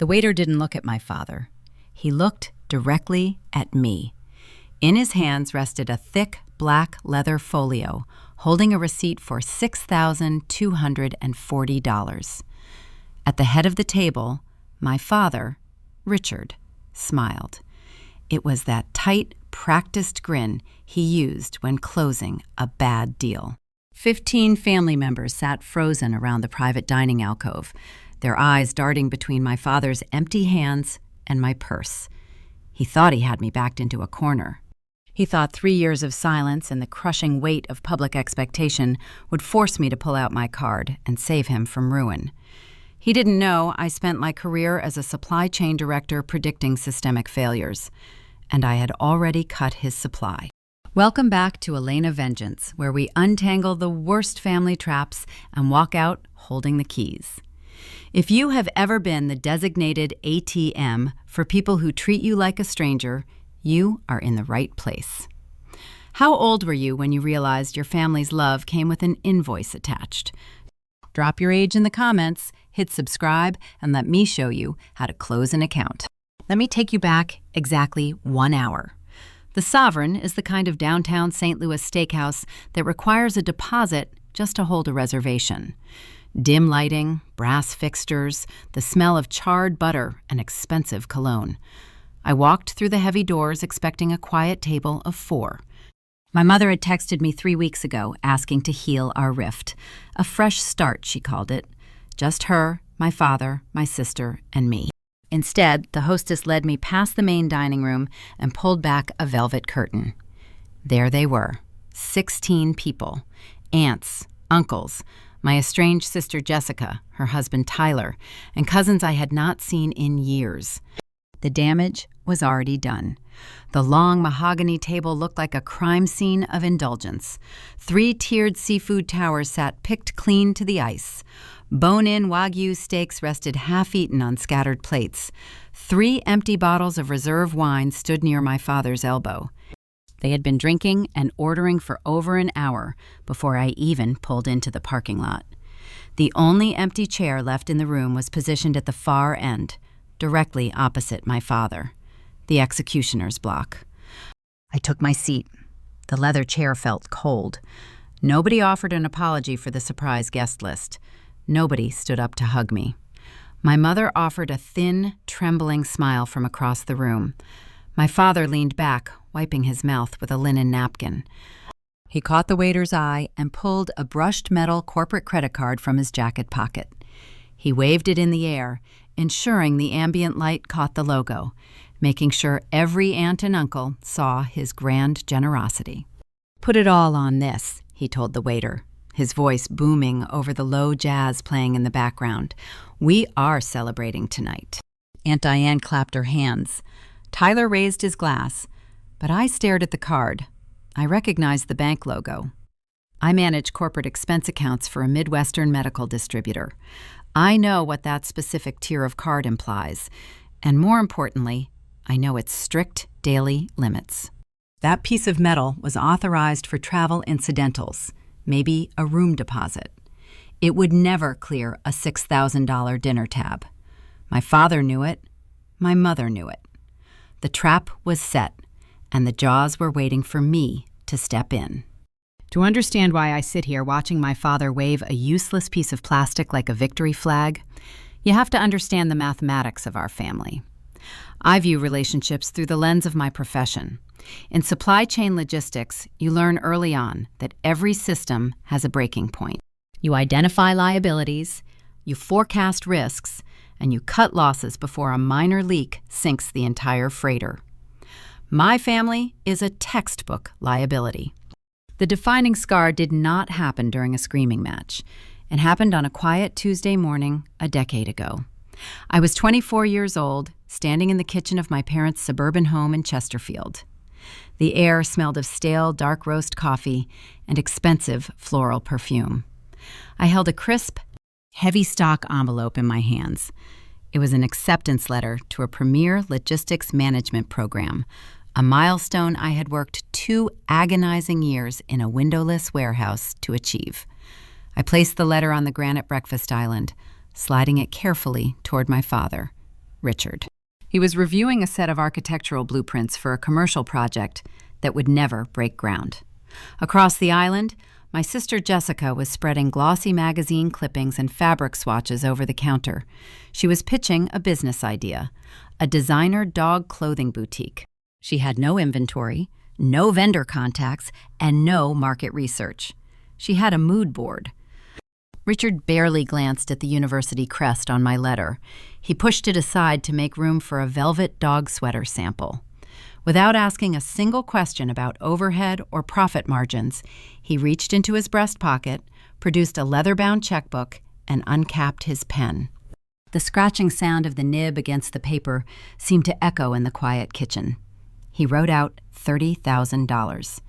The waiter didn't look at my father. He looked directly at me. In his hands rested a thick black leather folio holding a receipt for $6,240. At the head of the table, my father, Richard, smiled. It was that tight, practiced grin he used when closing a bad deal. 15 family members sat frozen around the private dining alcove, their eyes darting between my father's empty hands and my purse. He thought he had me backed into a corner. He thought 3 years of silence and the crushing weight of public expectation would force me to pull out my card and save him from ruin. He didn't know I spent my career as a supply chain director predicting systemic failures, and I had already cut his supply. Welcome back to Elena Vengeance, where we untangle the worst family traps and walk out holding the keys. If you have ever been the designated ATM for people who treat you like a stranger, you are in the right place. How old were you when you realized your family's love came with an invoice attached? Drop your age in the comments, hit subscribe, and let me show you how to close an account. Let me take you back exactly 1 hour. The Sovereign is the kind of downtown St. Louis steakhouse that requires a deposit just to hold a reservation. Dim lighting, brass fixtures, the smell of charred butter, and expensive cologne. I walked through the heavy doors expecting a quiet table of 4. My mother had texted me 3 weeks ago asking to heal our rift. A fresh start, she called it. Just her, my father, my sister, and me. Instead, the hostess led me past the main dining room and pulled back a velvet curtain. There they were, 16 people, aunts, uncles, my estranged sister Jessica, her husband Tyler, and cousins I had not seen in years. The damage was already done. The long mahogany table looked like a crime scene of indulgence. 3-tiered seafood towers sat picked clean to the ice. Bone-in Wagyu steaks rested half-eaten on scattered plates. 3 empty bottles of reserve wine stood near my father's elbow. They had been drinking and ordering for over an hour before I even pulled into the parking lot. The only empty chair left in the room was positioned at the far end, directly opposite my father, the executioner's block. I took my seat. The leather chair felt cold. Nobody offered an apology for the surprise guest list. Nobody stood up to hug me. My mother offered a thin, trembling smile from across the room. My father leaned back, wiping his mouth with a linen napkin. He caught the waiter's eye and pulled a brushed metal corporate credit card from his jacket pocket. He waved it in the air, ensuring the ambient light caught the logo, making sure every aunt and uncle saw his grand generosity. "Put it all on this," he told the waiter, his voice booming over the low jazz playing in the background. "We are celebrating tonight." Aunt Diane clapped her hands. Tyler raised his glass, but I stared at the card. I recognized the bank logo. I manage corporate expense accounts for a Midwestern medical distributor. I know what that specific tier of card implies, and more importantly, I know its strict daily limits. That piece of metal was authorized for travel incidentals, maybe a room deposit. It would never clear a $6,000 dinner tab. My father knew it. My mother knew it. The trap was set, and the jaws were waiting for me to step in. To understand why I sit here watching my father wave a useless piece of plastic like a victory flag, you have to understand the mathematics of our family. I view relationships through the lens of my profession. In supply chain logistics, you learn early on that every system has a breaking point. You identify liabilities, you forecast risks, and you cut losses before a minor leak sinks the entire freighter. My family is a textbook liability. The defining scar did not happen during a screaming match. It happened on a quiet Tuesday morning a decade ago. I was 24 years old, standing in the kitchen of my parents' suburban home in Chesterfield. The air smelled of stale, dark roast coffee and expensive floral perfume. I held a crisp, heavy stock envelope in my hands. It was an acceptance letter to a premier logistics management program, a milestone I had worked 2 agonizing years in a windowless warehouse to achieve. I placed the letter on the granite breakfast island, sliding it carefully toward my father. Richard. He was reviewing a set of architectural blueprints for a commercial project that would never break ground. Across the island, my sister Jessica was spreading glossy magazine clippings and fabric swatches over the counter. She was pitching a business idea, a designer dog clothing boutique. She had no inventory, no vendor contacts, and no market research. She had a mood board. Richard barely glanced at the university crest on my letter. He pushed it aside to make room for a velvet dog sweater sample. Without asking a single question about overhead or profit margins, he reached into his breast pocket, produced a leather-bound checkbook, and uncapped his pen. The scratching sound of the nib against the paper seemed to echo in the quiet kitchen. He wrote out $30,000.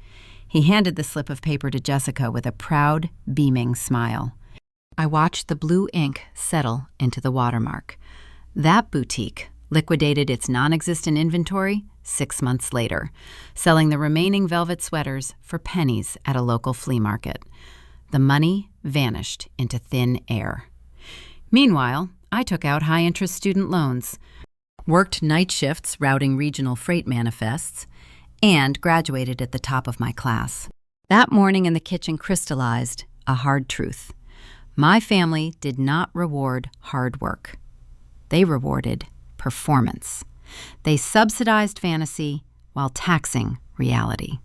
He handed the slip of paper to Jessica with a proud, beaming smile. I watched the blue ink settle into the watermark. That boutique liquidated its non-existent inventory 6 months later, selling the remaining velvet sweaters for pennies at a local flea market. The money vanished into thin air. Meanwhile, I took out high-interest student loans, worked night shifts routing regional freight manifests, and graduated at the top of my class. That morning in the kitchen crystallized a hard truth. My family did not reward hard work. They rewarded performance. They subsidized fantasy while taxing reality.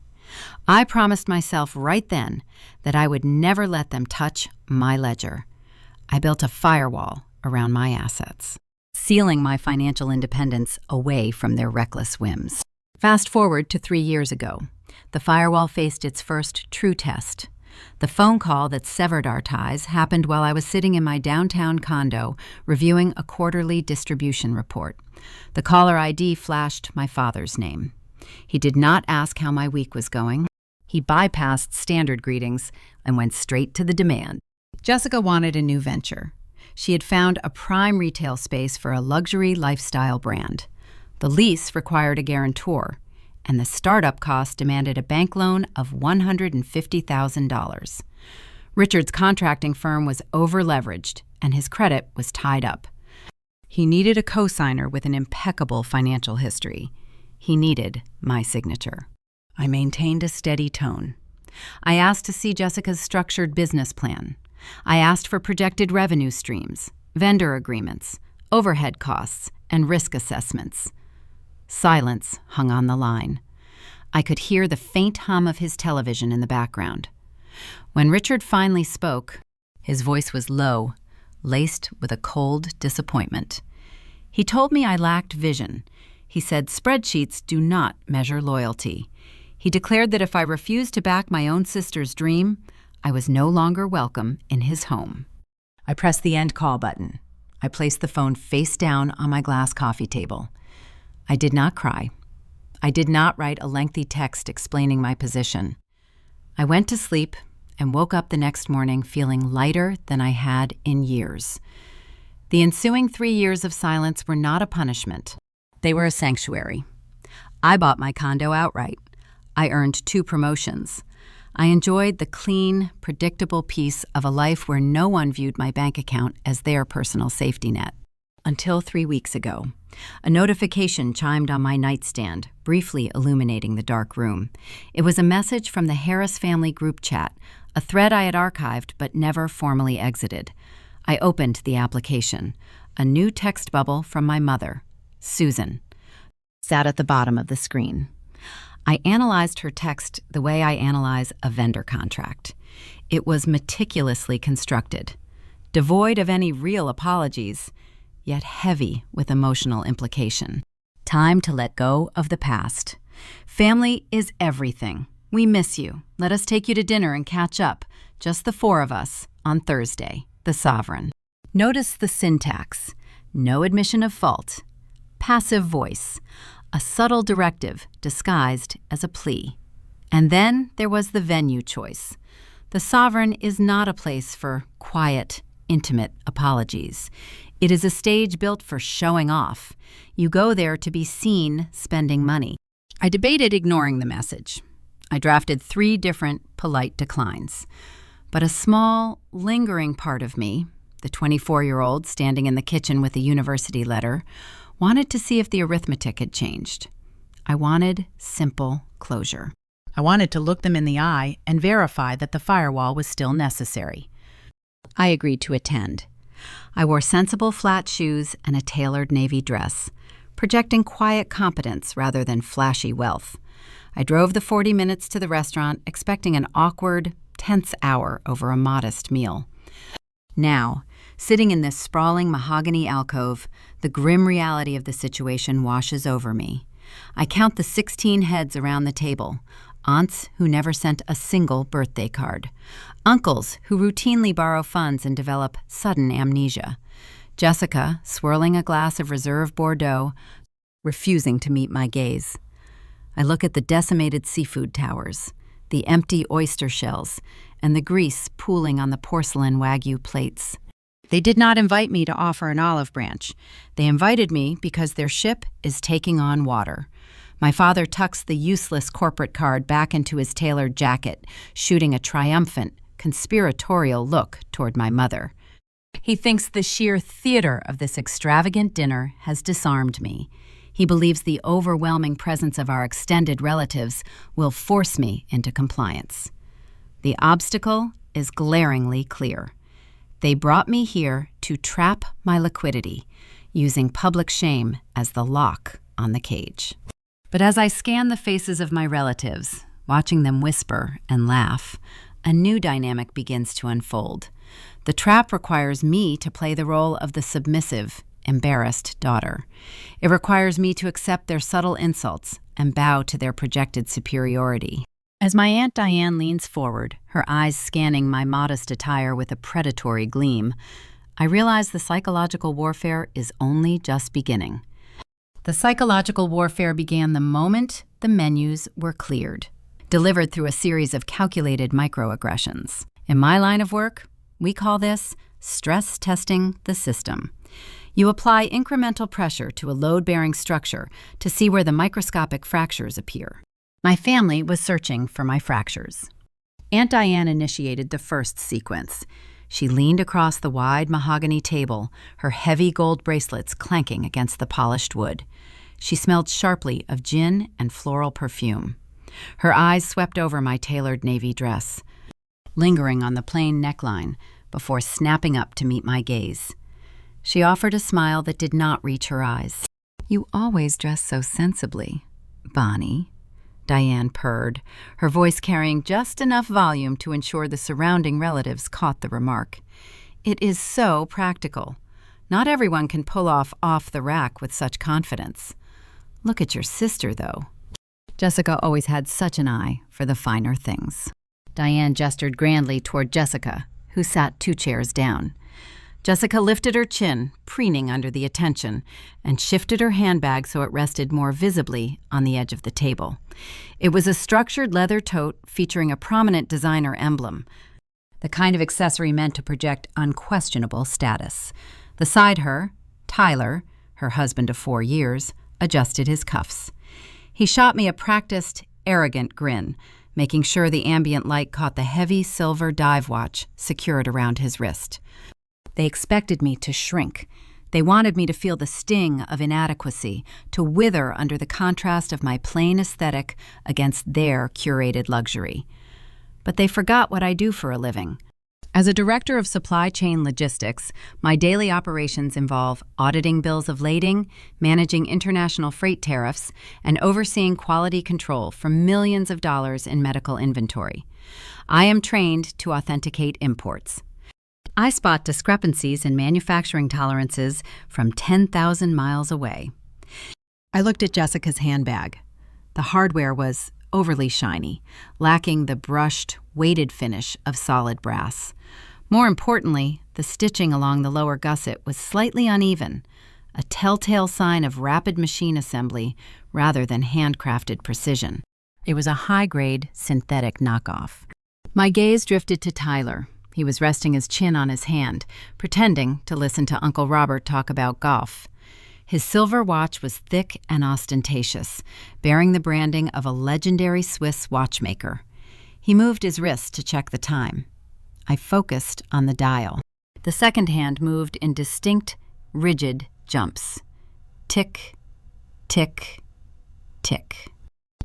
I promised myself right then that I would never let them touch my ledger. I built a firewall around my assets, sealing my financial independence away from their reckless whims. Fast forward to 3 years ago. The firewall faced its first true test. The phone call that severed our ties happened while I was sitting in my downtown condo reviewing a quarterly distribution report. The caller ID flashed my father's name. He did not ask how my week was going. He bypassed standard greetings and went straight to the demand. Jessica wanted a new venture. She had found a prime retail space for a luxury lifestyle brand. The lease required a guarantor, and the startup cost demanded a bank loan of $150,000. Richard's contracting firm was over-leveraged, and his credit was tied up. He needed a cosigner with an impeccable financial history. He needed my signature. I maintained a steady tone. I asked to see Jessica's structured business plan. I asked for projected revenue streams, vendor agreements, overhead costs, and risk assessments. Silence hung on the line. I could hear the faint hum of his television in the background. When Richard finally spoke, his voice was low, laced with a cold disappointment. He told me I lacked vision. He said spreadsheets do not measure loyalty. He declared that if I refused to back my own sister's dream, I was no longer welcome in his home. I pressed the end call button. I placed the phone face down on my glass coffee table. I did not cry. I did not write a lengthy text explaining my position. I went to sleep and woke up the next morning feeling lighter than I had in years. The ensuing 3 years of silence were not a punishment. They were a sanctuary. I bought my condo outright. I earned 2 promotions. I enjoyed the clean, predictable peace of a life where no one viewed my bank account as their personal safety net. Until 3 weeks ago. A notification chimed on my nightstand, briefly illuminating the dark room. It was a message from the Harris family group chat, a thread I had archived but never formally exited. I opened the application. A new text bubble from my mother, Susan, sat at the bottom of the screen. I analyzed her text the way I analyze a vendor contract. It was meticulously constructed, devoid of any real apologies, yet heavy with emotional implication. Time to let go of the past. Family is everything. We miss you. Let us take you to dinner and catch up, just the 4 of us, on Thursday, the Sovereign. Notice the syntax. No admission of fault. Passive voice. A subtle directive disguised as a plea. And then there was the venue choice. The Sovereign is not a place for quiet, intimate apologies. It is a stage built for showing off. You go there to be seen spending money. I debated ignoring the message. I drafted 3 different polite declines. But a small, lingering part of me, the 24-year-old standing in the kitchen with a university letter, Wanted to see if the arithmetic had changed. I wanted simple closure. I wanted to look them in the eye and verify that the firewall was still necessary. I agreed to attend. I wore sensible flat shoes and a tailored navy dress, projecting quiet competence rather than flashy wealth. I drove the 40 minutes to the restaurant, expecting an awkward, tense hour over a modest meal. Now, sitting in this sprawling mahogany alcove, the grim reality of the situation washes over me. I count the 16 heads around the table, aunts who never sent a single birthday card, uncles who routinely borrow funds and develop sudden amnesia, Jessica swirling a glass of reserve Bordeaux, refusing to meet my gaze. I look at the decimated seafood towers, the empty oyster shells, and the grease pooling on the porcelain Wagyu plates. They did not invite me to offer an olive branch. They invited me because their ship is taking on water. My father tucks the useless corporate card back into his tailored jacket, shooting a triumphant, conspiratorial look toward my mother. He thinks the sheer theater of this extravagant dinner has disarmed me. He believes the overwhelming presence of our extended relatives will force me into compliance. The obstacle is glaringly clear. They brought me here to trap my liquidity, using public shame as the lock on the cage. But as I scan the faces of my relatives, watching them whisper and laugh, a new dynamic begins to unfold. The trap requires me to play the role of the submissive, embarrassed daughter. It requires me to accept their subtle insults and bow to their projected superiority. As my Aunt Diane leans forward, her eyes scanning my modest attire with a predatory gleam, I realize the psychological warfare is only just beginning. The psychological warfare began the moment the menus were cleared, delivered through a series of calculated microaggressions. In my line of work, we call this stress testing the system. You apply incremental pressure to a load-bearing structure to see where the microscopic fractures appear. My family was searching for my fractures. Aunt Diane initiated the first sequence. She leaned across the wide mahogany table, her heavy gold bracelets clanking against the polished wood. She smelled sharply of gin and floral perfume. Her eyes swept over my tailored navy dress, lingering on the plain neckline before snapping up to meet my gaze. She offered a smile that did not reach her eyes. "You always dress so sensibly, Bonnie," Diane purred, her voice carrying just enough volume to ensure the surrounding relatives caught the remark. "It is so practical. Not everyone can pull off the rack with such confidence. Look at your sister, though." Jessica always had such an eye for the finer things. Diane gestured grandly toward Jessica, who sat 2 chairs down. Jessica lifted her chin, preening under the attention, and shifted her handbag so it rested more visibly on the edge of the table. It was a structured leather tote featuring a prominent designer emblem, the kind of accessory meant to project unquestionable status. Beside her, Tyler, her husband of 4 years, adjusted his cuffs. He shot me a practiced, arrogant grin, making sure the ambient light caught the heavy silver dive watch secured around his wrist. They expected me to shrink. They wanted me to feel the sting of inadequacy, to wither under the contrast of my plain aesthetic against their curated luxury. But they forgot what I do for a living. As a director of supply chain logistics, my daily operations involve auditing bills of lading, managing international freight tariffs, and overseeing quality control for millions of dollars in medical inventory. I am trained to authenticate imports. I spot discrepancies in manufacturing tolerances from 10,000 miles away. I looked at Jessica's handbag. The hardware was overly shiny, lacking the brushed, weighted finish of solid brass. More importantly, the stitching along the lower gusset was slightly uneven, a telltale sign of rapid machine assembly rather than handcrafted precision. It was a high-grade, synthetic knockoff. My gaze drifted to Tyler. He was resting his chin on his hand, pretending to listen to Uncle Robert talk about golf. His silver watch was thick and ostentatious, bearing the branding of a legendary Swiss watchmaker. He moved his wrist to check the time. I focused on the dial. The second hand moved in distinct, rigid jumps. Tick, tick, tick.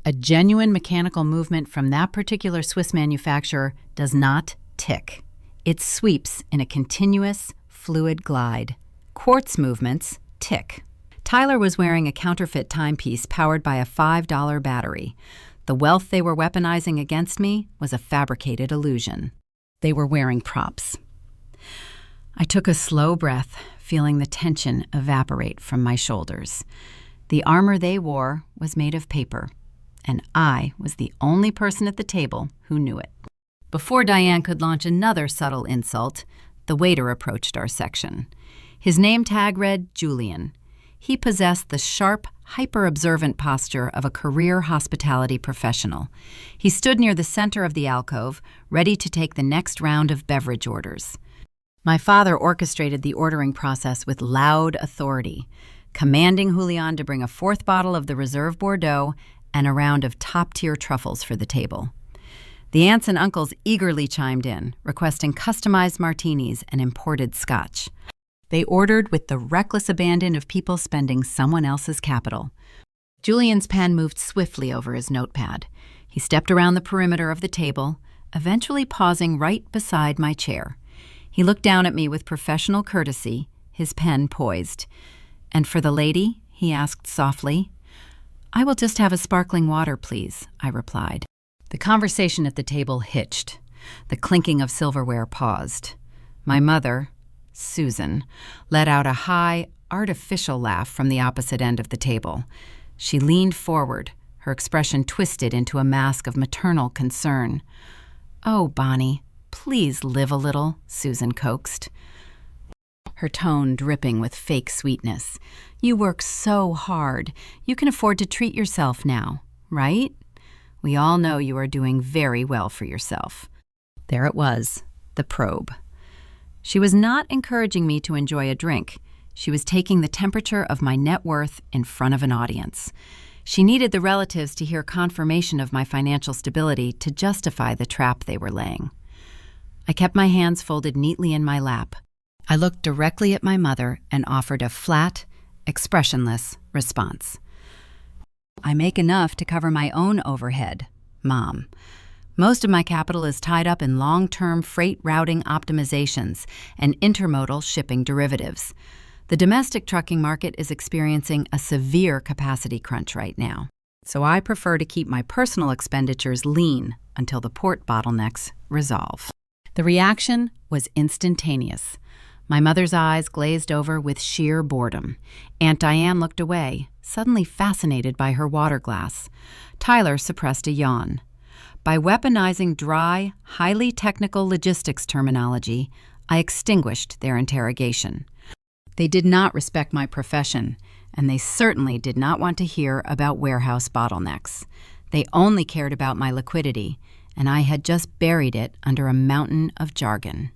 A genuine mechanical movement from that particular Swiss manufacturer does not tick. It sweeps in a continuous, fluid glide. Quartz movements tick. Tyler was wearing a counterfeit timepiece powered by a $5 battery. The wealth they were weaponizing against me was a fabricated illusion. They were wearing props. I took a slow breath, feeling the tension evaporate from my shoulders. The armor they wore was made of paper, and I was the only person at the table who knew it. Before Diane could launch another subtle insult, the waiter approached our section. His name tag read Julian. He possessed the sharp, hyper-observant posture of a career hospitality professional. He stood near the center of the alcove, ready to take the next round of beverage orders. My father orchestrated the ordering process with loud authority, commanding Julian to bring a fourth bottle of the Reserve Bordeaux and a round of top-tier truffles for the table. The aunts and uncles eagerly chimed in, requesting customized martinis and imported scotch. They ordered with the reckless abandon of people spending someone else's capital. Julian's pen moved swiftly over his notepad. He stepped around the perimeter of the table, eventually pausing right beside my chair. He looked down at me with professional courtesy, his pen poised. "And for the lady?" he asked softly. "I will just have a sparkling water, please," I replied. The conversation at the table hitched. The clinking of silverware paused. My mother, Susan, let out a high, artificial laugh from the opposite end of the table. She leaned forward, her expression twisted into a mask of maternal concern. "Oh, Bonnie, please live a little," Susan coaxed, her tone dripping with fake sweetness. "You work so hard. You can afford to treat yourself now, right? We all know you are doing very well for yourself." There it was, the probe. She was not encouraging me to enjoy a drink. She was taking the temperature of my net worth in front of an audience. She needed the relatives to hear confirmation of my financial stability to justify the trap they were laying. I kept my hands folded neatly in my lap. I looked directly at my mother and offered a flat, expressionless response. "I make enough to cover my own overhead, Mom. Most of my capital is tied up in long-term freight routing optimizations and intermodal shipping derivatives. The domestic trucking market is experiencing a severe capacity crunch right now, so I prefer to keep my personal expenditures lean until the port bottlenecks resolve." The reaction was instantaneous. My mother's eyes glazed over with sheer boredom. Aunt Diane looked away, suddenly fascinated by her water glass. Tyler suppressed a yawn. By weaponizing dry, highly technical logistics terminology, I extinguished their interrogation. They did not respect my profession, and they certainly did not want to hear about warehouse bottlenecks. They only cared about my liquidity, and I had just buried it under a mountain of jargon.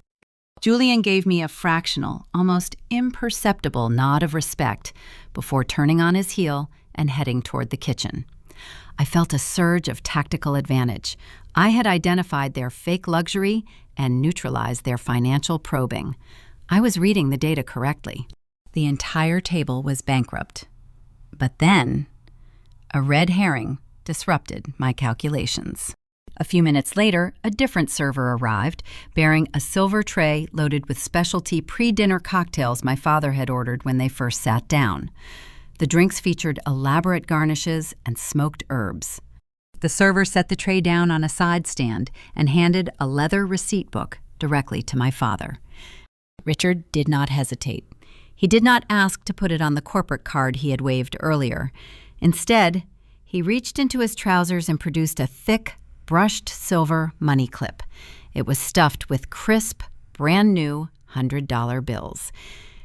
Julian gave me a fractional, almost imperceptible nod of respect before turning on his heel and heading toward the kitchen. I felt a surge of tactical advantage. I had identified their fake luxury and neutralized their financial probing. I was reading the data correctly. The entire table was bankrupt. But then, a red herring disrupted my calculations. A few minutes later, a different server arrived, bearing a silver tray loaded with specialty pre-dinner cocktails my father had ordered when they first sat down. The drinks featured elaborate garnishes and smoked herbs. The server set the tray down on a side stand and handed a leather receipt book directly to my father. Richard did not hesitate. He did not ask to put it on the corporate card he had waved earlier. Instead, he reached into his trousers and produced a thick, brushed silver money clip. It was stuffed with crisp, brand-new $100 bills.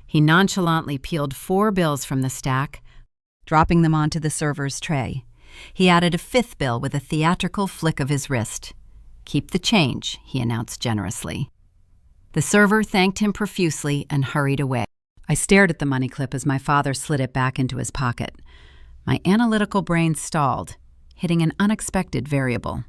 He nonchalantly peeled 4 bills from the stack, dropping them onto the server's tray. He added a 5th bill with a theatrical flick of his wrist. "Keep the change," he announced generously. The server thanked him profusely and hurried away. I stared at the money clip as my father slid it back into his pocket. My analytical brain stalled, hitting an unexpected variable.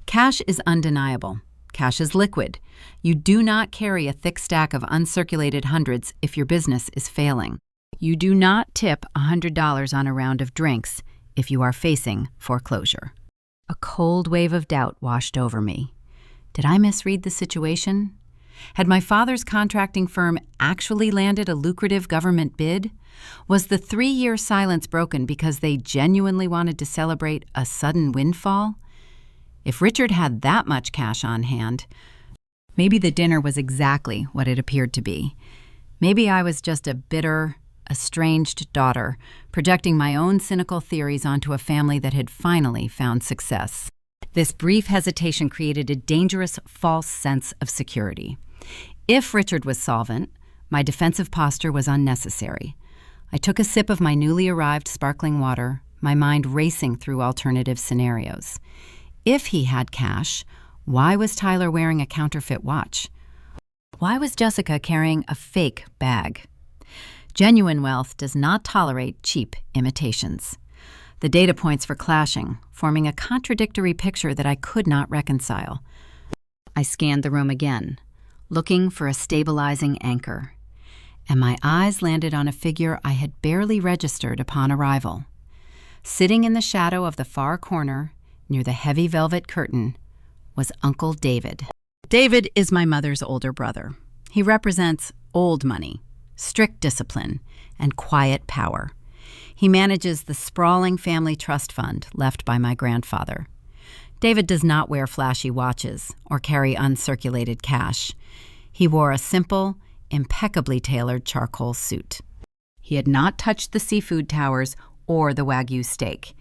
Cash is undeniable. Cash is liquid. You do not carry a thick stack of uncirculated hundreds if your business is failing. You do not tip $100 on a round of drinks if you are facing foreclosure. A cold wave of doubt washed over me. Did I misread the situation? Had my father's contracting firm actually landed a lucrative government bid? Was the 3-year silence broken because they genuinely wanted to celebrate a sudden windfall? If Richard had that much cash on hand, maybe the dinner was exactly what it appeared to be. Maybe I was just a bitter, estranged daughter, projecting my own cynical theories onto a family that had finally found success. This brief hesitation created a dangerous, false sense of security. If Richard was solvent, my defensive posture was unnecessary. I took a sip of my newly arrived sparkling water, my mind racing through alternative scenarios. If he had cash, why was Tyler wearing a counterfeit watch? Why was Jessica carrying a fake bag? Genuine wealth does not tolerate cheap imitations. The data points were clashing, forming a contradictory picture that I could not reconcile. I scanned the room again, looking for a stabilizing anchor, and my eyes landed on a figure I had barely registered upon arrival. Sitting in the shadow of the far corner, near the heavy velvet curtain, was Uncle David. David is my mother's older brother. He represents old money, strict discipline, and quiet power. He manages the sprawling family trust fund left by my grandfather. David does not wear flashy watches or carry uncirculated cash. He wore a simple, impeccably tailored charcoal suit. He had not touched the seafood towers or the Wagyu steak.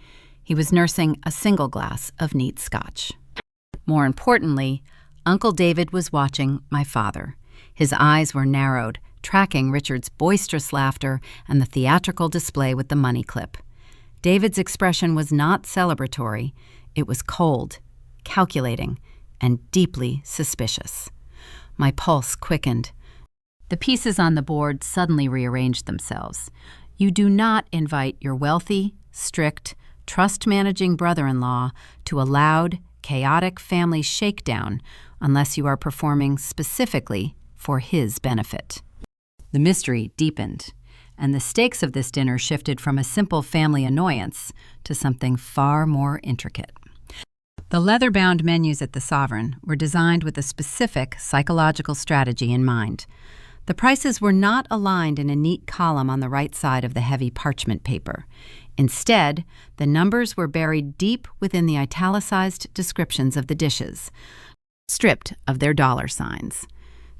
He was nursing a single glass of neat scotch. More importantly, Uncle David was watching my father. His eyes were narrowed, tracking Richard's boisterous laughter and the theatrical display with the money clip. David's expression was not celebratory. It was cold, calculating, and deeply suspicious. My pulse quickened. The pieces on the board suddenly rearranged themselves. You do not invite your wealthy, strict, trust-managing brother-in-law to a loud, chaotic family shakedown unless you are performing specifically for his benefit. The mystery deepened, and the stakes of this dinner shifted from a simple family annoyance to something far more intricate. The leather-bound menus at the Sovereign were designed with a specific psychological strategy in mind. The prices were not aligned in a neat column on the right side of the heavy parchment paper. Instead, the numbers were buried deep within the italicized descriptions of the dishes, stripped of their dollar signs.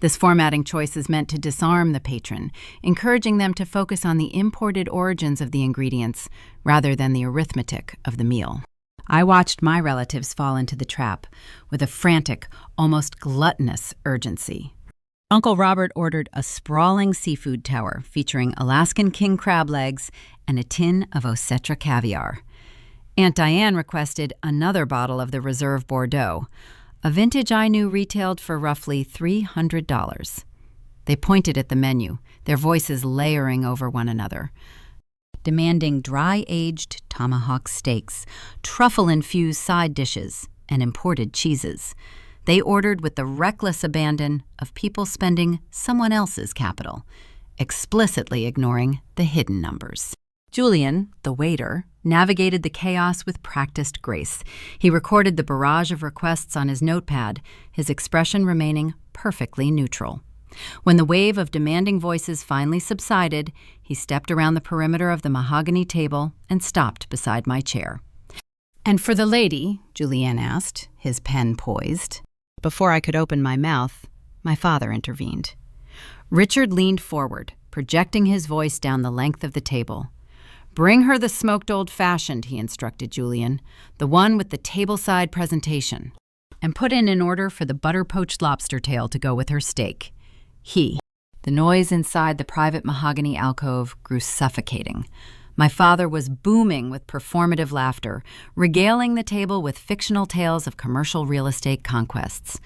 This formatting choice is meant to disarm the patron, encouraging them to focus on the imported origins of the ingredients rather than the arithmetic of the meal. I watched my relatives fall into the trap with a frantic, almost gluttonous urgency. Uncle Robert ordered a sprawling seafood tower featuring Alaskan king crab legs and a tin of Osetra caviar. Aunt Diane requested another bottle of the Reserve Bordeaux, a vintage I knew retailed for roughly $300. They pointed at the menu, their voices layering over one another, demanding dry-aged tomahawk steaks, truffle-infused side dishes, and imported cheeses. They ordered with the reckless abandon of people spending someone else's capital, explicitly ignoring the hidden numbers. Julian, the waiter, navigated the chaos with practiced grace. He recorded the barrage of requests on his notepad, his expression remaining perfectly neutral. When the wave of demanding voices finally subsided, he stepped around the perimeter of the mahogany table and stopped beside my chair. "And for the lady?" Julian asked, his pen poised. Before I could open my mouth, my father intervened. Richard leaned forward, projecting his voice down the length of the table. "Bring her the smoked old-fashioned," he instructed Julian, "the one with the tableside presentation. And put in an order for the butter-poached lobster tail to go with her steak." The noise inside the private mahogany alcove grew suffocating. My father was booming with performative laughter, regaling the table with fictional tales of commercial real estate conquests.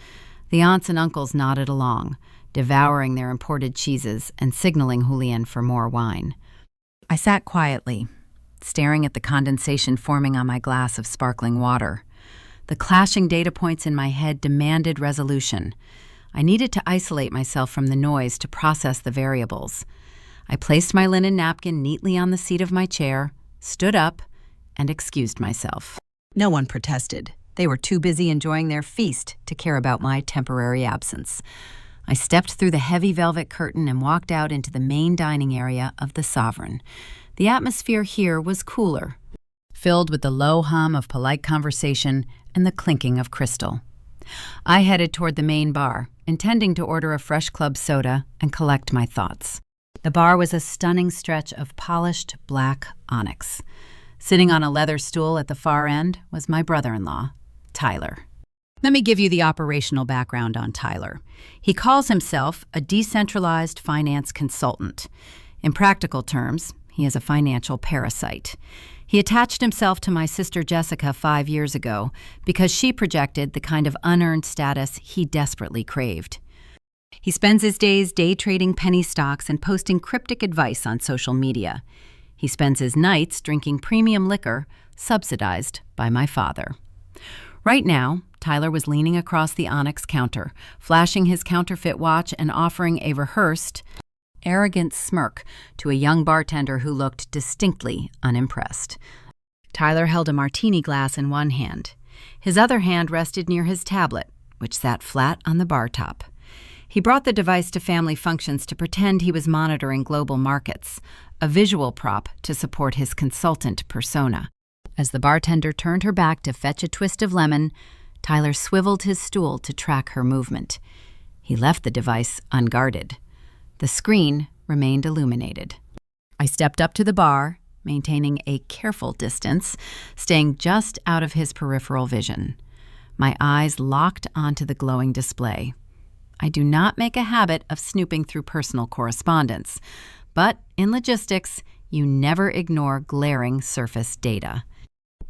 The aunts and uncles nodded along, devouring their imported cheeses and signaling Julian for more wine. I sat quietly, staring at the condensation forming on my glass of sparkling water. The clashing data points in my head demanded resolution. I needed to isolate myself from the noise to process the variables. I placed my linen napkin neatly on the seat of my chair, stood up, and excused myself. No one protested. They were too busy enjoying their feast to care about my temporary absence. I stepped through the heavy velvet curtain and walked out into the main dining area of the Sovereign. The atmosphere here was cooler, filled with the low hum of polite conversation and the clinking of crystal. I headed toward the main bar, intending to order a fresh club soda and collect my thoughts. The bar was a stunning stretch of polished black onyx. Sitting on a leather stool at the far end was my brother-in-law, Tyler. Let me give you the operational background on Tyler. He calls himself a decentralized finance consultant. In practical terms, he is a financial parasite. He attached himself to my sister Jessica 5 years ago because she projected the kind of unearned status he desperately craved. He spends his days day trading penny stocks and posting cryptic advice on social media. He spends his nights drinking premium liquor subsidized by my father. Right now, Tyler was leaning across the onyx counter, flashing his counterfeit watch and offering a rehearsed, arrogant smirk to a young bartender who looked distinctly unimpressed. Tyler held a martini glass in one hand. His other hand rested near his tablet, which sat flat on the bar top. He brought the device to family functions to pretend he was monitoring global markets, a visual prop to support his consultant persona. As the bartender turned her back to fetch a twist of lemon, Tyler swiveled his stool to track her movement. He left the device unguarded. The screen remained illuminated. I stepped up to the bar, maintaining a careful distance, staying just out of his peripheral vision. My eyes locked onto the glowing display. I do not make a habit of snooping through personal correspondence, but in logistics, you never ignore glaring surface data.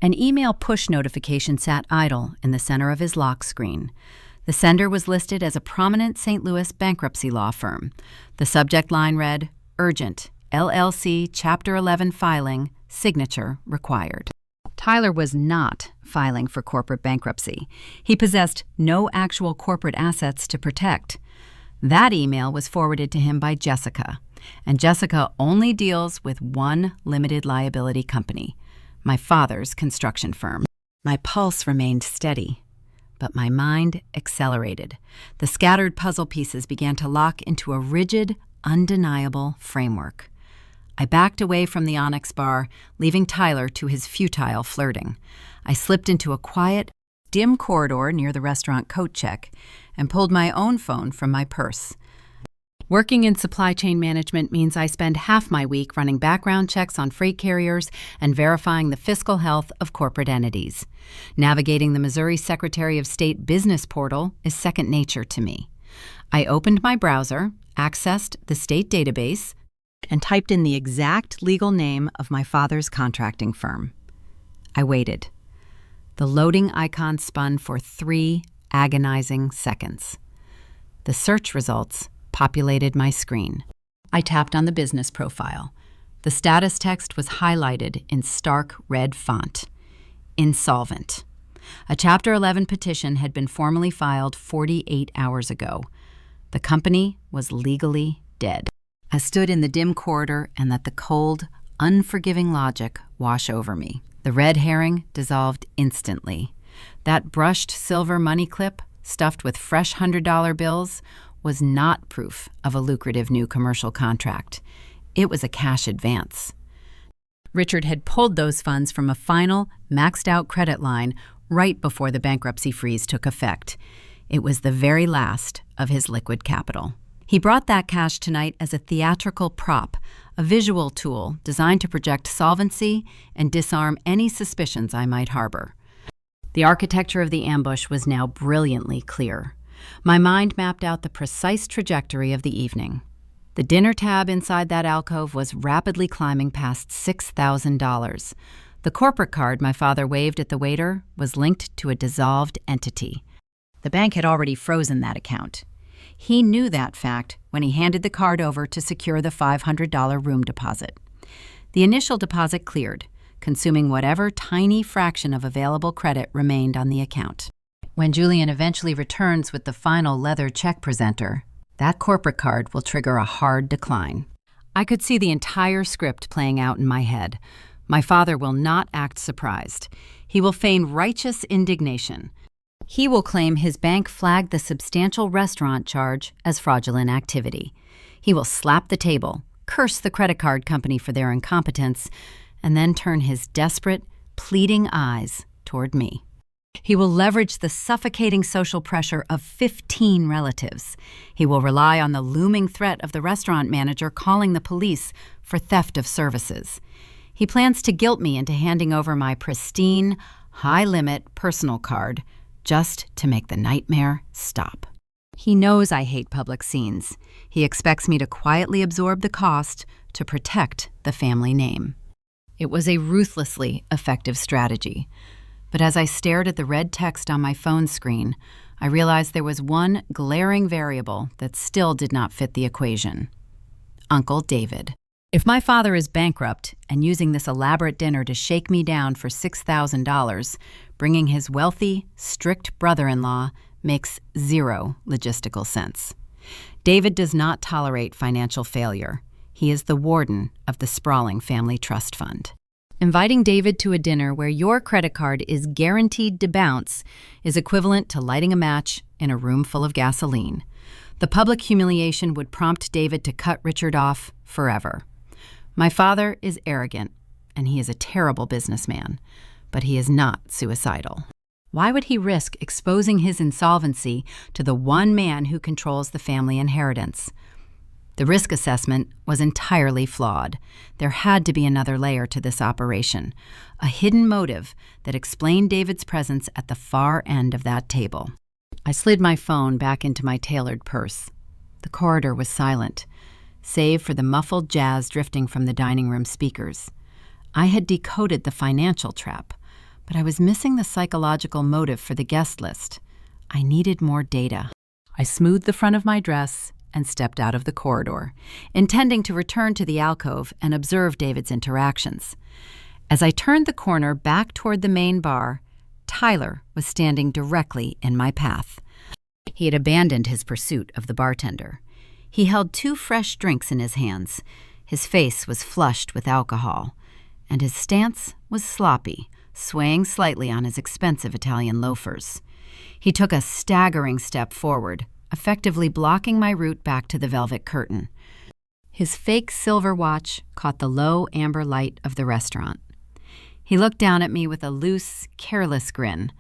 An email push notification sat idle in the center of his lock screen. The sender was listed as a prominent St. Louis bankruptcy law firm. The subject line read, "Urgent, LLC Chapter 11 filing, signature required." Tyler was not filing for corporate bankruptcy. He possessed no actual corporate assets to protect. That email was forwarded to him by Jessica, and Jessica only deals with one limited liability company, my father's construction firm. My pulse remained steady, but my mind accelerated. The scattered puzzle pieces began to lock into a rigid, undeniable framework. I backed away from the onyx bar, leaving Tyler to his futile flirting. I slipped into a quiet, dim corridor near the restaurant coat check and pulled my own phone from my purse. Working in supply chain management means I spend half my week running background checks on freight carriers and verifying the fiscal health of corporate entities. Navigating the Missouri Secretary of State business portal is second nature to me. I opened my browser, accessed the state database, and typed in the exact legal name of my father's contracting firm. I waited. The loading icon spun for 3 agonizing seconds. The search results populated my screen. I tapped on the business profile. The status text was highlighted in stark red font. Insolvent. A Chapter 11 petition had been formally filed 48 hours ago. The company was legally dead. I stood in the dim corridor and let the cold, unforgiving logic wash over me. The red herring dissolved instantly. That brushed silver money clip, stuffed with fresh $100 bills, was not proof of a lucrative new commercial contract. It was a cash advance. Richard had pulled those funds from a final, maxed-out credit line right before the bankruptcy freeze took effect. It was the very last of his liquid capital. He brought that cash tonight as a theatrical prop, a visual tool designed to project solvency and disarm any suspicions I might harbor. The architecture of the ambush was now brilliantly clear. My mind mapped out the precise trajectory of the evening. The dinner tab inside that alcove was rapidly climbing past $6,000. The corporate card my father waved at the waiter was linked to a dissolved entity. The bank had already frozen that account. He knew that fact when he handed the card over to secure the $500 room deposit. The initial deposit cleared, consuming whatever tiny fraction of available credit remained on the account. When Julian eventually returns with the final leather check presenter, that corporate card will trigger a hard decline. I could see the entire script playing out in my head. My father will not act surprised. He will feign righteous indignation. He will claim his bank flagged the substantial restaurant charge as fraudulent activity. He will slap the table, curse the credit card company for their incompetence, and then turn his desperate, pleading eyes toward me. He will leverage the suffocating social pressure of 15 relatives. He will rely on the looming threat of the restaurant manager calling the police for theft of services. He plans to guilt me into handing over my pristine, high-limit personal card just to make the nightmare stop. He knows I hate public scenes. He expects me to quietly absorb the cost to protect the family name. It was a ruthlessly effective strategy. But as I stared at the red text on my phone screen, I realized there was one glaring variable that still did not fit the equation. Uncle David. If my father is bankrupt and using this elaborate dinner to shake me down for $6,000, bringing his wealthy, strict brother-in-law makes zero logistical sense. David does not tolerate financial failure. He is the warden of the sprawling family trust fund. Inviting David to a dinner where your credit card is guaranteed to bounce is equivalent to lighting a match in a room full of gasoline. The public humiliation would prompt David to cut Richard off forever. My father is arrogant, and he is a terrible businessman, but he is not suicidal. Why would he risk exposing his insolvency to the one man who controls the family inheritance? The risk assessment was entirely flawed. There had to be another layer to this operation, a hidden motive that explained David's presence at the far end of that table. I slid my phone back into my tailored purse. The corridor was silent, save for the muffled jazz drifting from the dining room speakers. I had decoded the financial trap, but I was missing the psychological motive for the guest list. I needed more data. I smoothed the front of my dress and stepped out of the corridor, intending to return to the alcove and observe David's interactions. As I turned the corner back toward the main bar, Tyler was standing directly in my path. He had abandoned his pursuit of the bartender. He held 2 fresh drinks in his hands. His face was flushed with alcohol, and his stance was sloppy, swaying slightly on his expensive Italian loafers. He took a staggering step forward, effectively blocking my route back to the velvet curtain. His fake silver watch caught the low amber light of the restaurant. He looked down at me with a loose, careless grin,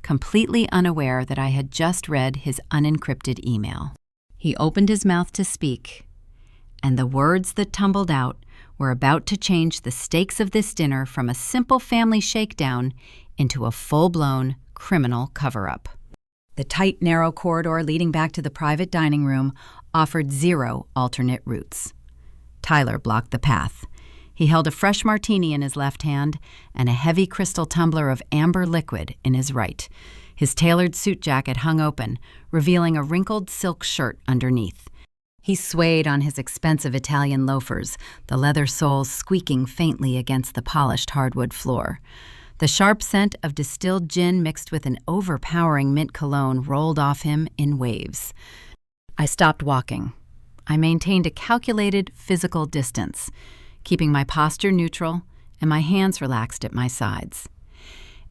completely unaware that I had just read his unencrypted email. He opened his mouth to speak, and the words that tumbled out were about to change the stakes of this dinner from a simple family shakedown into a full-blown criminal cover-up. The tight, narrow corridor leading back to the private dining room offered 0 alternate routes. Tyler blocked the path. He held a fresh martini in his left hand and a heavy crystal tumbler of amber liquid in his right. His tailored suit jacket hung open, revealing a wrinkled silk shirt underneath. He swayed on his expensive Italian loafers, the leather soles squeaking faintly against the polished hardwood floor. The sharp scent of distilled gin mixed with an overpowering mint cologne rolled off him in waves. I stopped walking. I maintained a calculated physical distance, keeping my posture neutral and my hands relaxed at my sides.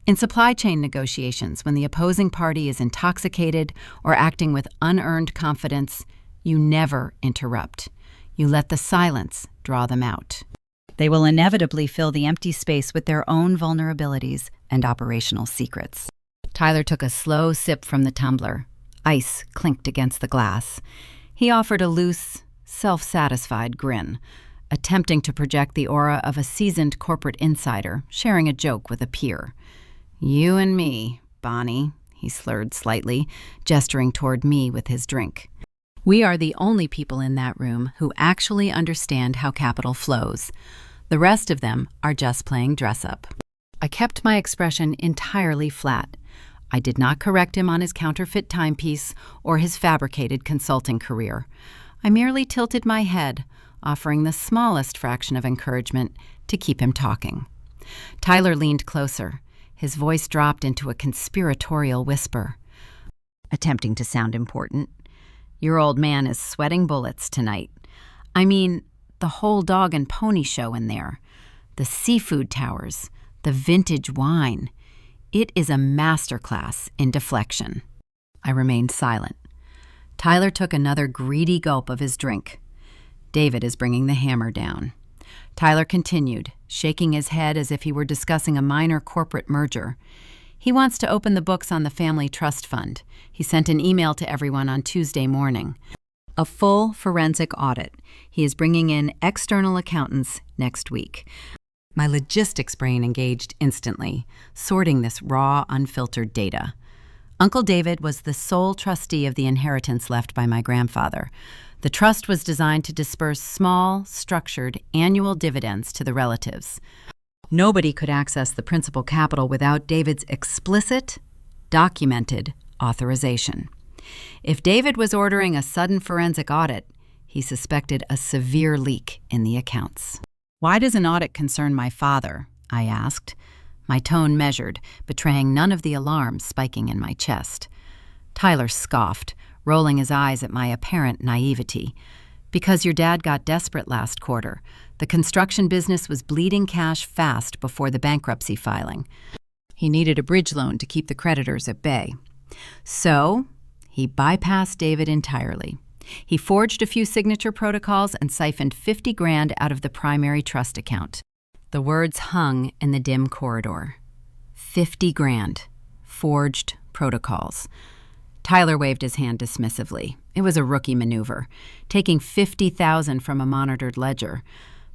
In supply chain negotiations, when the opposing party is intoxicated or acting with unearned confidence, you never interrupt. You let the silence draw them out. They will inevitably fill the empty space with their own vulnerabilities and operational secrets. Tyler took a slow sip from the tumbler. Ice clinked against the glass. He offered a loose, self-satisfied grin, attempting to project the aura of a seasoned corporate insider sharing a joke with a peer. "You and me, Bonnie," he slurred slightly, gesturing toward me with his drink. "We are the only people in that room who actually understand how capital flows. The rest of them are just playing dress-up." I kept my expression entirely flat. I did not correct him on his counterfeit timepiece or his fabricated consulting career. I merely tilted my head, offering the smallest fraction of encouragement to keep him talking. Tyler leaned closer. His voice dropped into a conspiratorial whisper, attempting to sound important. "Your old man is sweating bullets tonight. I mean, the whole dog and pony show in there. The seafood towers, the vintage wine. It is a masterclass in deflection. I remained silent. Tyler took another greedy gulp of his drink. David is bringing the hammer down. Tyler continued, shaking his head as if he were discussing a minor corporate merger. He wants to open the books on the family trust fund. He sent an email to everyone on Tuesday morning. A full forensic audit. He is bringing in external accountants next week. My logistics brain engaged instantly, sorting this raw, unfiltered data. Uncle David was the sole trustee of the inheritance left by my grandfather. The trust was designed to disperse small, structured, annual dividends to the relatives. Nobody could access the principal capital without David's explicit, documented authorization. If David was ordering a sudden forensic audit, he suspected a severe leak in the accounts. "Why does an audit concern my father?" I asked, my tone measured, betraying none of the alarms spiking in my chest. Tyler scoffed, rolling his eyes at my apparent naivety. "Because your dad got desperate last quarter. The construction business was bleeding cash fast before the bankruptcy filing. He needed a bridge loan to keep the creditors at bay. So, he bypassed David entirely. He forged a few signature protocols and siphoned $50,000 out of the primary trust account." The words hung in the dim corridor. $50,000. Forged protocols. Tyler waved his hand dismissively. It was a rookie maneuver, taking $50,000 from a monitored ledger.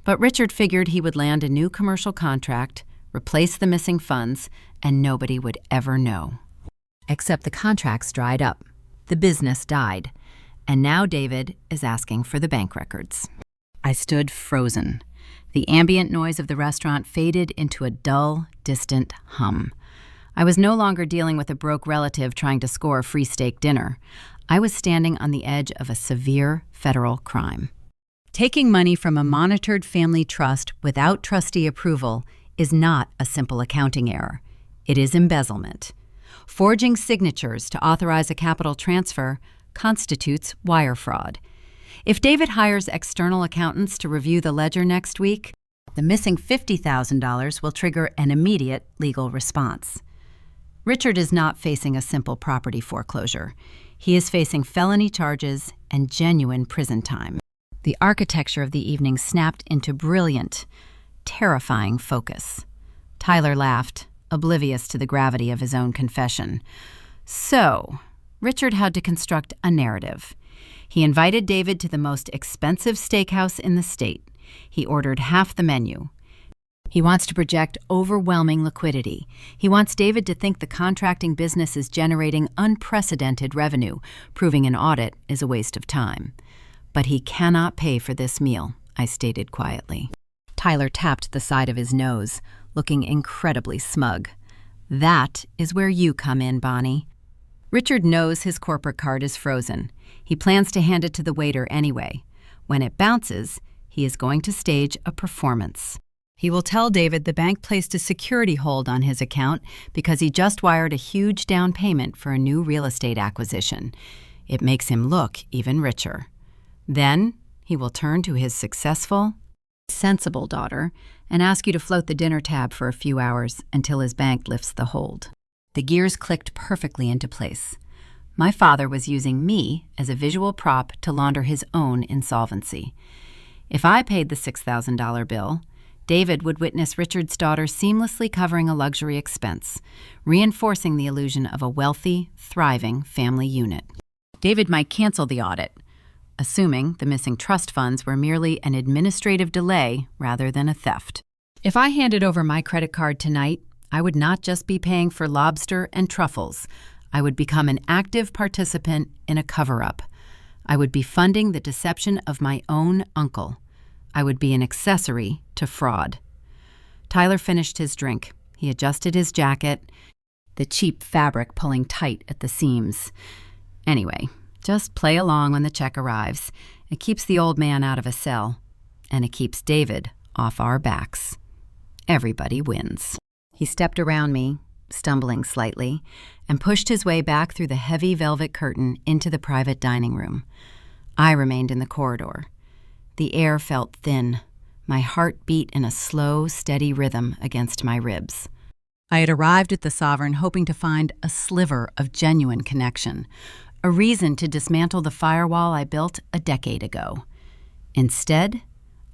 But Richard figured he would land a new commercial contract, replace the missing funds, and nobody would ever know. Except the contracts dried up. The business died. And now David is asking for the bank records. I stood frozen. The ambient noise of the restaurant faded into a dull, distant hum. I was no longer dealing with a broke relative trying to score a free steak dinner. I was standing on the edge of a severe federal crime. Taking money from a monitored family trust without trustee approval is not a simple accounting error. It is embezzlement. Forging signatures to authorize a capital transfer constitutes wire fraud. If David hires external accountants to review the ledger next week, the missing $50,000 will trigger an immediate legal response. Richard is not facing a simple property foreclosure. He is facing felony charges and genuine prison time. The architecture of the evening snapped into brilliant, terrifying focus. Tyler laughed, oblivious to the gravity of his own confession. So, Richard had to construct a narrative. He invited David to the most expensive steakhouse in the state. He ordered half the menu. He wants to project overwhelming liquidity. He wants David to think the contracting business is generating unprecedented revenue, proving an audit is a waste of time. But he cannot pay for this meal, I stated quietly. Tyler tapped the side of his nose, looking incredibly smug. That is where you come in, Bonnie. Richard knows his corporate card is frozen. He plans to hand it to the waiter anyway. When it bounces, he is going to stage a performance. He will tell David the bank placed a security hold on his account because he just wired a huge down payment for a new real estate acquisition. It makes him look even richer. Then he will turn to his successful, sensible daughter and ask you to float the dinner tab for a few hours until his bank lifts the hold. The gears clicked perfectly into place. My father was using me as a visual prop to launder his own insolvency. If I paid the $6,000 bill, David would witness Richard's daughter seamlessly covering a luxury expense, reinforcing the illusion of a wealthy, thriving family unit. David might cancel the audit, assuming the missing trust funds were merely an administrative delay rather than a theft. If I handed over my credit card tonight, I would not just be paying for lobster and truffles. I would become an active participant in a cover-up. I would be funding the deception of my own uncle. I would be an accessory to fraud. Tyler finished his drink. He adjusted his jacket, the cheap fabric pulling tight at the seams. Anyway, just play along when the check arrives. It keeps the old man out of a cell, and it keeps David off our backs. Everybody wins. He stepped around me, stumbling slightly, and pushed his way back through the heavy velvet curtain into the private dining room. I remained in the corridor. The air felt thin. My heart beat in a slow, steady rhythm against my ribs. I had arrived at the Sovereign hoping to find a sliver of genuine connection, a reason to dismantle the firewall I built a decade ago. Instead,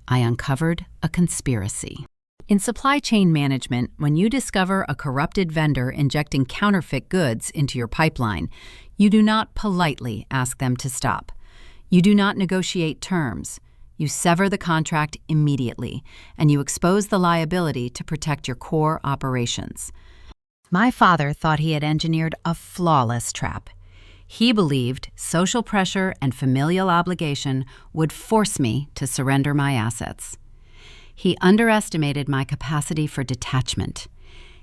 I uncovered a conspiracy. In supply chain management, when you discover a corrupted vendor injecting counterfeit goods into your pipeline, you do not politely ask them to stop. You do not negotiate terms. You sever the contract immediately, and you expose the liability to protect your core operations. My father thought he had engineered a flawless trap. He believed social pressure and familial obligation would force me to surrender my assets. He underestimated my capacity for detachment.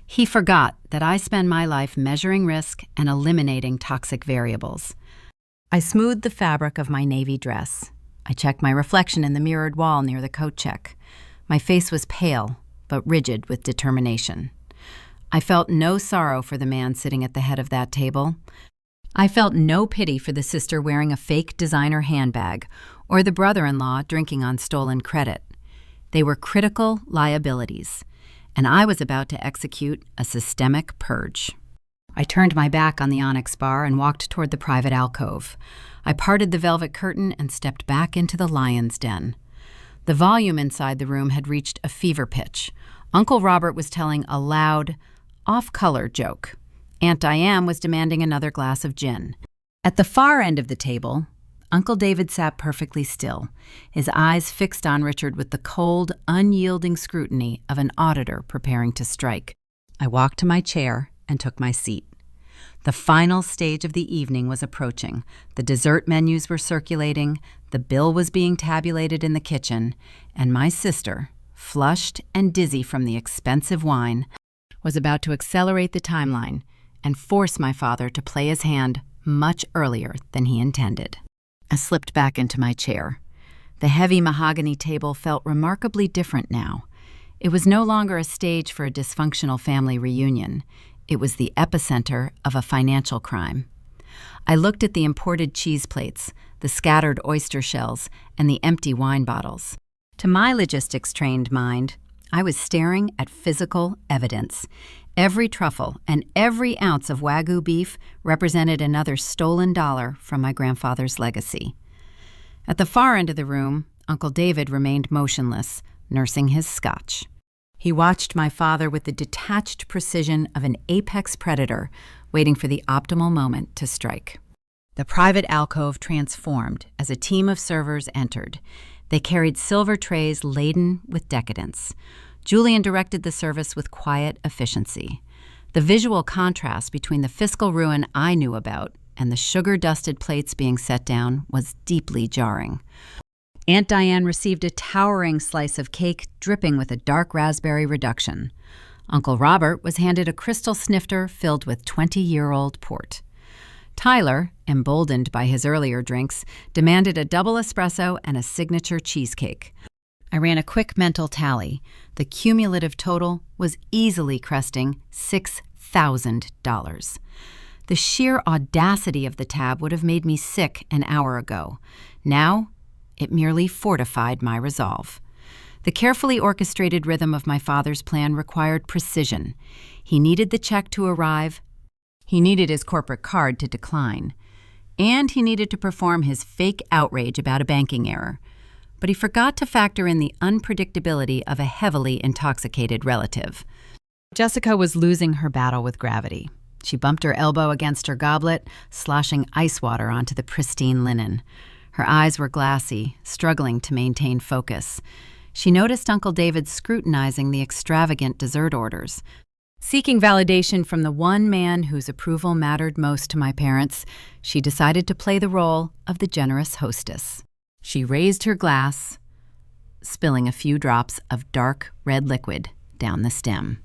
He forgot that I spend my life measuring risk and eliminating toxic variables. I smoothed the fabric of my navy dress. I checked my reflection in the mirrored wall near the coat check. My face was pale, but rigid with determination. I felt no sorrow for the man sitting at the head of that table. I felt no pity for the sister wearing a fake designer handbag or the brother-in-law drinking on stolen credit. They were critical liabilities, and I was about to execute a systemic purge. I turned my back on the onyx bar and walked toward the private alcove. I parted the velvet curtain and stepped back into the lion's den. The volume inside the room had reached a fever pitch. Uncle Robert was telling a loud, off-color joke. Aunt Diane was demanding another glass of gin. At the far end of the table, Uncle David sat perfectly still, his eyes fixed on Richard with the cold, unyielding scrutiny of an auditor preparing to strike. I walked to my chair and took my seat. The final stage of the evening was approaching. The dessert menus were circulating, the bill was being tabulated in the kitchen, and my sister, flushed and dizzy from the expensive wine, was about to accelerate the timeline and force my father to play his hand much earlier than he intended. I slipped back into my chair. The heavy mahogany table felt remarkably different now. It was no longer a stage for a dysfunctional family reunion. It was the epicenter of a financial crime. I looked at the imported cheese plates, the scattered oyster shells, and the empty wine bottles. To my logistics-trained mind, I was staring at physical evidence. Every truffle and every ounce of Wagyu beef represented another stolen dollar from my grandfather's legacy. At the far end of the room, Uncle David remained motionless, nursing his scotch. He watched my father with the detached precision of an apex predator, waiting for the optimal moment to strike. The private alcove transformed as a team of servers entered. They carried silver trays laden with decadence. Julian directed the service with quiet efficiency. The visual contrast between the fiscal ruin I knew about and the sugar-dusted plates being set down was deeply jarring. Aunt Diane received a towering slice of cake dripping with a dark raspberry reduction. Uncle Robert was handed a crystal snifter filled with 20-year-old port. Tyler, emboldened by his earlier drinks, demanded a double espresso and a signature cheesecake. I ran a quick mental tally. The cumulative total was easily cresting $6,000. The sheer audacity of the tab would have made me sick an hour ago. Now, it merely fortified my resolve. The carefully orchestrated rhythm of my father's plan required precision. He needed the check to arrive. He needed his corporate card to decline. And he needed to perform his fake outrage about a banking error. But he forgot to factor in the unpredictability of a heavily intoxicated relative. Jessica was losing her battle with gravity. She bumped her elbow against her goblet, sloshing ice water onto the pristine linen. Her eyes were glassy, struggling to maintain focus. She noticed Uncle David scrutinizing the extravagant dessert orders. Seeking validation from the one man whose approval mattered most to my parents, she decided to play the role of the generous hostess. She raised her glass, spilling a few drops of dark red liquid down the stem.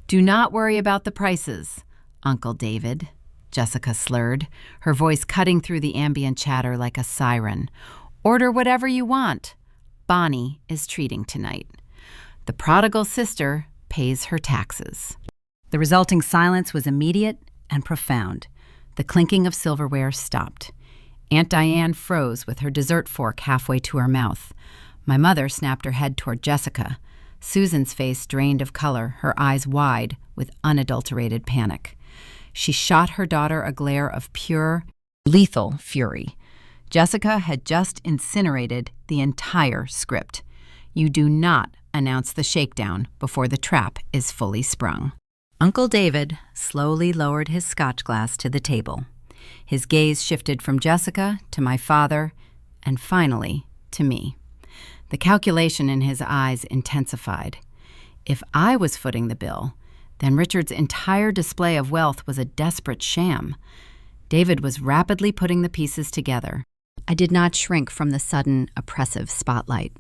"Do not worry about the prices, Uncle David," Jessica slurred, her voice cutting through the ambient chatter like a siren. "Order whatever you want. Bonnie is treating tonight. The prodigal sister pays her taxes." The resulting silence was immediate and profound. The clinking of silverware stopped. Aunt Diane froze with her dessert fork halfway to her mouth. My mother snapped her head toward Jessica. Susan's face drained of color, her eyes wide with unadulterated panic. She shot her daughter a glare of pure, lethal fury. Jessica had just incinerated the entire script. You do not announce the shakedown before the trap is fully sprung. Uncle David slowly lowered his scotch glass to the table. His gaze shifted from Jessica to my father, and finally to me. The calculation in his eyes intensified. If I was footing the bill, then Richard's entire display of wealth was a desperate sham. David was rapidly putting the pieces together. I did not shrink from the sudden, oppressive spotlight.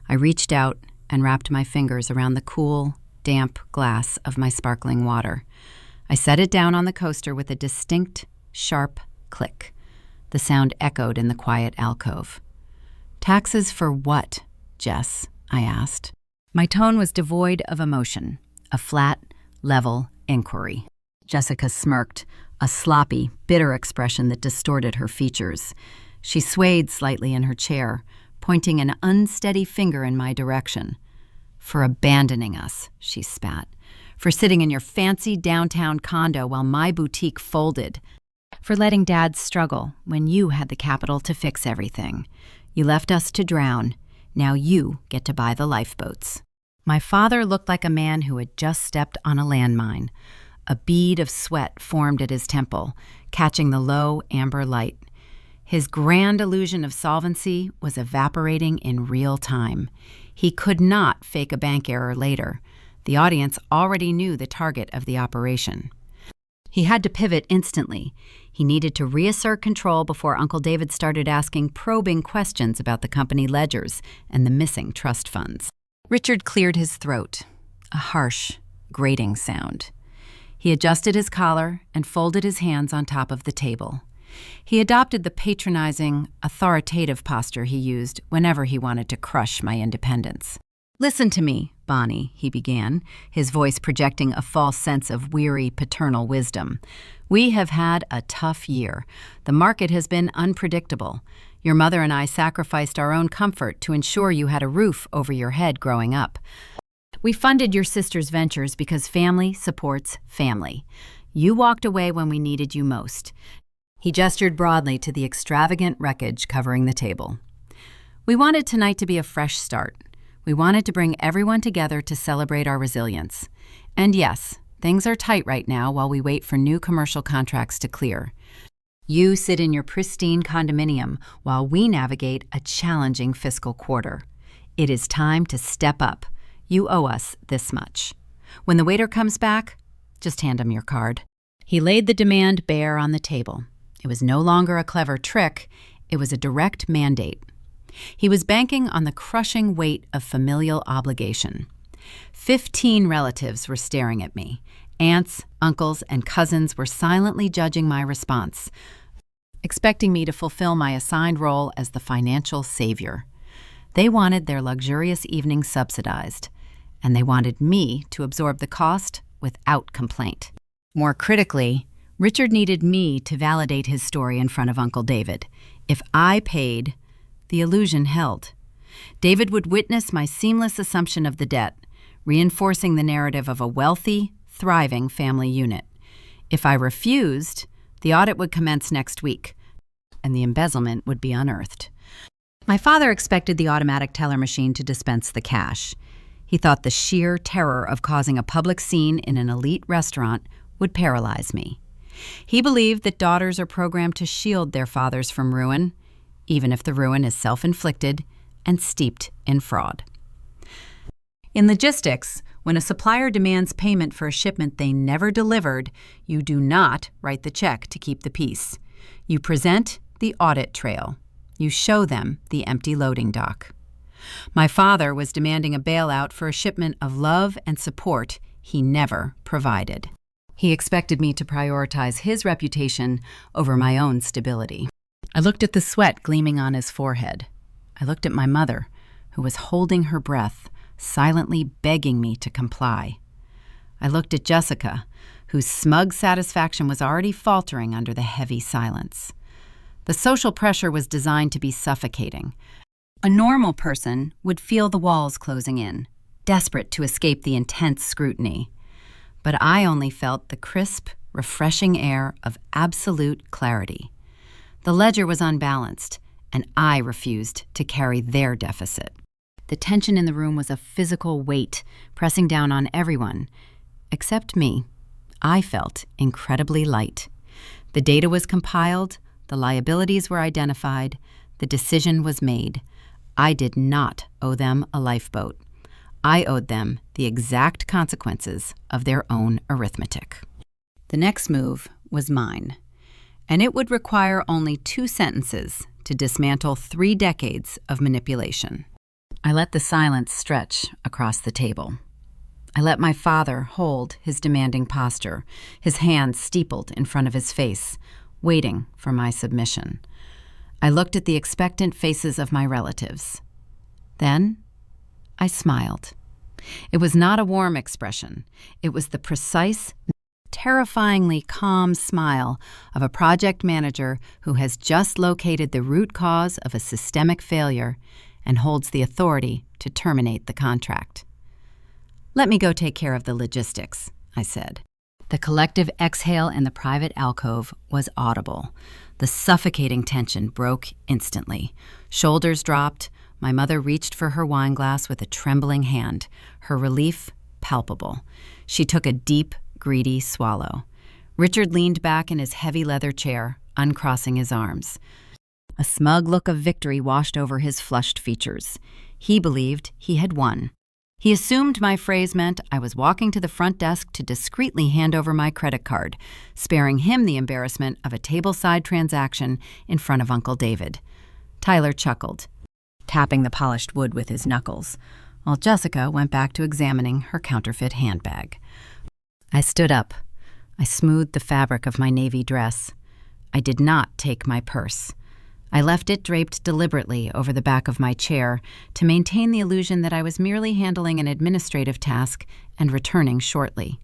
I reached out and wrapped my fingers around the cool, damp glass of my sparkling water. I set it down on the coaster with a distinct, sharp click. The sound echoed in the quiet alcove. "Taxes for what, Jess?" I asked. My tone was devoid of emotion, a flat, level inquiry. Jessica smirked, a sloppy, bitter expression that distorted her features. She swayed slightly in her chair, pointing an unsteady finger in my direction. "For abandoning us," she spat. "For sitting in your fancy downtown condo while my boutique folded. For letting Dad struggle when you had the capital to fix everything. You left us to drown. Now you get to buy the lifeboats." My father looked like a man who had just stepped on a landmine. A bead of sweat formed at his temple, catching the low amber light. His grand illusion of solvency was evaporating in real time. He could not fake a bank error later. The audience already knew the target of the operation. He had to pivot instantly. He needed to reassert control before Uncle David started asking probing questions about the company ledgers and the missing trust funds. Richard cleared his throat, a harsh, grating sound. He adjusted his collar and folded his hands on top of the table. He adopted the patronizing, authoritative posture he used whenever he wanted to crush my independence. "Listen to me, Bonnie," he began, his voice projecting a false sense of weary paternal wisdom. "We have had a tough year. The market has been unpredictable. Your mother and I sacrificed our own comfort to ensure you had a roof over your head growing up. We funded your sister's ventures because family supports family. You walked away when we needed you most." He gestured broadly to the extravagant wreckage covering the table. "We wanted tonight to be a fresh start. We wanted to bring everyone together to celebrate our resilience. And yes, things are tight right now while we wait for new commercial contracts to clear. You sit in your pristine condominium while we navigate a challenging fiscal quarter. It is time to step up. You owe us this much. When the waiter comes back, just hand him your card." He laid the demand bare on the table. It was no longer a clever trick, it was a direct mandate. He was banking on the crushing weight of familial obligation. 15 relatives were staring at me. Aunts, uncles, and cousins were silently judging my response, expecting me to fulfill my assigned role as the financial savior. They wanted their luxurious evenings subsidized, and they wanted me to absorb the cost without complaint. More critically, Richard needed me to validate his story in front of Uncle David. If I paid, the illusion held. David would witness my seamless assumption of the debt, reinforcing the narrative of a wealthy, thriving family unit. If I refused, the audit would commence next week, and the embezzlement would be unearthed. My father expected the automatic teller machine to dispense the cash. He thought the sheer terror of causing a public scene in an elite restaurant would paralyze me. He believed that daughters are programmed to shield their fathers from ruin, even if the ruin is self-inflicted and steeped in fraud. In logistics, when a supplier demands payment for a shipment they never delivered, you do not write the check to keep the peace. You present the audit trail. You show them the empty loading dock. My father was demanding a bailout for a shipment of love and support he never provided. He expected me to prioritize his reputation over my own stability. I looked at the sweat gleaming on his forehead. I looked at my mother, who was holding her breath, silently begging me to comply. I looked at Jessica, whose smug satisfaction was already faltering under the heavy silence. The social pressure was designed to be suffocating. A normal person would feel the walls closing in, desperate to escape the intense scrutiny. But I only felt the crisp, refreshing air of absolute clarity. The ledger was unbalanced, and I refused to carry their deficit. The tension in the room was a physical weight, pressing down on everyone, except me. I felt incredibly light. The data was compiled, the liabilities were identified, the decision was made. I did not owe them a lifeboat. I owed them the exact consequences of their own arithmetic. The next move was mine, and it would require only 2 sentences to dismantle 3 decades of manipulation. I let the silence stretch across the table. I let my father hold his demanding posture, his hands steepled in front of his face, waiting for my submission. I looked at the expectant faces of my relatives. Then I smiled. It was not a warm expression. It was the precise, terrifyingly calm smile of a project manager who has just located the root cause of a systemic failure and holds the authority to terminate the contract. "Let me go take care of the logistics," I said. The collective exhale in the private alcove was audible. The suffocating tension broke instantly. Shoulders dropped. My mother reached for her wine glass with a trembling hand, her relief palpable. She took a deep, greedy swallow. Richard leaned back in his heavy leather chair, uncrossing his arms. A smug look of victory washed over his flushed features. He believed he had won. He assumed my phrase meant I was walking to the front desk to discreetly hand over my credit card, sparing him the embarrassment of a tableside transaction in front of Uncle David. Tyler chuckled, tapping the polished wood with his knuckles, while Jessica went back to examining her counterfeit handbag. I stood up. I smoothed the fabric of my navy dress. I did not take my purse. I left it draped deliberately over the back of my chair to maintain the illusion that I was merely handling an administrative task and returning shortly.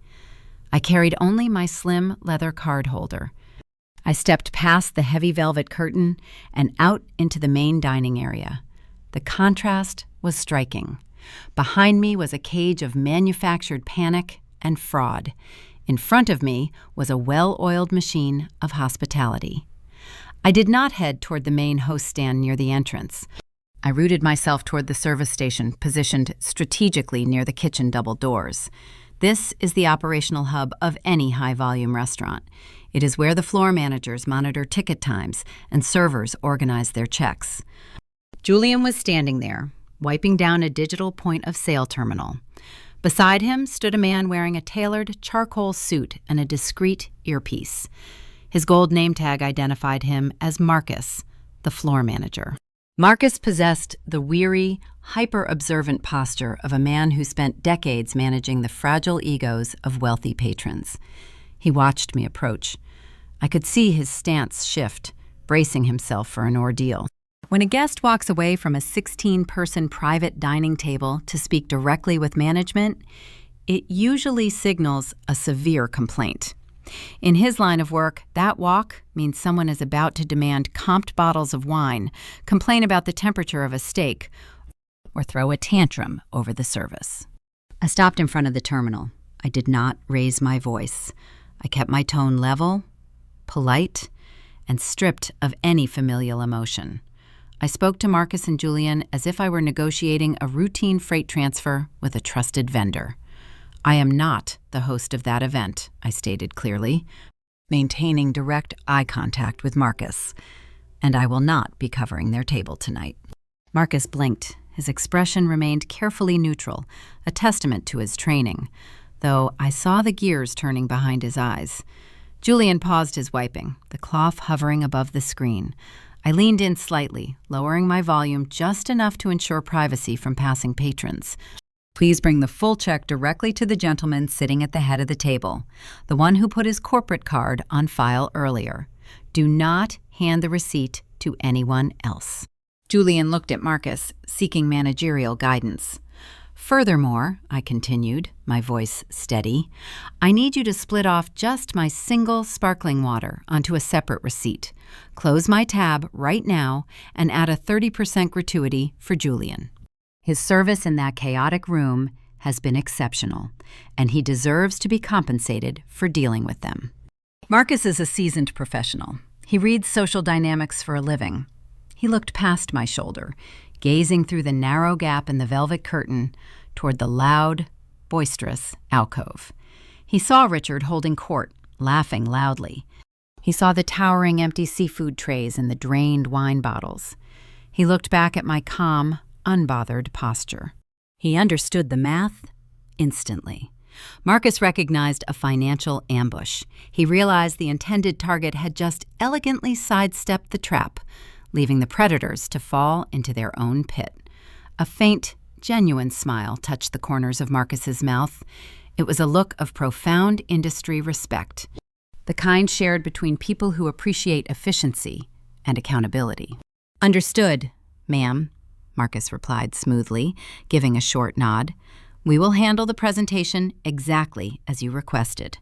I carried only my slim leather card holder. I stepped past the heavy velvet curtain and out into the main dining area. The contrast was striking. Behind me was a cage of manufactured panic and fraud. In front of me was a well-oiled machine of hospitality. I did not head toward the main host stand near the entrance. I rooted myself toward the service station, positioned strategically near the kitchen double doors. This is the operational hub of any high-volume restaurant. It is where the floor managers monitor ticket times and servers organize their checks. Julian was standing there, wiping down a digital point-of-sale terminal. Beside him stood a man wearing a tailored charcoal suit and a discreet earpiece. His gold name tag identified him as Marcus, the floor manager. Marcus possessed the weary, hyper-observant posture of a man who spent decades managing the fragile egos of wealthy patrons. He watched me approach. I could see his stance shift, bracing himself for an ordeal. When a guest walks away from a 16-person private dining table to speak directly with management, it usually signals a severe complaint. In his line of work, that walk means someone is about to demand comped bottles of wine, complain about the temperature of a steak, or throw a tantrum over the service. I stopped in front of the terminal. I did not raise my voice. I kept my tone level, polite, and stripped of any familial emotion. I spoke to Marcus and Julian as if I were negotiating a routine freight transfer with a trusted vendor. I am not the host of that event, I stated clearly, maintaining direct eye contact with Marcus, and I will not be covering their table tonight. Marcus blinked. His expression remained carefully neutral, a testament to his training, though I saw the gears turning behind his eyes. Julian paused his wiping, the cloth hovering above the screen. I leaned in slightly, lowering my volume just enough to ensure privacy from passing patrons. Please bring the full check directly to the gentleman sitting at the head of the table, the one who put his corporate card on file earlier. Do not hand the receipt to anyone else. Julian looked at Marcus, seeking managerial guidance. Furthermore, I continued, my voice steady, I need you to split off just my single sparkling water onto a separate receipt. Close my tab right now and add a 30% gratuity for Julian. His service in that chaotic room has been exceptional, and he deserves to be compensated for dealing with them. Marcus is a seasoned professional. He reads social dynamics for a living. He looked past my shoulder, gazing through the narrow gap in the velvet curtain toward the loud, boisterous alcove. He saw Richard holding court, laughing loudly. He saw the towering empty seafood trays and the drained wine bottles. He looked back at my calm, unbothered posture. He understood the math instantly. Marcus recognized a financial ambush. He realized the intended target had just elegantly sidestepped the trap, leaving the predators to fall into their own pit. A faint, genuine smile touched the corners of Marcus's mouth. It was a look of profound industry respect, the kind shared between people who appreciate efficiency and accountability. "Understood, ma'am," Marcus replied smoothly, giving a short nod. "We will handle the presentation exactly as you requested."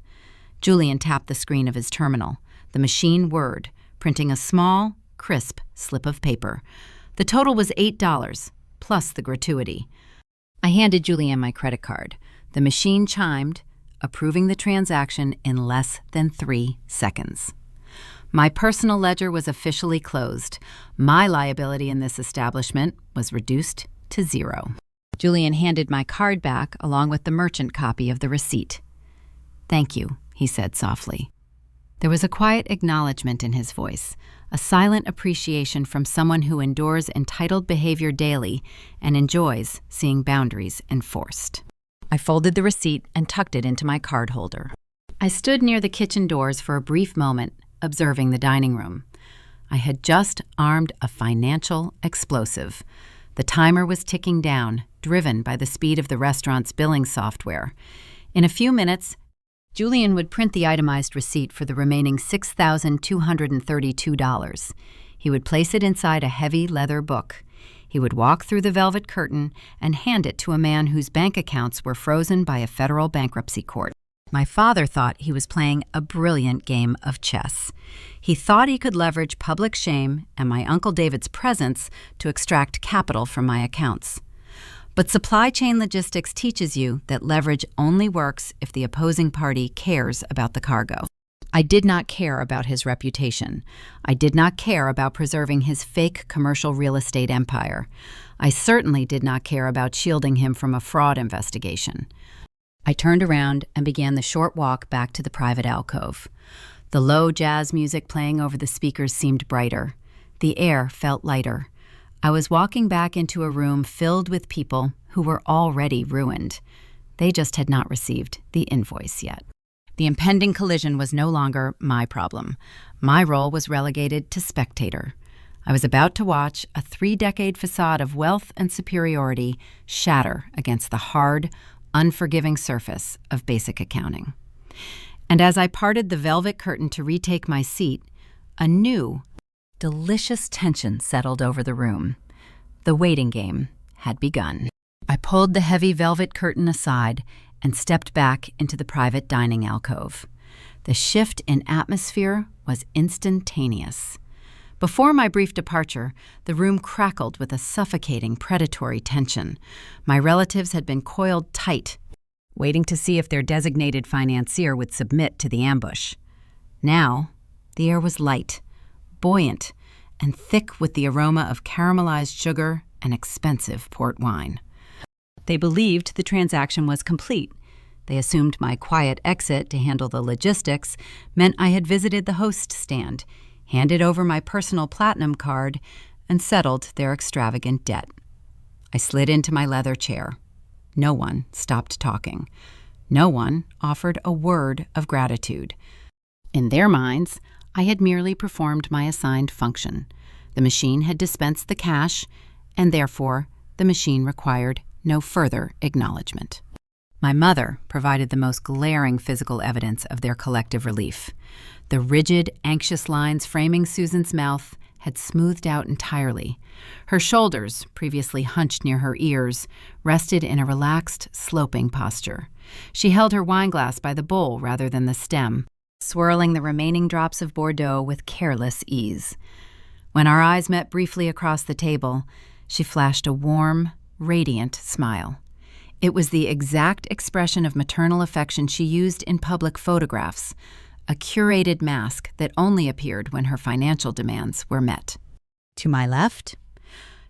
Julian tapped the screen of his terminal. The machine whirred, printing a small, crisp slip of paper. The total was $8, plus the gratuity. I handed Julian my credit card. The machine chimed, approving the transaction in less than 3 seconds. My personal ledger was officially closed. My liability in this establishment was reduced to 0. Julian handed my card back along with the merchant copy of the receipt. "Thank you," he said softly. There was a quiet acknowledgement in his voice, a silent appreciation from someone who endures entitled behavior daily and enjoys seeing boundaries enforced. I folded the receipt and tucked it into my card holder. I stood near the kitchen doors for a brief moment, observing the dining room. I had just armed a financial explosive. The timer was ticking down, driven by the speed of the restaurant's billing software. In a few minutes, Julian would print the itemized receipt for the remaining $6,232. He would place it inside a heavy leather book. He would walk through the velvet curtain and hand it to a man whose bank accounts were frozen by a federal bankruptcy court. My father thought he was playing a brilliant game of chess. He thought he could leverage public shame and my Uncle David's presence to extract capital from my accounts. But supply chain logistics teaches you that leverage only works if the opposing party cares about the cargo. I did not care about his reputation. I did not care about preserving his fake commercial real estate empire. I certainly did not care about shielding him from a fraud investigation. I turned around and began the short walk back to the private alcove. The low jazz music playing over the speakers seemed brighter. The air felt lighter. I was walking back into a room filled with people who were already ruined. They just had not received the invoice yet. The impending collision was no longer my problem. My role was relegated to spectator. I was about to watch a 3-decade facade of wealth and superiority shatter against the hard, unforgiving surface of basic accounting. And as I parted the velvet curtain to retake my seat, a new, delicious tension settled over the room. The waiting game had begun. I pulled the heavy velvet curtain aside and stepped back into the private dining alcove. The shift in atmosphere was instantaneous. Before my brief departure, the room crackled with a suffocating predatory tension. My relatives had been coiled tight, waiting to see if their designated financier would submit to the ambush. Now, the air was light, buoyant, and thick with the aroma of caramelized sugar and expensive port wine. They believed the transaction was complete. They assumed my quiet exit to handle the logistics meant I had visited the host stand, handed over my personal platinum card, and settled their extravagant debt. I slid into my leather chair. No one stopped talking. No one offered a word of gratitude. In their minds, I had merely performed my assigned function. The machine had dispensed the cash, and therefore the machine required no further acknowledgement. My mother provided the most glaring physical evidence of their collective relief. The rigid, anxious lines framing Susan's mouth had smoothed out entirely. Her shoulders, previously hunched near her ears, rested in a relaxed, sloping posture. She held her wineglass by the bowl rather than the stem, swirling the remaining drops of Bordeaux with careless ease. When our eyes met briefly across the table, she flashed a warm, radiant smile. It was the exact expression of maternal affection she used in public photographs, a curated mask that only appeared when her financial demands were met. To my left,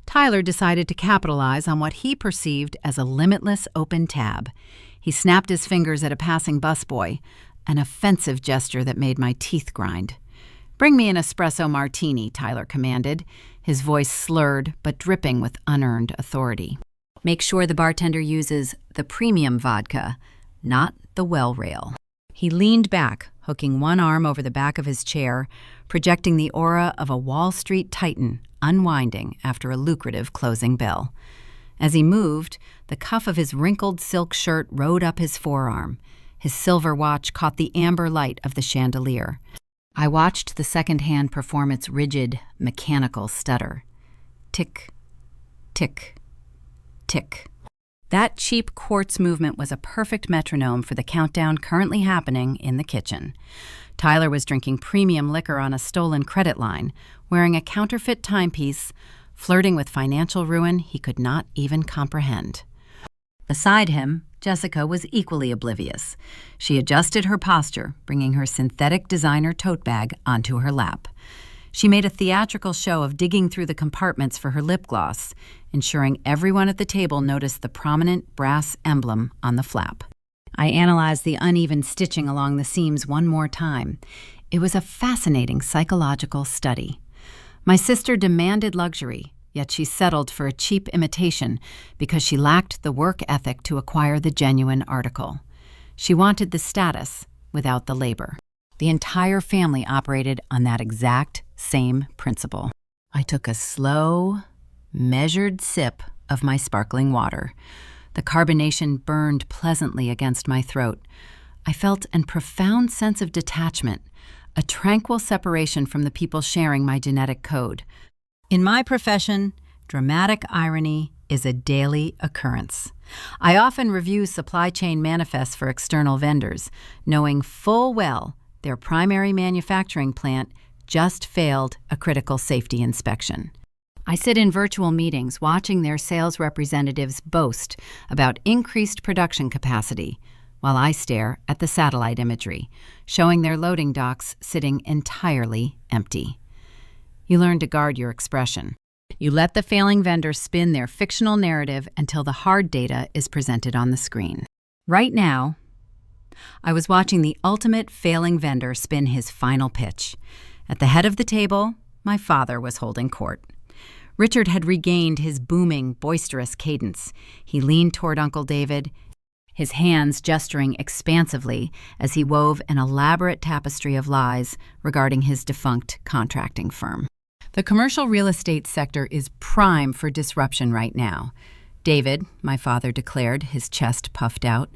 Tyler decided to capitalize on what he perceived as a limitless open tab. He snapped his fingers at a passing busboy, an offensive gesture that made my teeth grind. "Bring me an espresso martini," Tyler commanded, his voice slurred but dripping with unearned authority. "Make sure the bartender uses the premium vodka, not the well rail." He leaned back, hooking one arm over the back of his chair, projecting the aura of a Wall Street titan unwinding after a lucrative closing bell. As he moved, the cuff of his wrinkled silk shirt rode up his forearm. His silver watch caught the amber light of the chandelier. I watched the second hand perform its rigid, mechanical stutter. Tick, tick, tick. That cheap quartz movement was a perfect metronome for the countdown currently happening in the kitchen. Tyler was drinking premium liquor on a stolen credit line, wearing a counterfeit timepiece, flirting with financial ruin he could not even comprehend. Beside him, Jessica was equally oblivious. She adjusted her posture, bringing her synthetic designer tote bag onto her lap. She made a theatrical show of digging through the compartments for her lip gloss, ensuring everyone at the table noticed the prominent brass emblem on the flap. I analyzed the uneven stitching along the seams one more time. It was a fascinating psychological study. My sister demanded luxury, yet she settled for a cheap imitation because she lacked the work ethic to acquire the genuine article. She wanted the status without the labor. The entire family operated on that exact same principle. I took a slow, measured sip of my sparkling water. The carbonation burned pleasantly against my throat. I felt a profound sense of detachment, a tranquil separation from the people sharing my genetic code. In my profession, dramatic irony is a daily occurrence. I often review supply chain manifests for external vendors, knowing full well their primary manufacturing plant just failed a critical safety inspection. I sit in virtual meetings watching their sales representatives boast about increased production capacity, while I stare at the satellite imagery, showing their loading docks sitting entirely empty. You learn to guard your expression. You let the failing vendor spin their fictional narrative until the hard data is presented on the screen. Right now, I was watching the ultimate failing vendor spin his final pitch. At the head of the table, my father was holding court. Richard had regained his booming, boisterous cadence. He leaned toward Uncle David, his hands gesturing expansively as he wove an elaborate tapestry of lies regarding his defunct contracting firm. The commercial real estate sector is prime for disruption right now. "David," my father declared, his chest puffed out,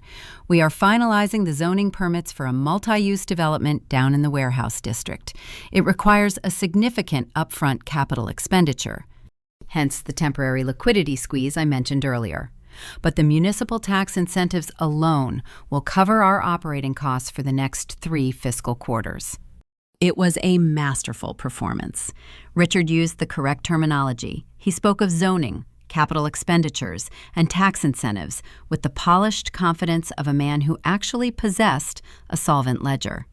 "we are finalizing the zoning permits for a multi-use development down in the warehouse district. It requires a significant upfront capital expenditure, hence the temporary liquidity squeeze I mentioned earlier. But the municipal tax incentives alone will cover our operating costs for the next 3 fiscal quarters." It was a masterful performance. Richard used the correct terminology. He spoke of zoning, capital expenditures, and tax incentives with the polished confidence of a man who actually possessed a solvent ledger.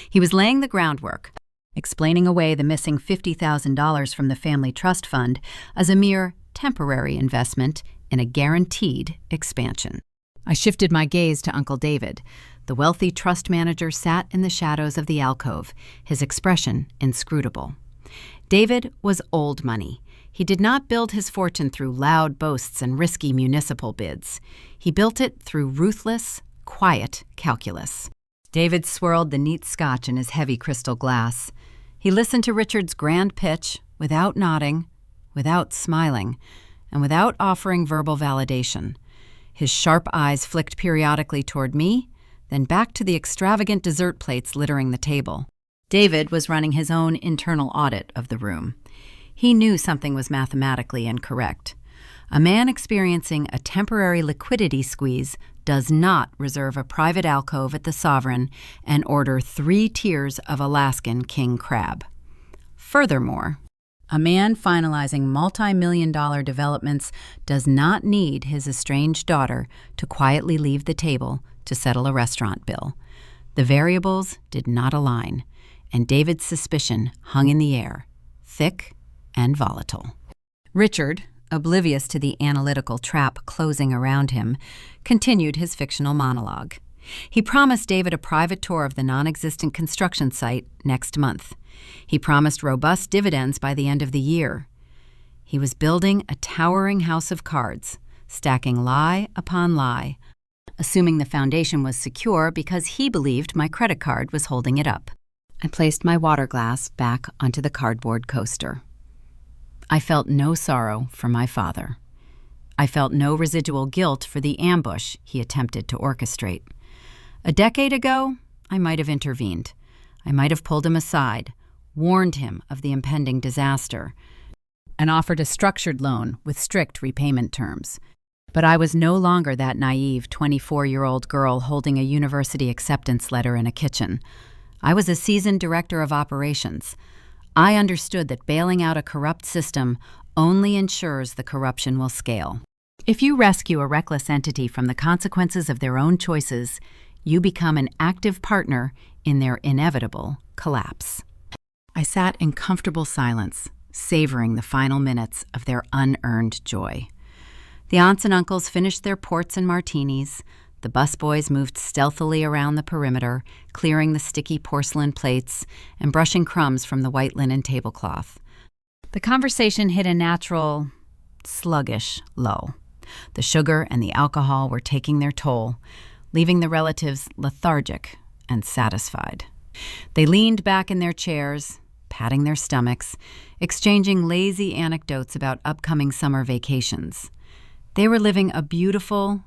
He was laying the groundwork, explaining away the missing $50,000 from the family trust fund as a mere temporary investment in a guaranteed expansion. I shifted my gaze to Uncle David. The wealthy trust manager sat in the shadows of the alcove, his expression inscrutable. David was old money. He did not build his fortune through loud boasts and risky municipal bids. He built it through ruthless, quiet calculus. David swirled the neat scotch in his heavy crystal glass. He listened to Richard's grand pitch without nodding, without smiling, and without offering verbal validation. His sharp eyes flicked periodically toward me, then back to the extravagant dessert plates littering the table. David was running his own internal audit of the room. He knew something was mathematically incorrect. A man experiencing a temporary liquidity squeeze does not reserve a private alcove at the Sovereign and order 3 tiers of Alaskan king crab. Furthermore, a man finalizing multi-million-dollar developments does not need his estranged daughter to quietly leave the table to settle a restaurant bill. The variables did not align, and David's suspicion hung in the air, thick and volatile. Richard, oblivious to the analytical trap closing around him, continued his fictional monologue. He promised David a private tour of the non-existent construction site next month. He promised robust dividends by the end of the year. He was building a towering house of cards, stacking lie upon lie, assuming the foundation was secure because he believed my credit card was holding it up. I placed my water glass back onto the cardboard coaster. I felt no sorrow for my father. I felt no residual guilt for the ambush he attempted to orchestrate. A decade ago, I might have intervened. I might have pulled him aside, warned him of the impending disaster, and offered a structured loan with strict repayment terms. But I was no longer that naive 24-year-old girl holding a university acceptance letter in a kitchen. I was a seasoned director of operations. I understood that bailing out a corrupt system only ensures the corruption will scale. If you rescue a reckless entity from the consequences of their own choices, you become an active partner in their inevitable collapse. I sat in comfortable silence, savoring the final minutes of their unearned joy. The aunts and uncles finished their ports and martinis. The busboys moved stealthily around the perimeter, clearing the sticky porcelain plates and brushing crumbs from the white linen tablecloth. The conversation hit a natural, sluggish lull. The sugar and the alcohol were taking their toll, leaving the relatives lethargic and satisfied. They leaned back in their chairs, patting their stomachs, exchanging lazy anecdotes about upcoming summer vacations. They were living a beautiful,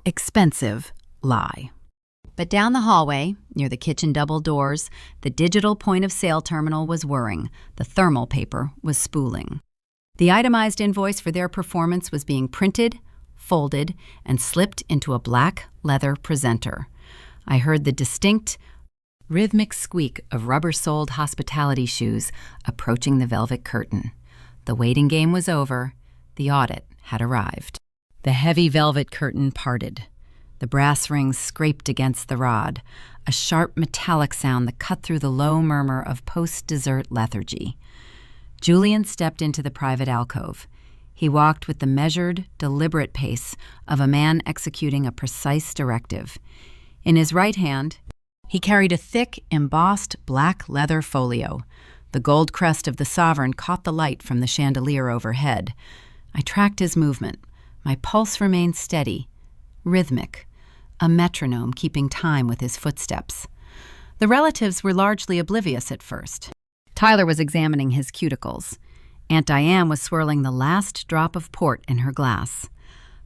expensive lie. But down the hallway, near the kitchen double doors, the digital point-of-sale terminal was whirring. The thermal paper was spooling. The itemized invoice for their performance was being printed, folded, and slipped into a black leather presenter. I heard the distinct, rhythmic squeak of rubber-soled hospitality shoes approaching the velvet curtain. The waiting game was over. The audit had arrived. The heavy velvet curtain parted. The brass rings scraped against the rod, a sharp metallic sound that cut through the low murmur of post-dessert lethargy. Julian stepped into the private alcove. He walked with the measured, deliberate pace of a man executing a precise directive. In his right hand, he carried a thick, embossed black leather folio. The gold crest of the Sovereign caught the light from the chandelier overhead. I tracked his movement. My pulse remained steady, rhythmic, a metronome keeping time with his footsteps. The relatives were largely oblivious at first. Tyler was examining his cuticles. Aunt Diane was swirling the last drop of port in her glass.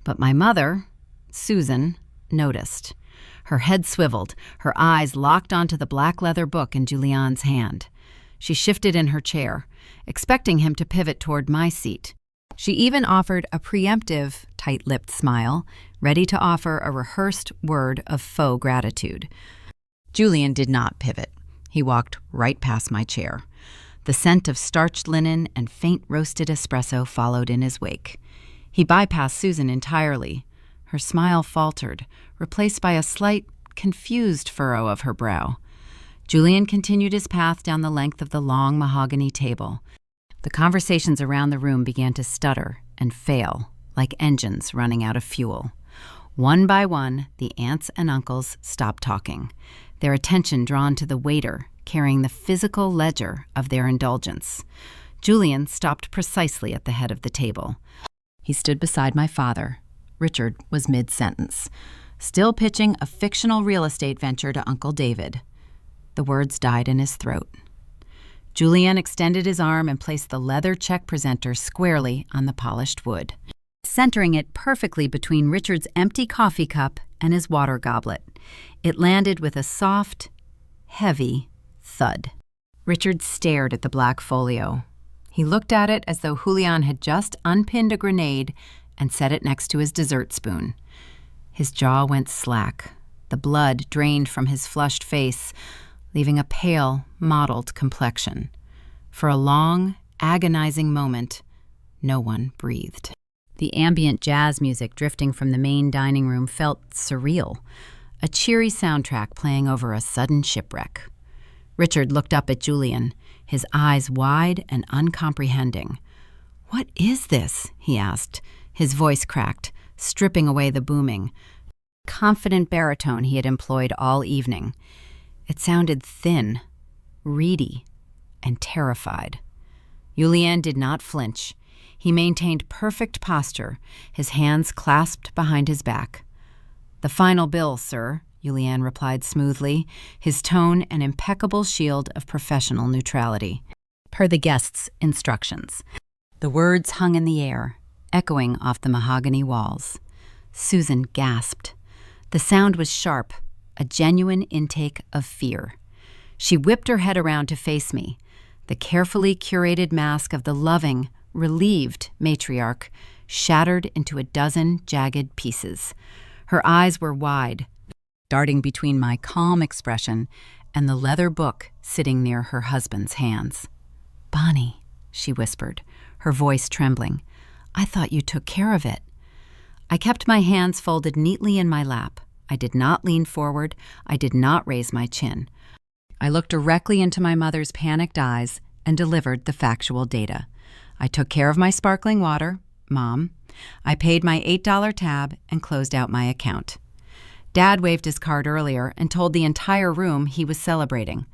But my mother, Susan, noticed. Her head swiveled, her eyes locked onto the black leather book in Julian's hand. She shifted in her chair, expecting him to pivot toward my seat. She even offered a preemptive, tight-lipped smile, ready to offer a rehearsed word of faux gratitude. Julian did not pivot. He walked right past my chair. The scent of starched linen and faint roasted espresso followed in his wake. He bypassed Susan entirely. Her smile faltered, replaced by a slight, confused furrow of her brow. Julian continued his path down the length of the long mahogany table. The conversations around the room began to stutter and fail, like engines running out of fuel. One by one, the aunts and uncles stopped talking, their attention drawn to the waiter carrying the physical ledger of their indulgence. Julian stopped precisely at the head of the table. He stood beside my father. Richard was mid-sentence, still pitching a fictional real estate venture to Uncle David. The words died in his throat. Julian extended his arm and placed the leather check presenter squarely on the polished wood, centering it perfectly between Richard's empty coffee cup and his water goblet. It landed with a soft, heavy thud. Richard stared at the black folio. He looked at it as though Julian had just unpinned a grenade and set it next to his dessert spoon. His jaw went slack. The blood drained from his flushed face, leaving a pale, mottled complexion. For a long, agonizing moment, no one breathed. The ambient jazz music drifting from the main dining room felt surreal, a cheery soundtrack playing over a sudden shipwreck. Richard looked up at Julian, his eyes wide and uncomprehending. "What is this?" he asked. His voice cracked, stripping away the booming, confident baritone he had employed all evening. It sounded thin, reedy, and terrified. Julian did not flinch. He maintained perfect posture, his hands clasped behind his back. "The final bill, sir," Julian replied smoothly, his tone an impeccable shield of professional neutrality. Per the guest's instructions. The words hung in the air, echoing off the mahogany walls. Susan gasped. The sound was sharp, a genuine intake of fear. She whipped her head around to face me. The carefully curated mask of the loving, relieved matriarch shattered into a dozen jagged pieces. Her eyes were wide, darting between my calm expression and the leather book sitting near her husband's hands. "Bonnie," she whispered, her voice trembling, "I thought you took care of it." I kept my hands folded neatly in my lap. I did not lean forward. I did not raise my chin. I looked directly into my mother's panicked eyes and delivered the factual data. I took care of my sparkling water, Mom. I paid my $8 tab and closed out my account. Dad waved his card earlier and told the entire room he was celebrating.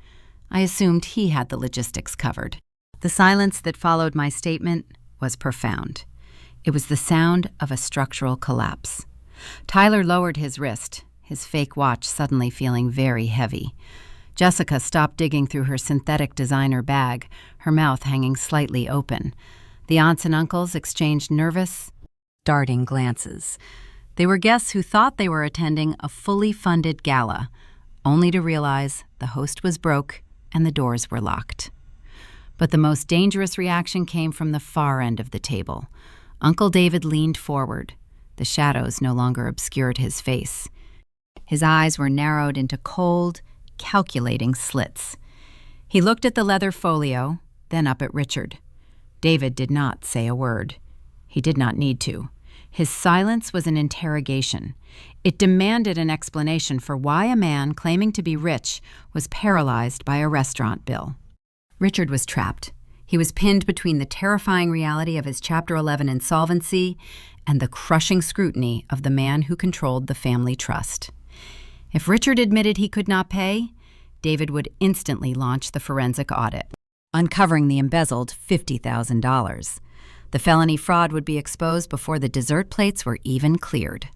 I assumed he had the logistics covered. The silence that followed my statement was profound. It was the sound of a structural collapse. Tyler lowered his wrist, his fake watch suddenly feeling very heavy. Jessica stopped digging through her synthetic designer bag, her mouth hanging slightly open. The aunts and uncles exchanged nervous, darting glances. They were guests who thought they were attending a fully funded gala, only to realize the host was broke and the doors were locked. But the most dangerous reaction came from the far end of the table. Uncle David leaned forward. The shadows no longer obscured his face. His eyes were narrowed into cold, calculating slits. He looked at the leather folio, then up at Richard. David did not say a word. He did not need to. His silence was an interrogation. It demanded an explanation for why a man claiming to be rich was paralyzed by a restaurant bill. Richard was trapped. He was pinned between the terrifying reality of his Chapter 11 insolvency and the crushing scrutiny of the man who controlled the family trust. If Richard admitted he could not pay, David would instantly launch the forensic audit, uncovering the embezzled $50,000. The felony fraud would be exposed before the dessert plates were even cleared.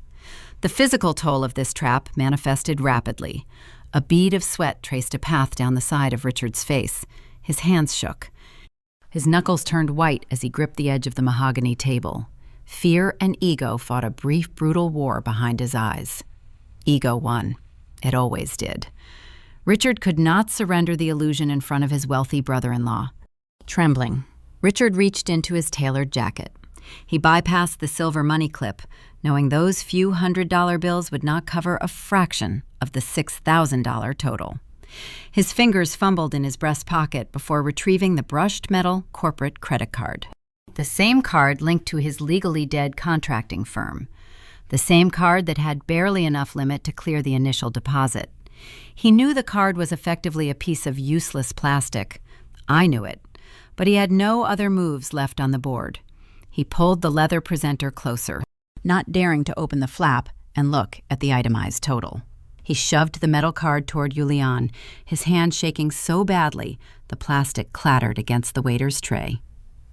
The physical toll of this trap manifested rapidly. A bead of sweat traced a path down the side of Richard's face. His hands shook. His knuckles turned white as he gripped the edge of the mahogany table. Fear and ego fought a brief, brutal war behind his eyes. Ego won. It always did. Richard could not surrender the illusion in front of his wealthy brother-in-law. Trembling, Richard reached into his tailored jacket. He bypassed the silver money clip, knowing those few $100 bills would not cover a fraction of the $6,000 total. His fingers fumbled in his breast pocket before retrieving the brushed metal corporate credit card. The same card linked to his legally dead contracting firm. The same card that had barely enough limit to clear the initial deposit. He knew the card was effectively a piece of useless plastic. I knew it. But he had no other moves left on the board. He pulled the leather presenter closer, not daring to open the flap and look at the itemized total. He shoved the metal card toward Julian, his hand shaking so badly the plastic clattered against the waiter's tray.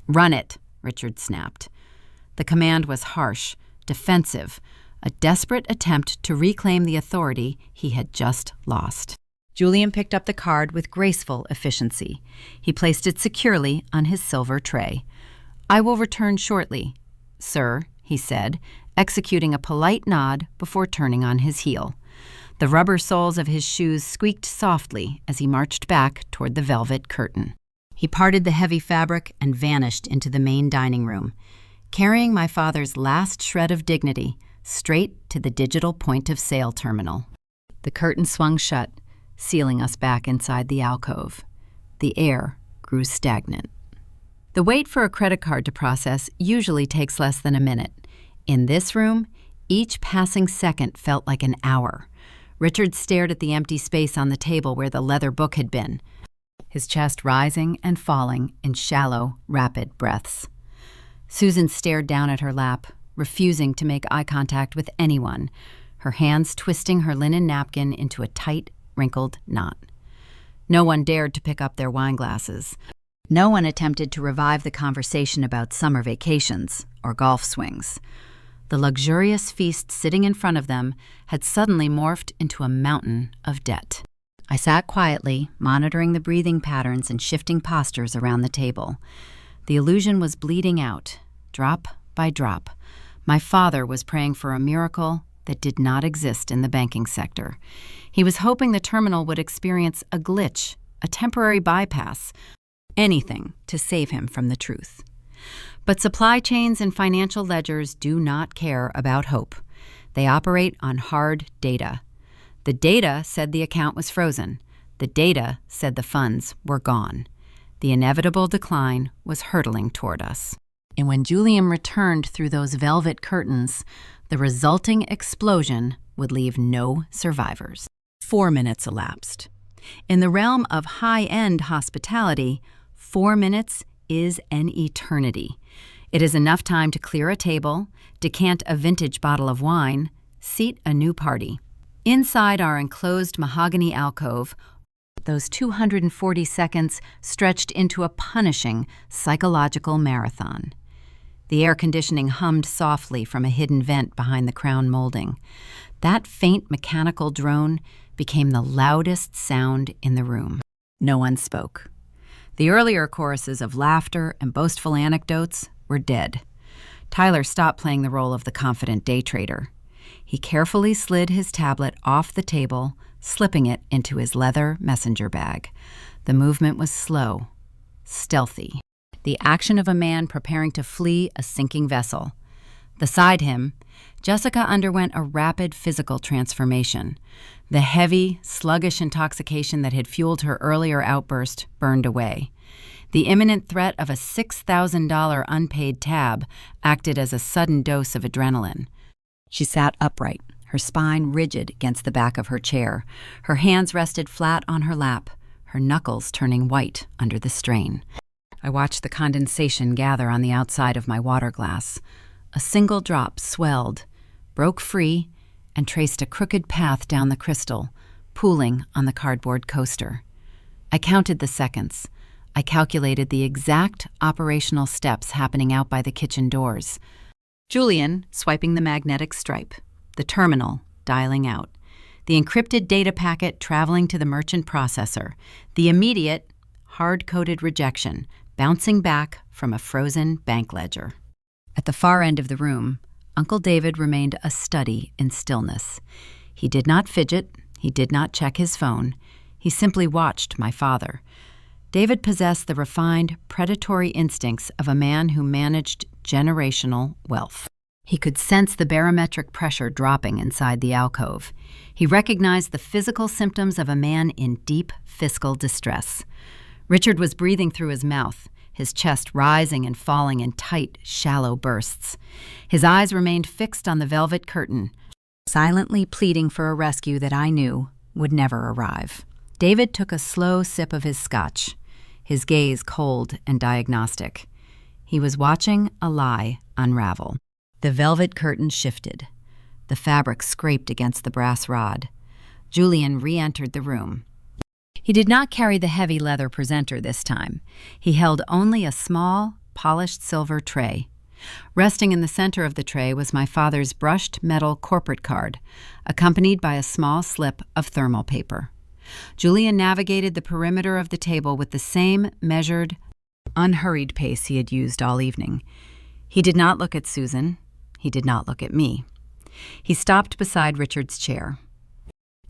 "Run it," Richard snapped. The command was harsh, defensive, a desperate attempt to reclaim the authority he had just lost. Julian picked up the card with graceful efficiency. He placed it securely on his silver tray. "I will return shortly, sir," he said, executing a polite nod before turning on his heel. The rubber soles of his shoes squeaked softly as he marched back toward the velvet curtain. He parted the heavy fabric and vanished into the main dining room, carrying my father's last shred of dignity straight to the digital point-of-sale terminal. The curtain swung shut, sealing us back inside the alcove. The air grew stagnant. The wait for a credit card to process usually takes less than a minute. In this room, each passing second felt like an hour. Richard stared at the empty space on the table where the leather book had been, his chest rising and falling in shallow, rapid breaths. Susan stared down at her lap, refusing to make eye contact with anyone, her hands twisting her linen napkin into a tight, wrinkled knot. No one dared to pick up their wine glasses. No one attempted to revive the conversation about summer vacations or golf swings. The luxurious feast sitting in front of them had suddenly morphed into a mountain of debt. I sat quietly, monitoring the breathing patterns and shifting postures around the table. The illusion was bleeding out, drop by drop. My father was praying for a miracle that did not exist in the banking sector. He was hoping the terminal would experience a glitch, a temporary bypass, anything to save him from the truth. But supply chains and financial ledgers do not care about hope. They operate on hard data. The data said the account was frozen. The data said the funds were gone. The inevitable decline was hurtling toward us. And when Julian returned through those velvet curtains, the resulting explosion would leave no survivors. 4 minutes elapsed. In the realm of high-end hospitality, 4 minutes is an eternity. It is enough time to clear a table, decant a vintage bottle of wine, seat a new party. Inside our enclosed mahogany alcove, those 240 seconds stretched into a punishing psychological marathon. The air conditioning hummed softly from a hidden vent behind the crown molding. That faint mechanical drone became the loudest sound in the room. No one spoke. The earlier choruses of laughter and boastful anecdotes were dead. Tyler stopped playing the role of the confident day trader. He carefully slid his tablet off the table, slipping it into his leather messenger bag. The movement was slow, stealthy, the action of a man preparing to flee a sinking vessel. Beside him, Jessica underwent a rapid physical transformation. The heavy, sluggish intoxication that had fueled her earlier outburst burned away. The imminent threat of a $6,000 unpaid tab acted as a sudden dose of adrenaline. She sat upright, her spine rigid against the back of her chair. Her hands rested flat on her lap, her knuckles turning white under the strain. I watched the condensation gather on the outside of my water glass. A single drop swelled, broke free, and traced a crooked path down the crystal, pooling on the cardboard coaster. I counted the seconds. I calculated the exact operational steps happening out by the kitchen doors. Julian swiping the magnetic stripe, the terminal dialing out, the encrypted data packet traveling to the merchant processor, the immediate, hard-coded rejection bouncing back from a frozen bank ledger. At the far end of the room, Uncle David remained a study in stillness. He did not fidget, he did not check his phone, he simply watched my father. David possessed the refined, predatory instincts of a man who managed generational wealth. He could sense the barometric pressure dropping inside the alcove. He recognized the physical symptoms of a man in deep fiscal distress. Richard was breathing through his mouth, his chest rising and falling in tight, shallow bursts. His eyes remained fixed on the velvet curtain, silently pleading for a rescue that I knew would never arrive. David took a slow sip of his scotch, his gaze cold and diagnostic. He was watching a lie unravel. The velvet curtain shifted. The fabric scraped against the brass rod. Julian re-entered the room. He did not carry the heavy leather presenter this time. He held only a small, polished silver tray. Resting in the center of the tray was my father's brushed metal corporate card, accompanied by a small slip of thermal paper. Julian navigated the perimeter of the table with the same measured, unhurried pace he had used all evening. He did not look at Susan. He did not look at me. He stopped beside Richard's chair.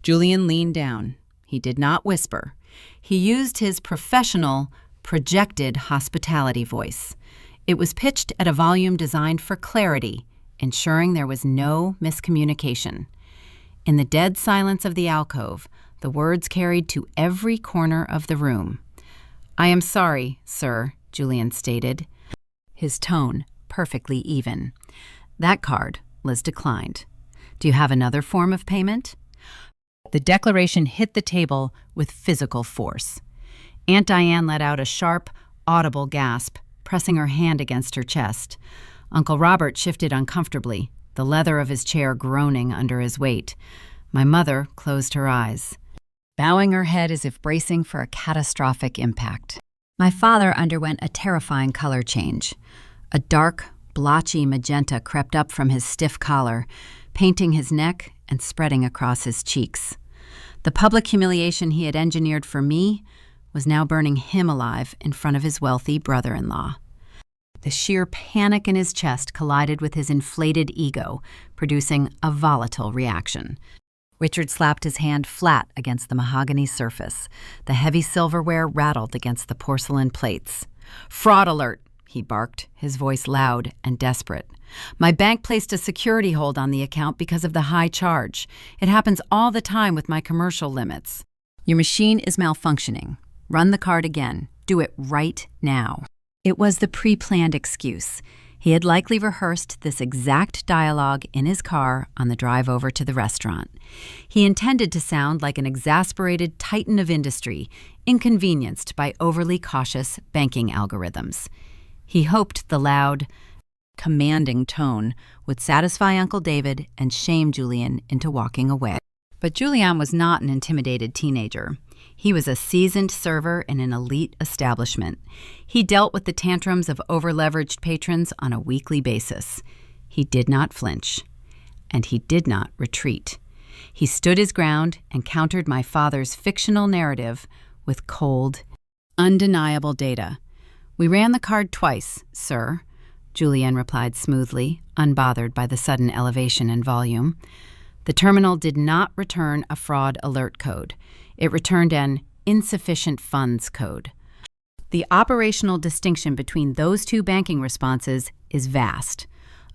Julian leaned down. He did not whisper. He used his professional, projected hospitality voice. It was pitched at a volume designed for clarity, ensuring there was no miscommunication. In the dead silence of the alcove, the words carried to every corner of the room. "I am sorry, sir," Julian stated, his tone perfectly even. "That card was declined. Do you have another form of payment?" The declaration hit the table with physical force. Aunt Diane let out a sharp, audible gasp, pressing her hand against her chest. Uncle Robert shifted uncomfortably, the leather of his chair groaning under his weight. My mother closed her eyes, bowing her head as if bracing for a catastrophic impact. My father underwent a terrifying color change. A dark, blotchy magenta crept up from his stiff collar, painting his neck and spreading across his cheeks. The public humiliation he had engineered for me was now burning him alive in front of his wealthy brother-in-law. The sheer panic in his chest collided with his inflated ego, producing a volatile reaction. Richard slapped his hand flat against the mahogany surface. The heavy silverware rattled against the porcelain plates. "Fraud alert!" he barked, his voice loud and desperate. "My bank placed a security hold on the account because of the high charge. It happens all the time with my commercial limits. Your machine is malfunctioning. Run the card again. Do it right now." It was the pre-planned excuse. He had likely rehearsed this exact dialogue in his car on the drive over to the restaurant. He intended to sound like an exasperated titan of industry, inconvenienced by overly cautious banking algorithms. He hoped the loud, commanding tone would satisfy Uncle David and shame Julian into walking away. But Julian was not an intimidated teenager. He was a seasoned server in an elite establishment. He dealt with the tantrums of over-leveraged patrons on a weekly basis. He did not flinch, and he did not retreat. He stood his ground and countered my father's fictional narrative with cold, undeniable data. "We ran the card twice, sir," Julian replied smoothly, unbothered by the sudden elevation in volume. The terminal did not return a fraud alert code. It returned an insufficient funds code. The operational distinction between those two banking responses is vast.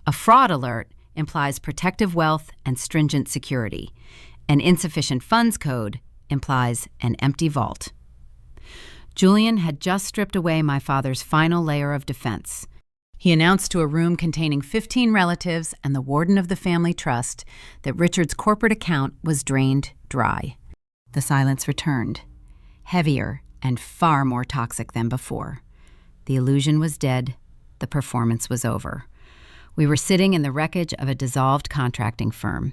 A fraud alert implies protective wealth and stringent security. An insufficient funds code implies an empty vault. Julian had just stripped away my father's final layer of defense. He announced to a room containing 15 relatives and the warden of the family trust that Richard's corporate account was drained dry. The silence returned, heavier and far more toxic than before. The illusion was dead. The performance was over. We were sitting in the wreckage of a dissolved contracting firm.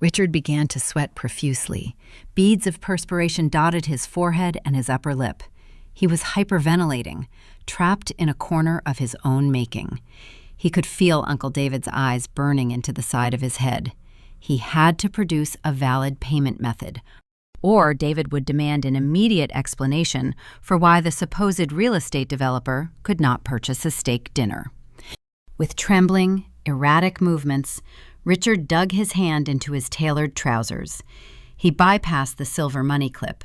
Richard began to sweat profusely. Beads of perspiration dotted his forehead and his upper lip. He was hyperventilating, trapped in a corner of his own making. He could feel Uncle David's eyes burning into the side of his head. He had to produce a valid payment method, or David would demand an immediate explanation for why the supposed real estate developer could not purchase a steak dinner. With trembling, erratic movements, Richard dug his hand into his tailored trousers. He bypassed the silver money clip.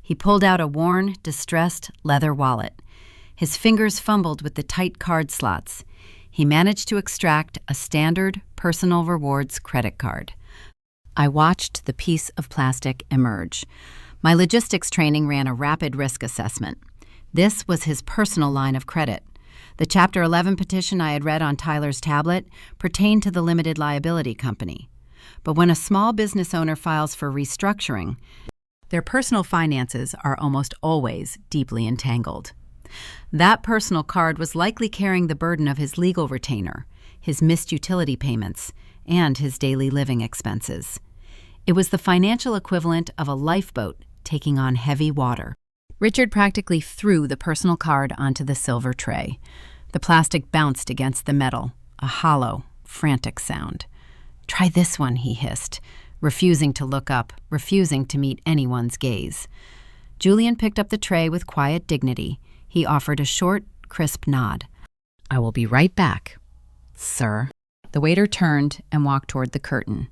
He pulled out a worn, distressed leather wallet. His fingers fumbled with the tight card slots. He managed to extract a standard personal rewards credit card. I watched the piece of plastic emerge. My logistics training ran a rapid risk assessment. This was his personal line of credit. The Chapter 11 petition I had read on Tyler's tablet pertained to the limited liability company. But when a small business owner files for restructuring, their personal finances are almost always deeply entangled. That personal card was likely carrying the burden of his legal retainer, his missed utility payments, and his daily living expenses. It was the financial equivalent of a lifeboat taking on heavy water. Richard practically threw the personal card onto the silver tray. The plastic bounced against the metal, a hollow, frantic sound. "Try this one," he hissed, refusing to look up, refusing to meet anyone's gaze. Julian picked up the tray with quiet dignity. He offered a short, crisp nod. "I will be right back, sir." The waiter turned and walked toward the curtain.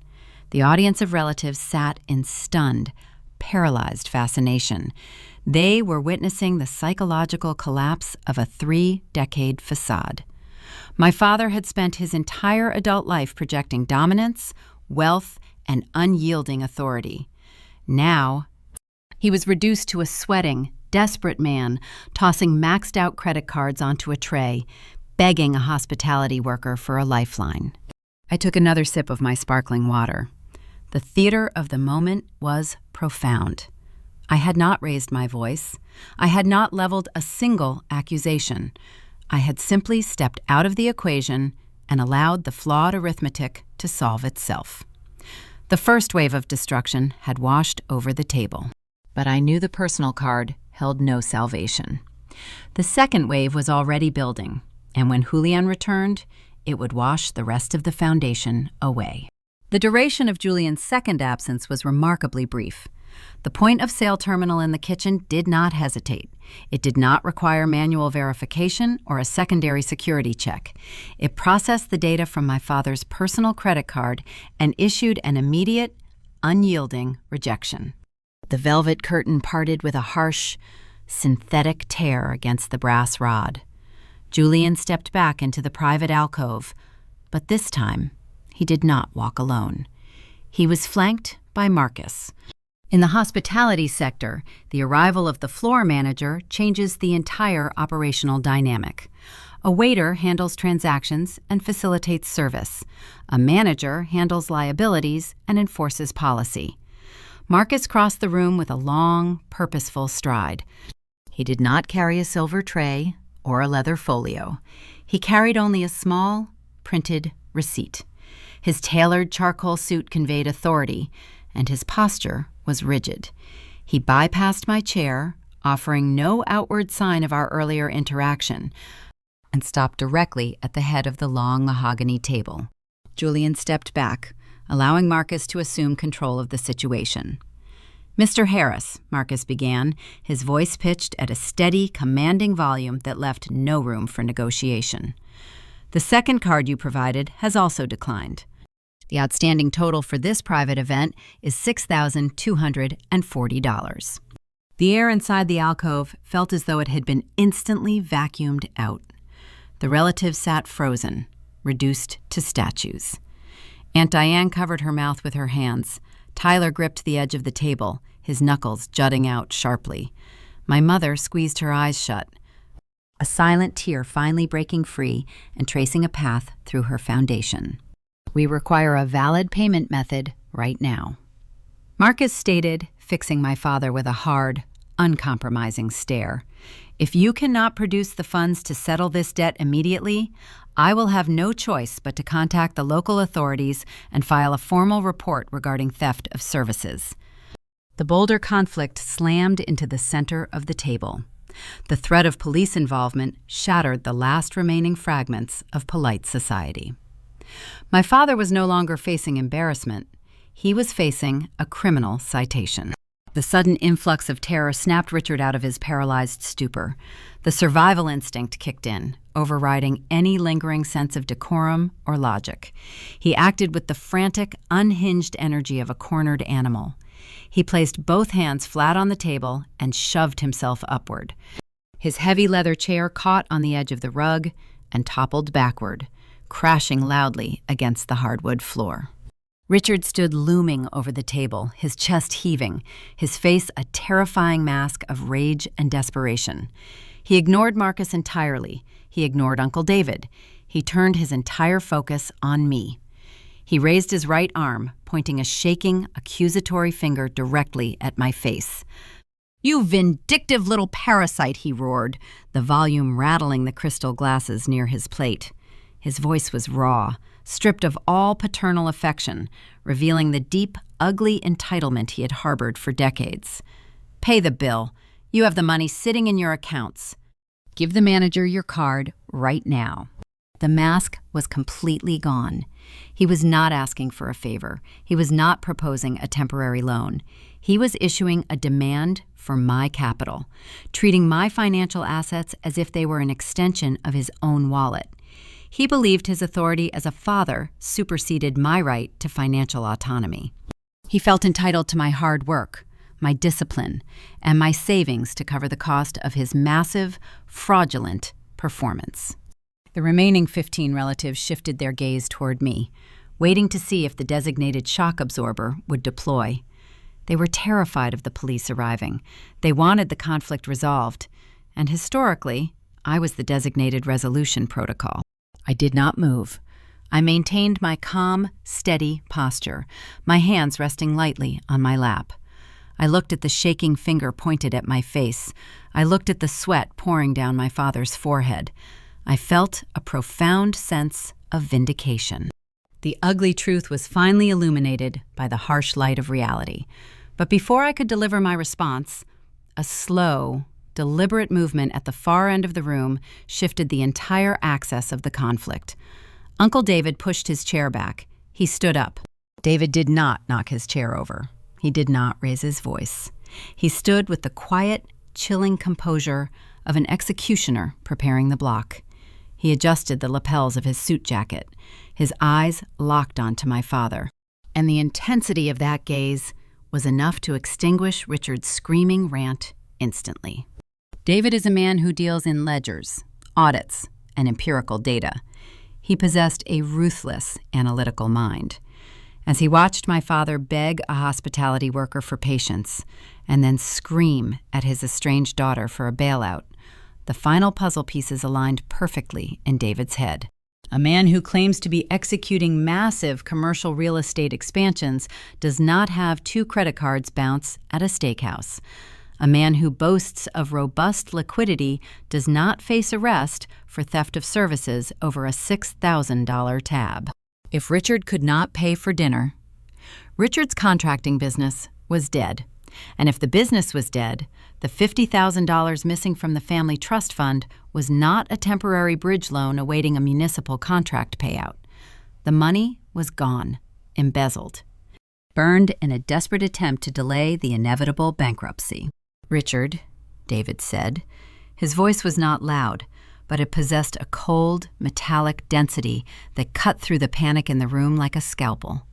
The audience of relatives sat in stunned, paralyzed fascination. They were witnessing the psychological collapse of a 3-decade facade. My father had spent his entire adult life projecting dominance, wealth, and unyielding authority. Now, he was reduced to a sweating, desperate man, tossing maxed-out credit cards onto a tray, begging a hospitality worker for a lifeline. I took another sip of my sparkling water. The theater of the moment was profound. I had not raised my voice. I had not leveled a single accusation. I had simply stepped out of the equation and allowed the flawed arithmetic to solve itself. The first wave of destruction had washed over the table. But I knew the personal card held no salvation. The second wave was already building, and when Julian returned, it would wash the rest of the foundation away. The duration of Julian's second absence was remarkably brief. The point-of-sale terminal in the kitchen did not hesitate. It did not require manual verification or a secondary security check. It processed the data from my father's personal credit card and issued an immediate, unyielding rejection. The velvet curtain parted with a harsh, synthetic tear against the brass rod. Julian stepped back into the private alcove, but this time he did not walk alone. He was flanked by Marcus. In the hospitality sector, the arrival of the floor manager changes the entire operational dynamic. A waiter handles transactions and facilitates service. A manager handles liabilities and enforces policy. Marcus crossed the room with a long, purposeful stride. He did not carry a silver tray or a leather folio. He carried only a small, printed receipt. His tailored charcoal suit conveyed authority, and his posture was rigid. He bypassed my chair, offering no outward sign of our earlier interaction, and stopped directly at the head of the long mahogany table. Julian stepped back, allowing Marcus to assume control of the situation. "Mr. Harris," Marcus began, his voice pitched at a steady, commanding volume that left no room for negotiation. "The second card you provided has also declined. The outstanding total for this private event is $6,240. The air inside the alcove felt as though it had been instantly vacuumed out. The relatives sat frozen, reduced to statues. Aunt Diane covered her mouth with her hands. Tyler gripped the edge of the table, his knuckles jutting out sharply. My mother squeezed her eyes shut, a silent tear finally breaking free and tracing a path through her foundation. "We require a valid payment method right now," Marcus stated, fixing my father with a hard, uncompromising stare. "If you cannot produce the funds to settle this debt immediately, I will have no choice but to contact the local authorities and file a formal report regarding theft of services." The Boulder conflict slammed into the center of the table. The threat of police involvement shattered the last remaining fragments of polite society. My father was no longer facing embarrassment. He was facing a criminal citation. The sudden influx of terror snapped Richard out of his paralyzed stupor. The survival instinct kicked in, overriding any lingering sense of decorum or logic. He acted with the frantic, unhinged energy of a cornered animal. He placed both hands flat on the table and shoved himself upward. His heavy leather chair caught on the edge of the rug and toppled backward, crashing loudly against the hardwood floor. Richard stood looming over the table, his chest heaving, his face a terrifying mask of rage and desperation. He ignored Marcus entirely. He ignored Uncle David. He turned his entire focus on me. He raised his right arm, pointing a shaking, accusatory finger directly at my face. "You vindictive little parasite," he roared, the volume rattling the crystal glasses near his plate. His voice was raw, stripped of all paternal affection, revealing the deep, ugly entitlement he had harbored for decades. "Pay the bill. You have the money sitting in your accounts. Give the manager your card right now." The mask was completely gone. He was not asking for a favor. He was not proposing a temporary loan. He was issuing a demand for my capital, treating my financial assets as if they were an extension of his own wallet. He believed his authority as a father superseded my right to financial autonomy. He felt entitled to my hard work, my discipline, and my savings to cover the cost of his massive, fraudulent performance. The remaining 15 relatives shifted their gaze toward me, waiting to see if the designated shock absorber would deploy. They were terrified of the police arriving. They wanted the conflict resolved, and historically, I was the designated resolution protocol. I did not move. I maintained my calm, steady posture, my hands resting lightly on my lap. I looked at the shaking finger pointed at my face. I looked at the sweat pouring down my father's forehead. I felt a profound sense of vindication. The ugly truth was finally illuminated by the harsh light of reality. But before I could deliver my response, a slow, deliberate movement at the far end of the room shifted the entire axis of the conflict. Uncle David pushed his chair back. He stood up. David did not knock his chair over. He did not raise his voice. He stood with the quiet, chilling composure of an executioner preparing the block. He adjusted the lapels of his suit jacket. His eyes locked onto my father. And the intensity of that gaze was enough to extinguish Richard's screaming rant instantly. David is a man who deals in ledgers, audits, and empirical data. He possessed a ruthless, analytical mind. As he watched my father beg a hospitality worker for patience and then scream at his estranged daughter for a bailout, the final puzzle pieces aligned perfectly in David's head. A man who claims to be executing massive commercial real estate expansions does not have 2 credit cards bounce at a steakhouse. A man who boasts of robust liquidity does not face arrest for theft of services over a $6,000 tab. If Richard could not pay for dinner, Richard's contracting business was dead. And if the business was dead, the $50,000 missing from the family trust fund was not a temporary bridge loan awaiting a municipal contract payout. The money was gone, embezzled, burned in a desperate attempt to delay the inevitable bankruptcy. Richard, David said. His voice was not loud, but it possessed a cold, metallic density that cut through the panic in the room like a scalpel.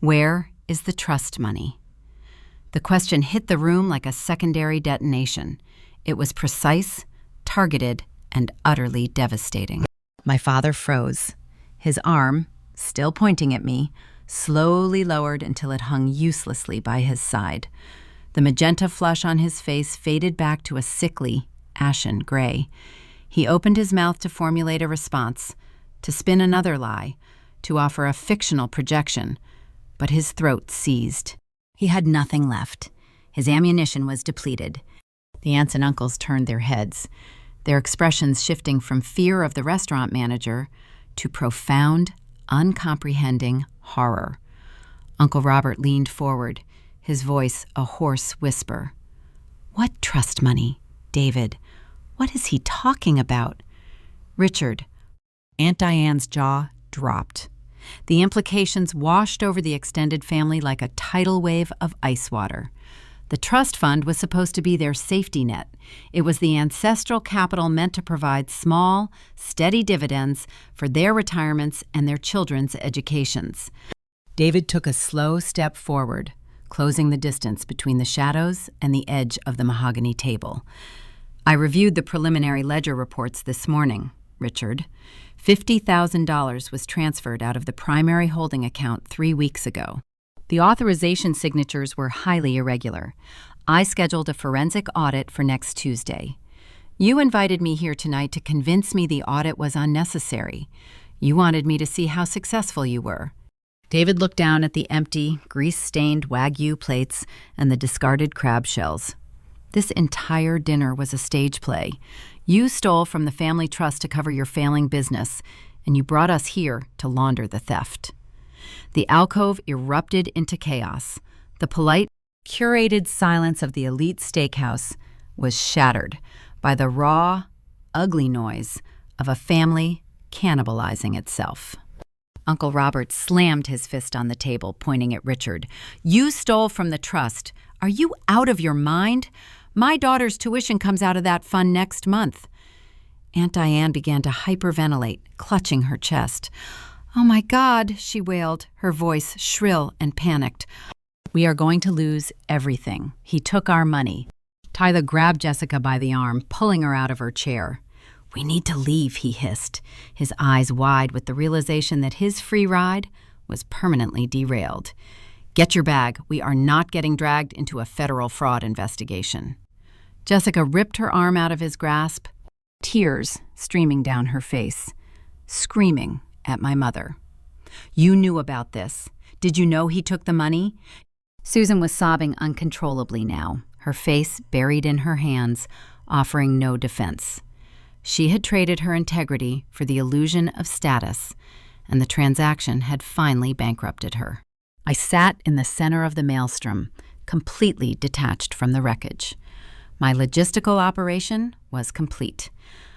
Where is the trust money? The question hit the room like a secondary detonation. It was precise, targeted, and utterly devastating. My father froze. His arm, still pointing at me, slowly lowered until it hung uselessly by his side. The magenta flush on his face faded back to a sickly, ashen gray. He opened his mouth to formulate a response, to spin another lie, to offer a fictional projection, but his throat seized. He had nothing left. His ammunition was depleted. The aunts and uncles turned their heads, their expressions shifting from fear of the restaurant manager to profound, uncomprehending horror. Uncle Robert leaned forward, his voice a hoarse whisper. "What trust money, David? What is he talking about?" Richard. Aunt Diane's jaw dropped. The implications washed over the extended family like a tidal wave of ice water. The trust fund was supposed to be their safety net. It was the ancestral capital meant to provide small, steady dividends for their retirements and their children's educations. David took a slow step forward, closing the distance between the shadows and the edge of the mahogany table. "I reviewed the preliminary ledger reports this morning, Richard. $50,000 was transferred out of the primary holding account 3 weeks ago. The authorization signatures were highly irregular. I scheduled a forensic audit for next Tuesday. You invited me here tonight to convince me the audit was unnecessary. You wanted me to see how successful you were." David looked down at the empty, grease-stained Wagyu plates and the discarded crab shells. This entire dinner was a stage play. You stole from the family trust to cover your failing business, and you brought us here to launder the theft. The alcove erupted into chaos. The polite, curated silence of the elite steakhouse was shattered by the raw, ugly noise of a family cannibalizing itself. Uncle Robert slammed his fist on the table, pointing at Richard. "You stole from the trust. Are you out of your mind? My daughter's tuition comes out of that fund next month." Aunt Diane began to hyperventilate, clutching her chest. "Oh my God," she wailed, her voice shrill and panicked. "We are going to lose everything. He took our money." Tyler grabbed Jessica by the arm, pulling her out of her chair. "We need to leave," he hissed, his eyes wide with the realization that his free ride was permanently derailed. "Get your bag. We are not getting dragged into a federal fraud investigation." Jessica ripped her arm out of his grasp, tears streaming down her face, screaming at my mother. "You knew about this. Did you know he took the money?" Susan was sobbing uncontrollably now, her face buried in her hands, offering no defense. She had traded her integrity for the illusion of status, and the transaction had finally bankrupted her. I sat in the center of the maelstrom, completely detached from the wreckage. My logistical operation was complete.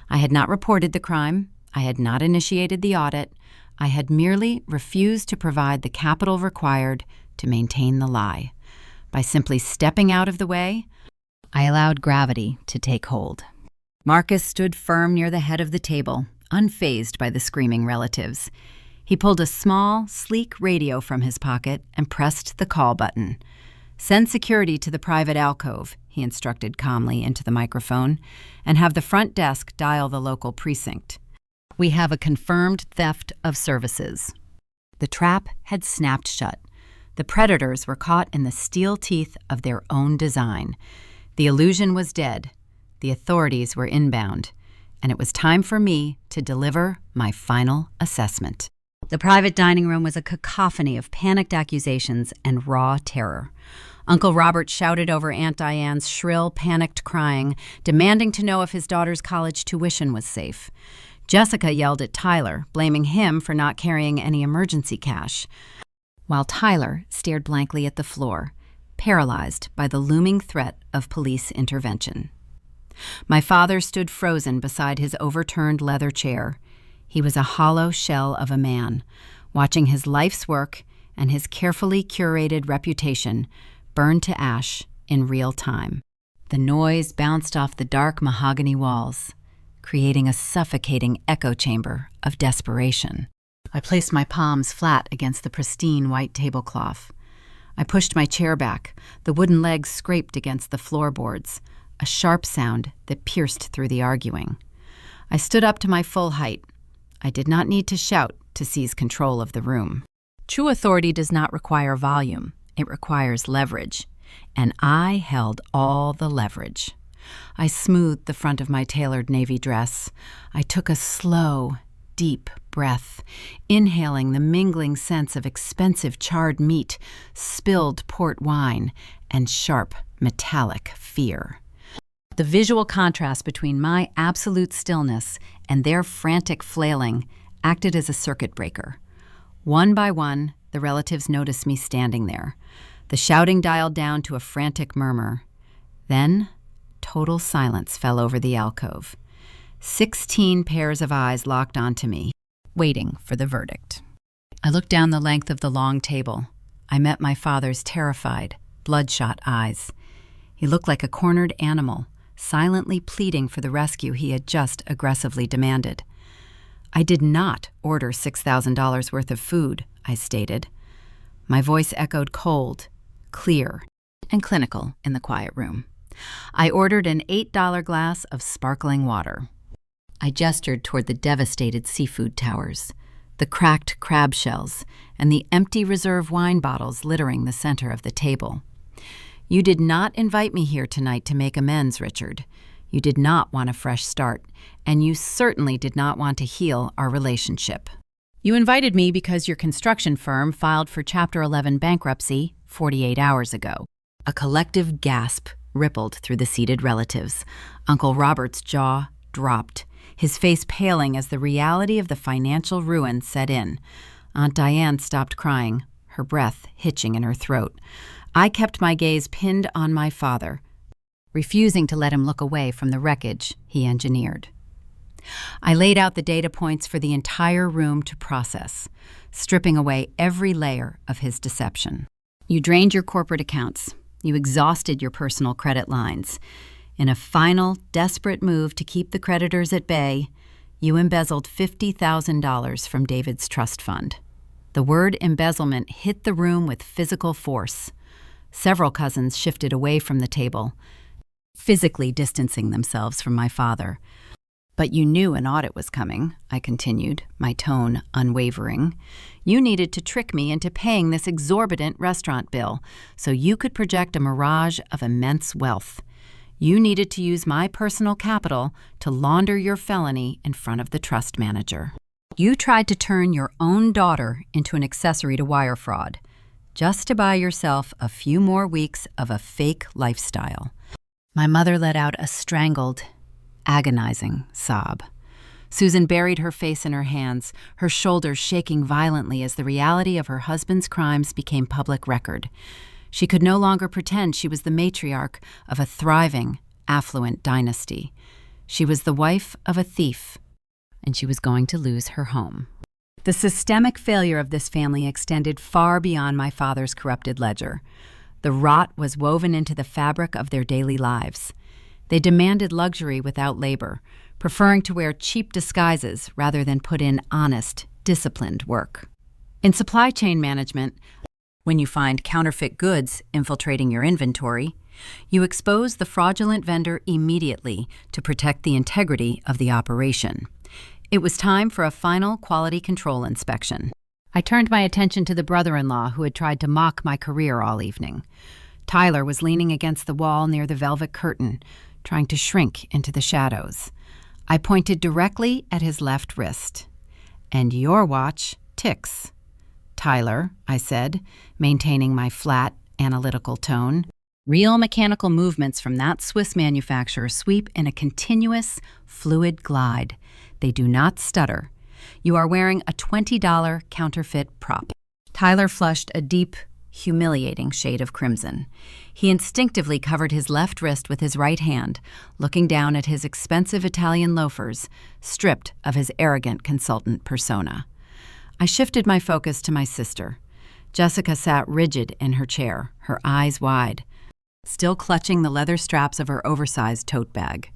I had not reported the crime. I had not initiated the audit. I had merely refused to provide the capital required to maintain the lie. By simply stepping out of the way, I allowed gravity to take hold. Marcus stood firm near the head of the table, unfazed by the screaming relatives. He pulled a small, sleek radio from his pocket and pressed the call button. "Send security to the private alcove," he instructed calmly into the microphone, "and have the front desk dial the local precinct. We have a confirmed theft of services." The trap had snapped shut. The predators were caught in the steel teeth of their own design. The illusion was dead. The authorities were inbound, and it was time for me to deliver my final assessment. The private dining room was a cacophony of panicked accusations and raw terror. Uncle Robert shouted over Aunt Diane's shrill, panicked crying, demanding to know if his daughter's college tuition was safe. Jessica yelled at Tyler, blaming him for not carrying any emergency cash, while Tyler stared blankly at the floor, paralyzed by the looming threat of police intervention. My father stood frozen beside his overturned leather chair. He was a hollow shell of a man, watching his life's work and his carefully curated reputation burn to ash in real time. The noise bounced off the dark mahogany walls, creating a suffocating echo chamber of desperation. I placed my palms flat against the pristine white tablecloth. I pushed my chair back. The wooden legs scraped against the floorboards, a sharp sound that pierced through the arguing. I stood up to my full height. I did not need to shout to seize control of the room. True authority does not require volume. It requires leverage. And I held all the leverage. I smoothed the front of my tailored navy dress. I took a slow, deep breath, inhaling the mingling sense of expensive charred meat, spilled port wine, and sharp, metallic fear. The visual contrast between my absolute stillness and their frantic flailing acted as a circuit breaker. One by one, the relatives noticed me standing there. The shouting dialed down to a frantic murmur. Then, total silence fell over the alcove. 16 pairs of eyes locked onto me, waiting for the verdict. I looked down the length of the long table. I met my father's terrified, bloodshot eyes. He looked like a cornered animal, silently pleading for the rescue he had just aggressively demanded. "I did not order $6,000 worth of food," I stated. My voice echoed cold, clear, and clinical in the quiet room. "I ordered an $8 glass of sparkling water." I gestured toward the devastated seafood towers, the cracked crab shells, and the empty reserve wine bottles littering the center of the table. "You did not invite me here tonight to make amends, Richard. You did not want a fresh start, and you certainly did not want to heal our relationship. You invited me because your construction firm filed for Chapter 11 bankruptcy 48 hours ago." A collective gasp rippled through the seated relatives. Uncle Robert's jaw dropped, his face paling as the reality of the financial ruin set in. Aunt Diane stopped crying, her breath hitching in her throat. I kept my gaze pinned on my father, refusing to let him look away from the wreckage he engineered. I laid out the data points for the entire room to process, stripping away every layer of his deception. You drained your corporate accounts. You exhausted your personal credit lines. In a final, desperate move to keep the creditors at bay, you embezzled $50,000 from David's trust fund. The word embezzlement hit the room with physical force. Several cousins shifted away from the table, physically distancing themselves from my father. "But you knew an audit was coming," I continued, my tone unwavering. "You needed to trick me into paying this exorbitant restaurant bill so you could project a mirage of immense wealth. You needed to use my personal capital to launder your felony in front of the trust manager. You tried to turn your own daughter into an accessory to wire fraud, just to buy yourself a few more weeks of a fake lifestyle." My mother let out a strangled, agonizing sob. Susan buried her face in her hands, her shoulders shaking violently as the reality of her husband's crimes became public record. She could no longer pretend she was the matriarch of a thriving, affluent dynasty. She was the wife of a thief, and she was going to lose her home. The systemic failure of this family extended far beyond my father's corrupted ledger. The rot was woven into the fabric of their daily lives. They demanded luxury without labor, preferring to wear cheap disguises rather than put in honest, disciplined work. In supply chain management, when you find counterfeit goods infiltrating your inventory, you expose the fraudulent vendor immediately to protect the integrity of the operation. It was time for a final quality control inspection. I turned my attention to the brother-in-law who had tried to mock my career all evening. Tyler was leaning against the wall near the velvet curtain, trying to shrink into the shadows. I pointed directly at his left wrist. "And your watch ticks." "Tyler," I said, maintaining my flat, analytical tone. "Real mechanical movements from that Swiss manufacturer sweep in a continuous, fluid glide. They do not stutter. You are wearing a $20 counterfeit prop." Tyler flushed a deep, humiliating shade of crimson. He instinctively covered his left wrist with his right hand, looking down at his expensive Italian loafers, stripped of his arrogant consultant persona. I shifted my focus to my sister. Jessica sat rigid in her chair, her eyes wide, still clutching the leather straps of her oversized tote bag.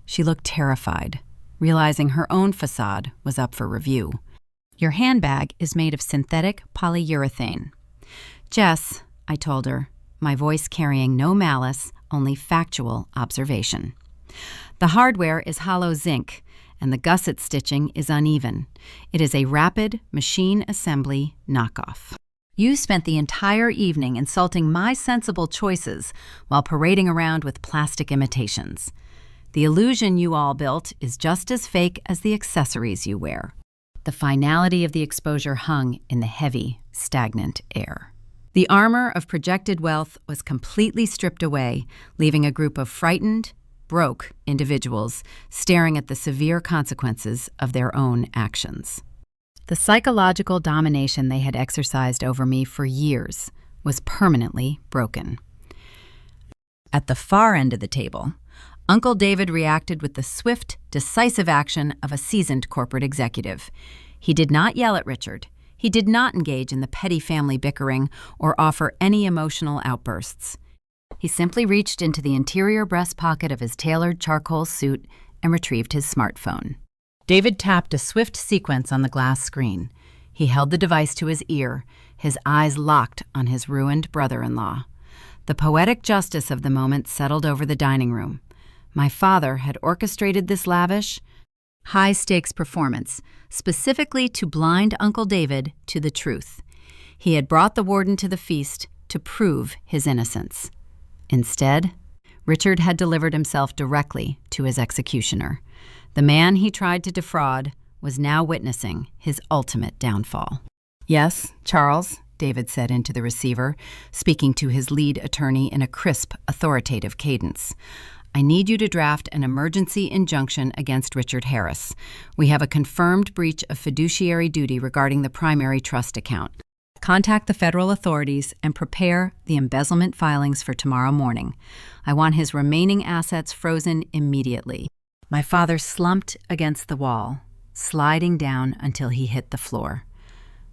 She looked terrified, realizing her own facade was up for review. "Your handbag is made of synthetic polyurethane." "Jess," I told her, my voice carrying no malice, only factual observation. "The hardware is hollow zinc, and the gusset stitching is uneven. It is a rapid machine assembly knockoff. You spent the entire evening insulting my sensible choices while parading around with plastic imitations. The illusion you all built is just as fake as the accessories you wear." The finality of the exposure hung in the heavy, stagnant air. The armor of projected wealth was completely stripped away, leaving a group of frightened, broke individuals staring at the severe consequences of their own actions. The psychological domination they had exercised over me for years was permanently broken. At the far end of the table, Uncle David reacted with the swift, decisive action of a seasoned corporate executive. He did not yell at Richard. He did not engage in the petty family bickering or offer any emotional outbursts. He simply reached into the interior breast pocket of his tailored charcoal suit and retrieved his smartphone. David tapped a swift sequence on the glass screen. He held the device to his ear, his eyes locked on his ruined brother-in-law. The poetic justice of the moment settled over the dining room. My father had orchestrated this lavish, high-stakes performance specifically to blind Uncle David to the truth. He had brought the warden to the feast to prove his innocence. Instead, Richard had delivered himself directly to his executioner. The man he tried to defraud was now witnessing his ultimate downfall. "Yes, Charles," David said into the receiver, speaking to his lead attorney in a crisp, authoritative cadence. "I need you to draft an emergency injunction against Richard Harris. We have a confirmed breach of fiduciary duty regarding the primary trust account. Contact the federal authorities and prepare the embezzlement filings for tomorrow morning. I want his remaining assets frozen immediately." My father slumped against the wall, sliding down until he hit the floor.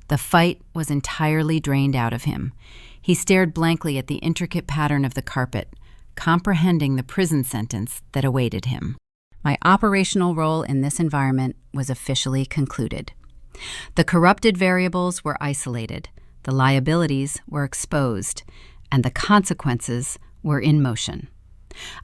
The fight was entirely drained out of him. He stared blankly at the intricate pattern of the carpet, comprehending the prison sentence that awaited him. My operational role in this environment was officially concluded. The corrupted variables were isolated, the liabilities were exposed, and the consequences were in motion.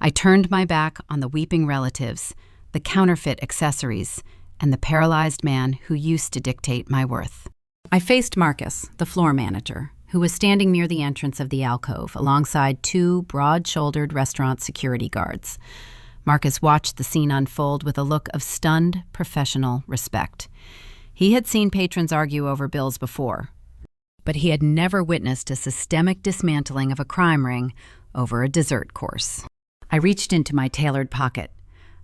I turned my back on the weeping relatives, the counterfeit accessories, and the paralyzed man who used to dictate my worth. I faced Marcus, the floor manager, who was standing near the entrance of the alcove alongside two broad-shouldered restaurant security guards. Marcus watched the scene unfold with a look of stunned, professional respect. He had seen patrons argue over bills before, but he had never witnessed a systemic dismantling of a crime ring over a dessert course. I reached into my tailored pocket.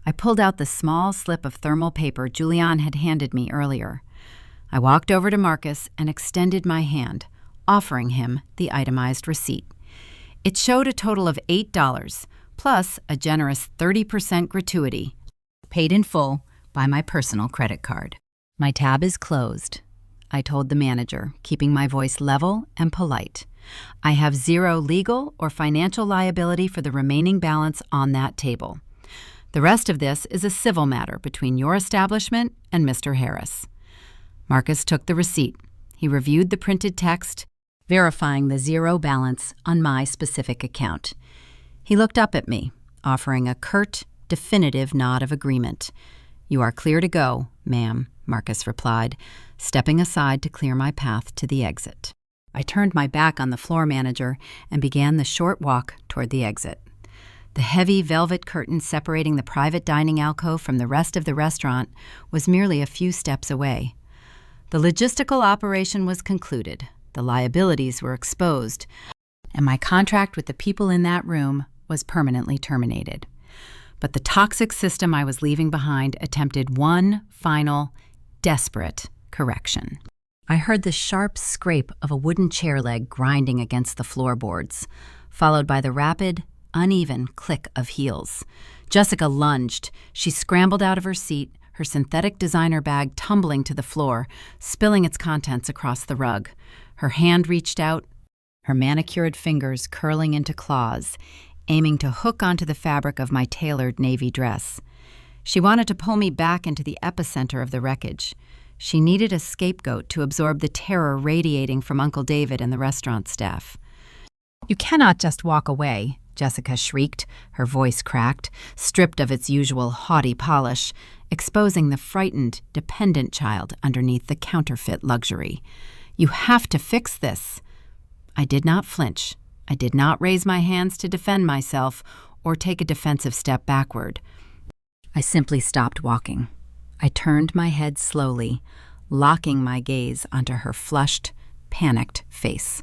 I pulled out the small slip of thermal paper Julian had handed me earlier. I walked over to Marcus and extended my hand, offering him the itemized receipt. It showed a total of $8, plus a generous 30% gratuity, paid in full by my personal credit card. "My tab is closed," I told the manager, keeping my voice level and polite. "I have zero legal or financial liability for the remaining balance on that table. The rest of this is a civil matter between your establishment and Mr. Harris." Marcus took the receipt. He reviewed the printed text, verifying the zero balance on my specific account. He looked up at me, offering a curt, definitive nod of agreement. "You are clear to go, ma'am," Marcus replied, stepping aside to clear my path to the exit. I turned my back on the floor manager and began the short walk toward the exit. The heavy velvet curtain separating the private dining alcove from the rest of the restaurant was merely a few steps away. The logistical operation was concluded, the liabilities were exposed, and my contract with the people in that room was permanently terminated. But the toxic system I was leaving behind attempted one final, desperate correction. I heard the sharp scrape of a wooden chair leg grinding against the floorboards, followed by the rapid, uneven click of heels. Jessica lunged. She scrambled out of her seat, her synthetic designer bag tumbling to the floor, spilling its contents across the rug. Her hand reached out, her manicured fingers curling into claws, aiming to hook onto the fabric of my tailored navy dress. She wanted to pull me back into the epicenter of the wreckage. She needed a scapegoat to absorb the terror radiating from Uncle David and the restaurant staff. "You cannot just walk away," Jessica shrieked, her voice cracked, stripped of its usual haughty polish, exposing the frightened, dependent child underneath the counterfeit luxury. "You have to fix this." I did not flinch. I did not raise my hands to defend myself or take a defensive step backward. I simply stopped walking. I turned my head slowly, locking my gaze onto her flushed, panicked face.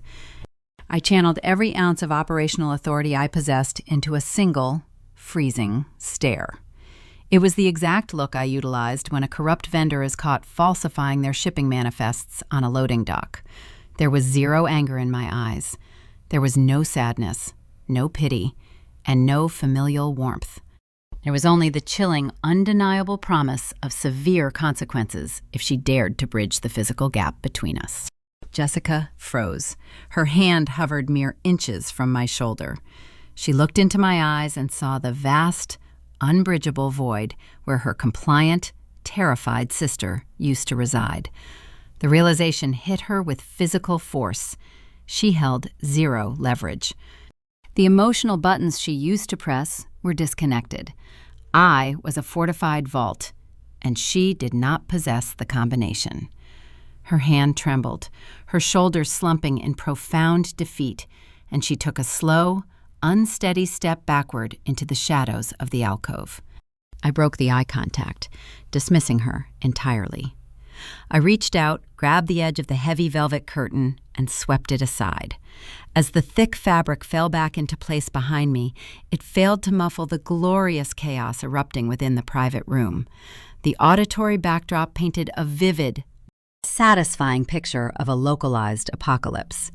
I channeled every ounce of operational authority I possessed into a single, freezing stare. It was the exact look I utilized when a corrupt vendor is caught falsifying their shipping manifests on a loading dock. There was zero anger in my eyes. There was no sadness, no pity, and no familial warmth. There was only the chilling, undeniable promise of severe consequences if she dared to bridge the physical gap between us. Jessica froze. Her hand hovered mere inches from my shoulder. She looked into my eyes and saw the vast, unbridgeable void where her compliant, terrified sister used to reside. The realization hit her with physical force. She held zero leverage. The emotional buttons she used to press were disconnected. I was a fortified vault, and she did not possess the combination. Her hand trembled, her shoulders slumping in profound defeat, and she took a slow, unsteady step backward into the shadows of the alcove. I broke the eye contact, dismissing her entirely. I reached out, grabbed the edge of the heavy velvet curtain, and swept it aside. As the thick fabric fell back into place behind me, it failed to muffle the glorious chaos erupting within the private room. The auditory backdrop painted a vivid, satisfying picture of a localized apocalypse.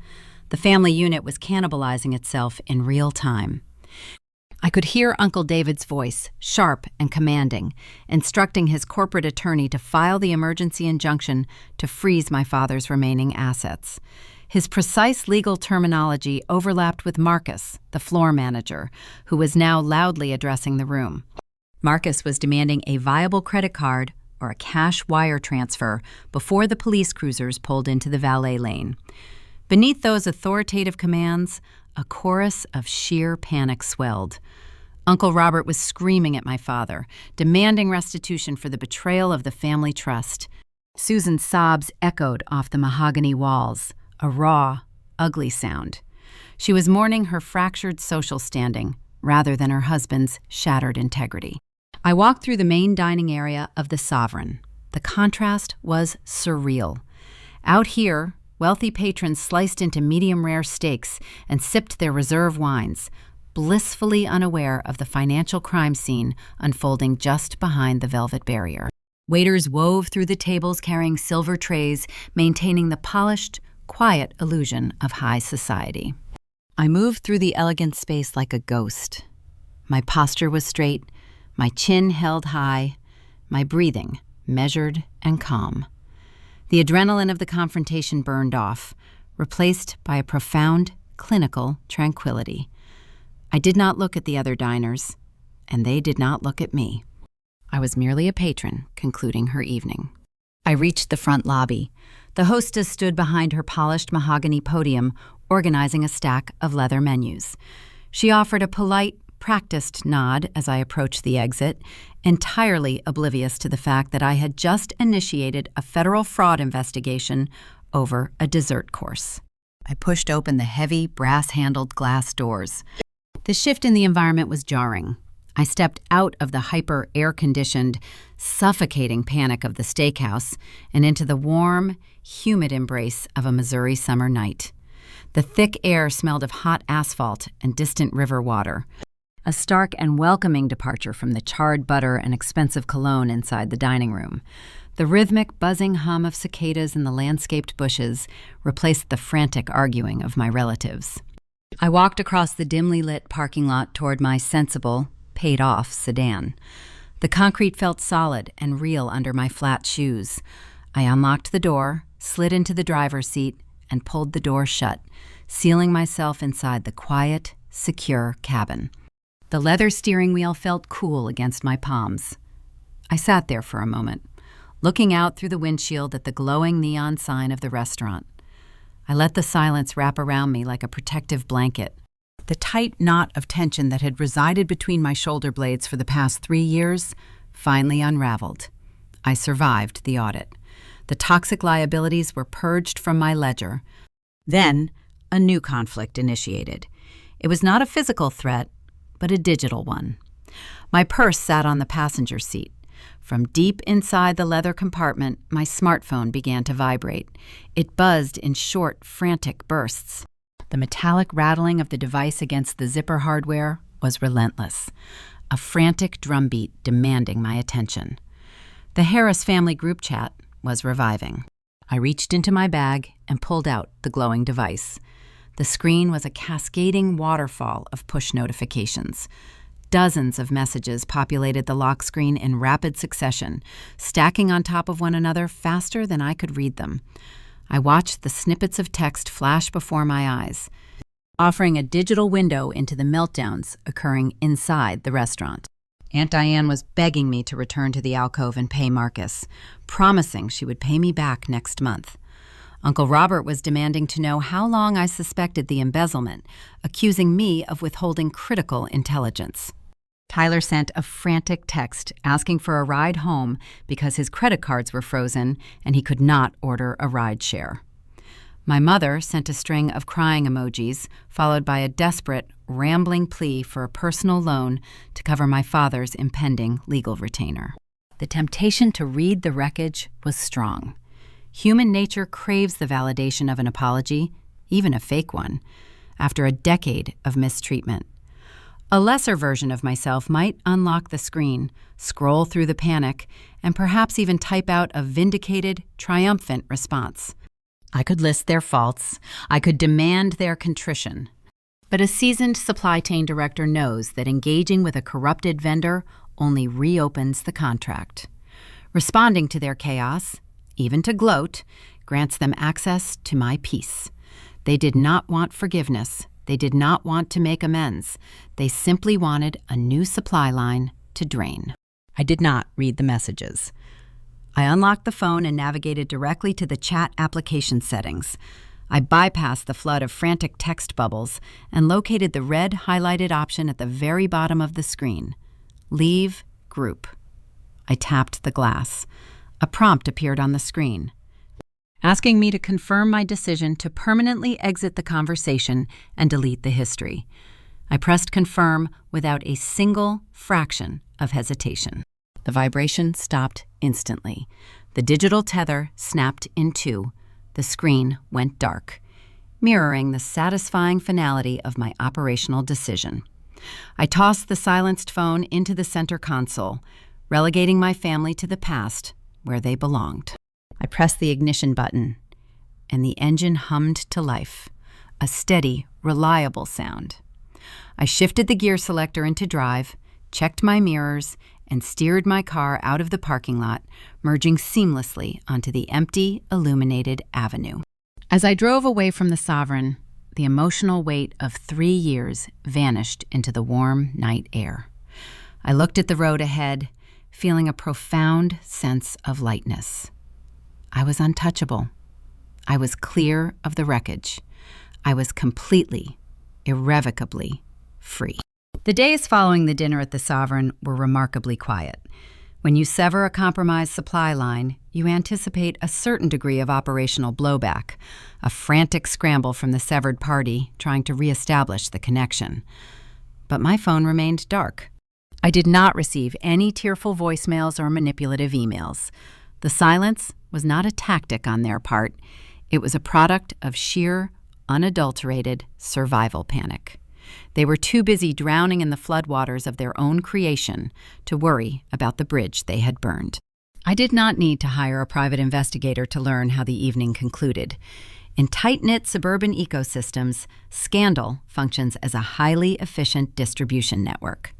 The family unit was cannibalizing itself in real time. I could hear Uncle David's voice, sharp and commanding, instructing his corporate attorney to file the emergency injunction to freeze my father's remaining assets. His precise legal terminology overlapped with Marcus, the floor manager, who was now loudly addressing the room. Marcus was demanding a viable credit card or a cash wire transfer before the police cruisers pulled into the valet lane. Beneath those authoritative commands, a chorus of sheer panic swelled. Uncle Robert was screaming at my father, demanding restitution for the betrayal of the family trust. Susan's sobs echoed off the mahogany walls, a raw, ugly sound. She was mourning her fractured social standing rather than her husband's shattered integrity. I walked through the main dining area of the Sovereign. The contrast was surreal. Out here, wealthy patrons sliced into medium-rare steaks and sipped their reserve wines, blissfully unaware of the financial crime scene unfolding just behind the velvet barrier. Waiters wove through the tables carrying silver trays, maintaining the polished, quiet illusion of high society. I moved through the elegant space like a ghost. My posture was straight, my chin held high, my breathing measured and calm. The adrenaline of the confrontation burned off, replaced by a profound, clinical tranquility. I did not look at the other diners, and they did not look at me. I was merely a patron concluding her evening. I reached the front lobby. The hostess stood behind her polished mahogany podium, organizing a stack of leather menus. She offered a polite, practiced nod as I approached the exit, entirely oblivious to the fact that I had just initiated a federal fraud investigation over a dessert course. I pushed open the heavy, brass-handled glass doors. The shift in the environment was jarring. I stepped out of the hyper-air-conditioned, suffocating panic of the steakhouse and into the warm, humid embrace of a Missouri summer night. The thick air smelled of hot asphalt and distant river water, a stark and welcoming departure from the charred butter and expensive cologne inside the dining room. The rhythmic, buzzing hum of cicadas in the landscaped bushes replaced the frantic arguing of my relatives. I walked across the dimly lit parking lot toward my sensible, paid-off sedan. The concrete felt solid and real under my flat shoes. I unlocked the door, slid into the driver's seat, and pulled the door shut, sealing myself inside the quiet, secure cabin. The leather steering wheel felt cool against my palms. I sat there for a moment, looking out through the windshield at the glowing neon sign of the restaurant. I let the silence wrap around me like a protective blanket. The tight knot of tension that had resided between my shoulder blades for the past 3 years finally unraveled. I survived the audit. The toxic liabilities were purged from my ledger. Then, a new conflict initiated. It was not a physical threat, but a digital one. My purse sat on the passenger seat. From deep inside the leather compartment, my smartphone began to vibrate. It buzzed in short, frantic bursts. The metallic rattling of the device against the zipper hardware was relentless, a frantic drumbeat demanding my attention. The Harris family group chat was reviving. I reached into my bag and pulled out the glowing device. The screen was a cascading waterfall of push notifications. Dozens of messages populated the lock screen in rapid succession, stacking on top of one another faster than I could read them. I watched the snippets of text flash before my eyes, offering a digital window into the meltdowns occurring inside the restaurant. Aunt Diane was begging me to return to the alcove and pay Marcus, promising she would pay me back next month. Uncle Robert was demanding to know how long I suspected the embezzlement, accusing me of withholding critical intelligence. Tyler sent a frantic text asking for a ride home because his credit cards were frozen and he could not order a ride share. My mother sent a string of crying emojis, followed by a desperate, rambling plea for a personal loan to cover my father's impending legal retainer. The temptation to read the wreckage was strong. Human nature craves the validation of an apology, even a fake one, after a decade of mistreatment. A lesser version of myself might unlock the screen, scroll through the panic, and perhaps even type out a vindicated, triumphant response. I could list their faults. I could demand their contrition. But a seasoned supply chain director knows that engaging with a corrupted vendor only reopens the contract. Responding to their chaos, even to gloat, grants them access to my peace. They did not want forgiveness. They did not want to make amends. They simply wanted a new supply line to drain. I did not read the messages. I unlocked the phone and navigated directly to the chat application settings. I bypassed the flood of frantic text bubbles and located the red highlighted option at the very bottom of the screen. Leave group. I tapped the glass. A prompt appeared on the screen, asking me to confirm my decision to permanently exit the conversation and delete the history. I pressed confirm without a single fraction of hesitation. The vibration stopped instantly. The digital tether snapped in two. The screen went dark, mirroring the satisfying finality of my operational decision. I tossed the silenced phone into the center console, relegating my family to the past where they belonged. I pressed the ignition button, and the engine hummed to life, a steady, reliable sound. I shifted the gear selector into drive, checked my mirrors, and steered my car out of the parking lot, merging seamlessly onto the empty, illuminated avenue. As I drove away from the Sovereign, the emotional weight of 3 years vanished into the warm night air. I looked at the road ahead, feeling a profound sense of lightness. I was untouchable. I was clear of the wreckage. I was completely, irrevocably free. The days following the dinner at the Sovereign were remarkably quiet. When you sever a compromised supply line, you anticipate a certain degree of operational blowback, a frantic scramble from the severed party trying to reestablish the connection. But my phone remained dark. I did not receive any tearful voicemails or manipulative emails. The silence was not a tactic on their part. It was a product of sheer, unadulterated survival panic. They were too busy drowning in the floodwaters of their own creation to worry about the bridge they had burned. I did not need to hire a private investigator to learn how the evening concluded. In tight-knit suburban ecosystems, scandal functions as a highly efficient distribution network.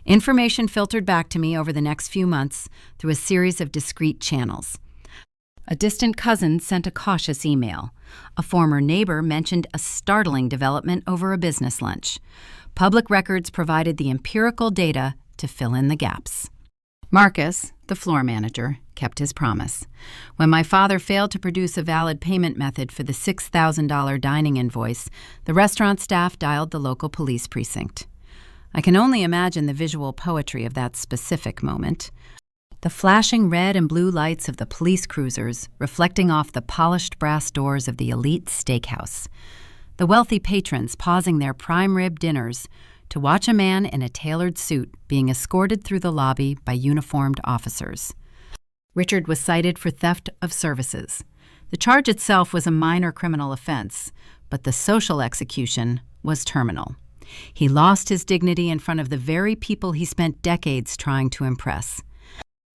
Information filtered back to me over the next few months through a series of discrete channels. A distant cousin sent a cautious email. A former neighbor mentioned a startling development over a business lunch. Public records provided the empirical data to fill in the gaps. Marcus, the floor manager, kept his promise. When my father failed to produce a valid payment method for the $6,000 dining invoice, the restaurant staff dialed the local police precinct. I can only imagine the visual poetry of that specific moment. The flashing red and blue lights of the police cruisers reflecting off the polished brass doors of the elite steakhouse. The wealthy patrons pausing their prime rib dinners to watch a man in a tailored suit being escorted through the lobby by uniformed officers. Richard was cited for theft of services. The charge itself was a minor criminal offense, but the social execution was terminal. He lost his dignity in front of the very people he spent decades trying to impress.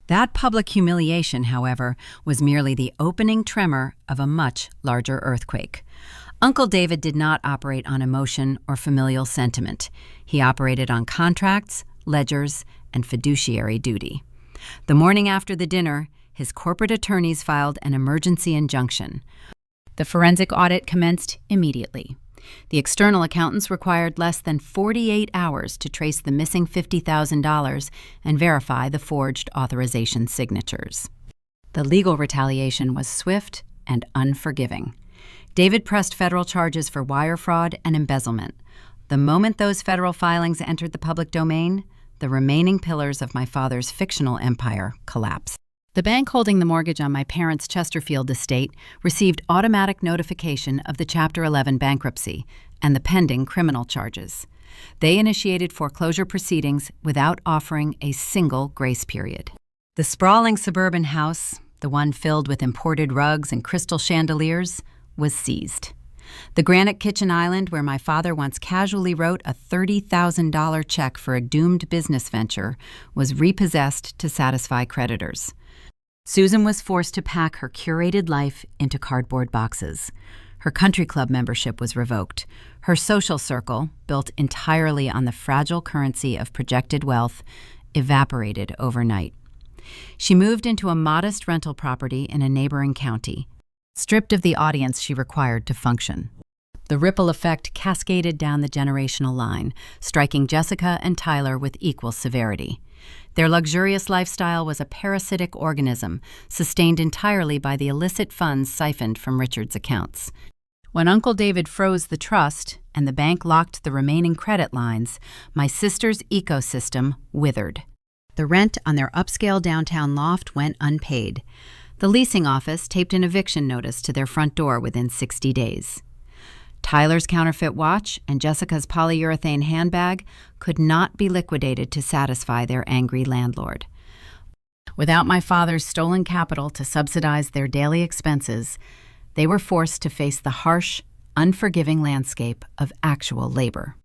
That public humiliation, however, was merely the opening tremor of a much larger earthquake. Uncle David did not operate on emotion or familial sentiment. He operated on contracts, ledgers, and fiduciary duty. The morning after the dinner, his corporate attorneys filed an emergency injunction. The forensic audit commenced immediately. The external accountants required less than 48 hours to trace the missing $50,000 and verify the forged authorization signatures. The legal retaliation was swift and unforgiving. David pressed federal charges for wire fraud and embezzlement. The moment those federal filings entered the public domain, the remaining pillars of my father's fictional empire collapsed. The bank holding the mortgage on my parents' Chesterfield estate received automatic notification of the Chapter 11 bankruptcy and the pending criminal charges. They initiated foreclosure proceedings without offering a single grace period. The sprawling suburban house, the one filled with imported rugs and crystal chandeliers, was seized. The granite kitchen island where my father once casually wrote a $30,000 check for a doomed business venture was repossessed to satisfy creditors. Susan was forced to pack her curated life into cardboard boxes. Her country club membership was revoked. Her social circle, built entirely on the fragile currency of projected wealth, evaporated overnight. She moved into a modest rental property in a neighboring county, stripped of the audience she required to function. The ripple effect cascaded down the generational line, striking Jessica and Tyler with equal severity. Their luxurious lifestyle was a parasitic organism, sustained entirely by the illicit funds siphoned from Richard's accounts. When Uncle David froze the trust and the bank locked the remaining credit lines, my sister's ecosystem withered. The rent on their upscale downtown loft went unpaid. The leasing office taped an eviction notice to their front door within 60 days. Tyler's counterfeit watch and Jessica's polyurethane handbag could not be liquidated to satisfy their angry landlord. Without my father's stolen capital to subsidize their daily expenses, they were forced to face the harsh, unforgiving landscape of actual labor.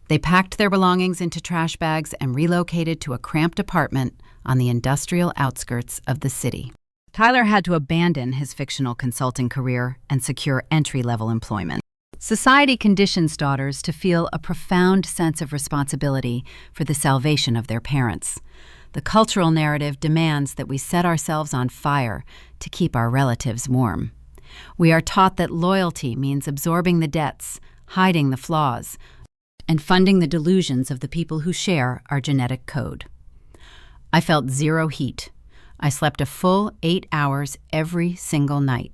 They packed their belongings into trash bags and relocated to a cramped apartment on the industrial outskirts of the city. Tyler had to abandon his fictional consulting career and secure entry-level employment. Society conditions daughters to feel a profound sense of responsibility for the salvation of their parents. The cultural narrative demands that we set ourselves on fire to keep our relatives warm. We are taught that loyalty means absorbing the debts, hiding the flaws, and funding the delusions of the people who share our genetic code. I felt zero heat. I slept a full 8 hours every single night.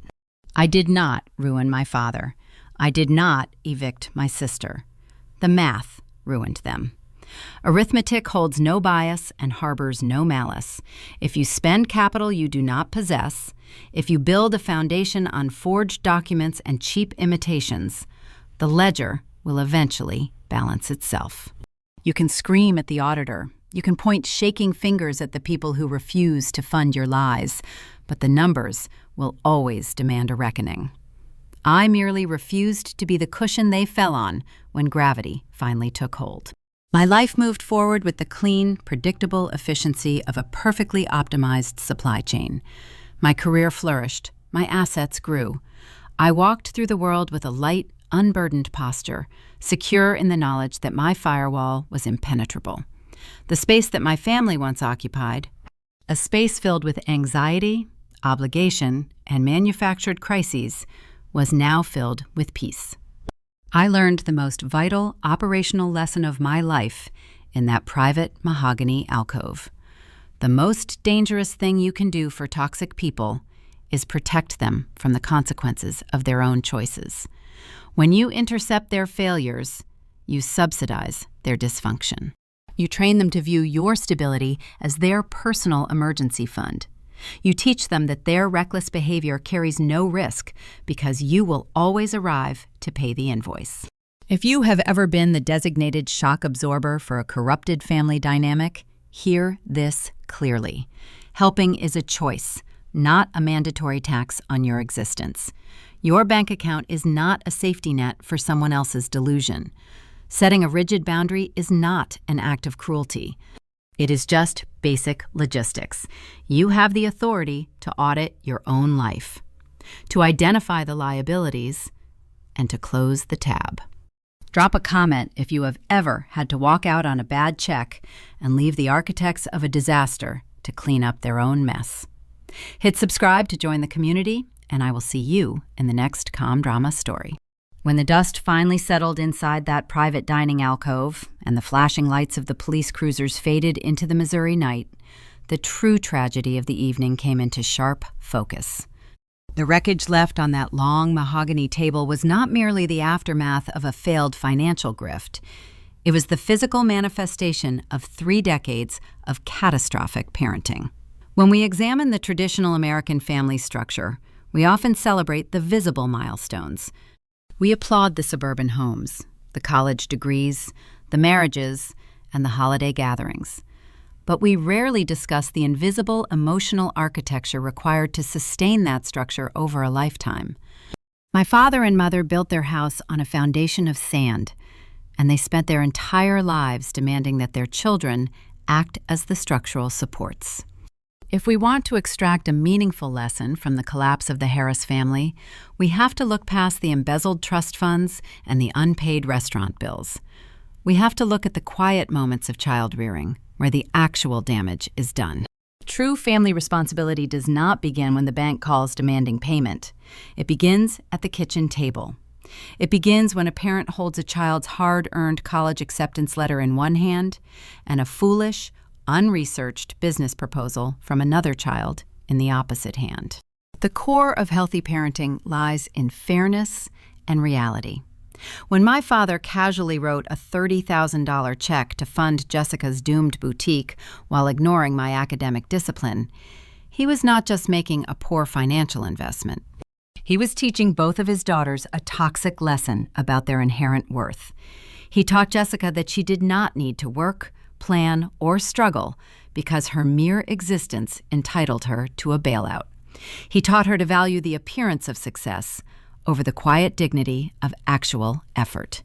I did not ruin my father. I did not evict my sister. The math ruined them. Arithmetic holds no bias and harbors no malice. If you spend capital you do not possess, if you build a foundation on forged documents and cheap imitations, the ledger will eventually balance itself. You can scream at the auditor. You can point shaking fingers at the people who refuse to fund your lies, but the numbers will always demand a reckoning. I merely refused to be the cushion they fell on when gravity finally took hold. My life moved forward with the clean, predictable efficiency of a perfectly optimized supply chain. My career flourished. My assets grew. I walked through the world with a light, unburdened posture, secure in the knowledge that my firewall was impenetrable. The space that my family once occupied, a space filled with anxiety, obligation, and manufactured crises, was now filled with peace. I learned the most vital operational lesson of my life in that private mahogany alcove. The most dangerous thing you can do for toxic people is protect them from the consequences of their own choices. When you intercept their failures, you subsidize their dysfunction. You train them to view your stability as their personal emergency fund. You teach them that their reckless behavior carries no risk because you will always arrive to pay the invoice. If you have ever been the designated shock absorber for a corrupted family dynamic, hear this clearly. Helping is a choice, not a mandatory tax on your existence. Your bank account is not a safety net for someone else's delusion. Setting a rigid boundary is not an act of cruelty. It is just basic logistics. You have the authority to audit your own life, to identify the liabilities, and to close the tab. Drop a comment if you have ever had to walk out on a bad check and leave the architects of a disaster to clean up their own mess. Hit subscribe to join the community, and I will see you in the next Calm Drama story. When the dust finally settled inside that private dining alcove and the flashing lights of the police cruisers faded into the Missouri night, the true tragedy of the evening came into sharp focus. The wreckage left on that long mahogany table was not merely the aftermath of a failed financial grift. It was the physical manifestation of 3 decades of catastrophic parenting. When we examine the traditional American family structure, we often celebrate the visible milestones. We applaud the suburban homes, the college degrees, the marriages, and the holiday gatherings. But we rarely discuss the invisible emotional architecture required to sustain that structure over a lifetime. My father and mother built their house on a foundation of sand, and they spent their entire lives demanding that their children act as the structural supports. If we want to extract a meaningful lesson from the collapse of the Harris family, we have to look past the embezzled trust funds and the unpaid restaurant bills. We have to look at the quiet moments of child rearing, where the actual damage is done. True family responsibility does not begin when the bank calls demanding payment. It begins at the kitchen table, It begins when a parent holds a child's hard-earned college acceptance letter in one hand and a foolish, unresearched business proposal from another child in the opposite hand. The core of healthy parenting lies in fairness and reality. When my father casually wrote a $30,000 check to fund Jessica's doomed boutique while ignoring my academic discipline, he was not just making a poor financial investment. He was teaching both of his daughters a toxic lesson about their inherent worth. He taught Jessica that she did not need to work, plan, or struggle because her mere existence entitled her to a bailout. He taught her to value the appearance of success over the quiet dignity of actual effort.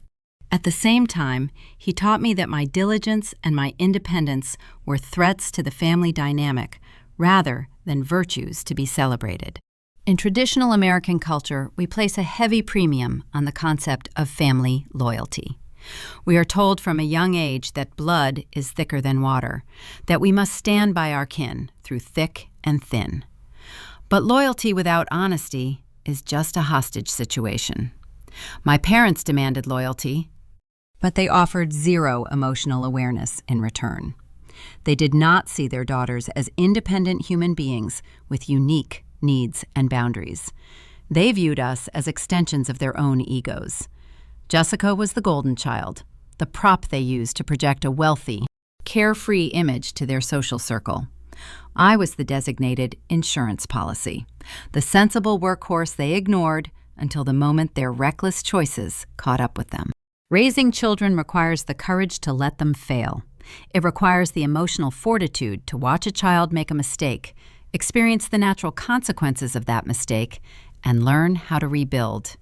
At the same time, he taught me that my diligence and my independence were threats to the family dynamic rather than virtues to be celebrated. In traditional American culture, we place a heavy premium on the concept of family loyalty. We are told from a young age that blood is thicker than water, that we must stand by our kin through thick and thin. But loyalty without honesty is just a hostage situation. My parents demanded loyalty, but they offered zero emotional awareness in return. They did not see their daughters as independent human beings with unique needs and boundaries. They viewed us as extensions of their own egos. Jessica was the golden child, the prop they used to project a wealthy, carefree image to their social circle. I was the designated insurance policy, the sensible workhorse they ignored until the moment their reckless choices caught up with them. Raising children requires the courage to let them fail. It requires the emotional fortitude to watch a child make a mistake, experience the natural consequences of that mistake, and learn how to rebuild.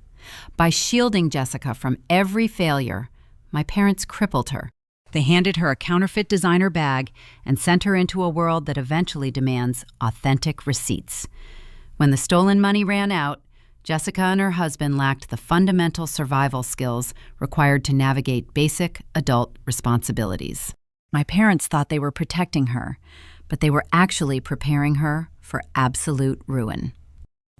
By shielding Jessica from every failure, my parents crippled her. They handed her a counterfeit designer bag and sent her into a world that eventually demands authentic receipts. When the stolen money ran out, Jessica and her husband lacked the fundamental survival skills required to navigate basic adult responsibilities. My parents thought they were protecting her, but they were actually preparing her for absolute ruin.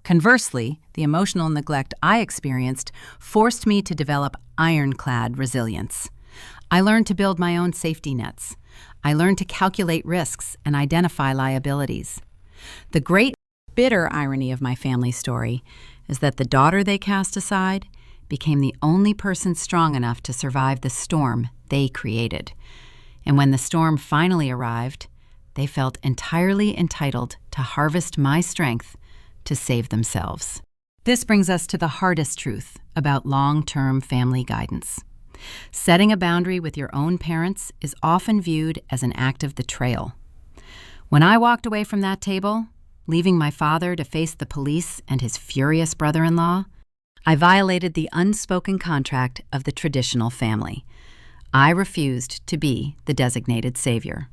Conversely, the emotional neglect I experienced forced me to develop ironclad resilience. I learned to build my own safety nets. I learned to calculate risks and identify liabilities. The great, bitter irony of my family story is that the daughter they cast aside became the only person strong enough to survive the storm they created. And when the storm finally arrived, they felt entirely entitled to harvest my strength to save themselves. This brings us to the hardest truth about long-term family guidance. Setting a boundary with your own parents is often viewed as an act of betrayal. When I walked away from that table, leaving my father to face the police and his furious brother-in-law, I violated the unspoken contract of the traditional family. I refused to be the designated savior.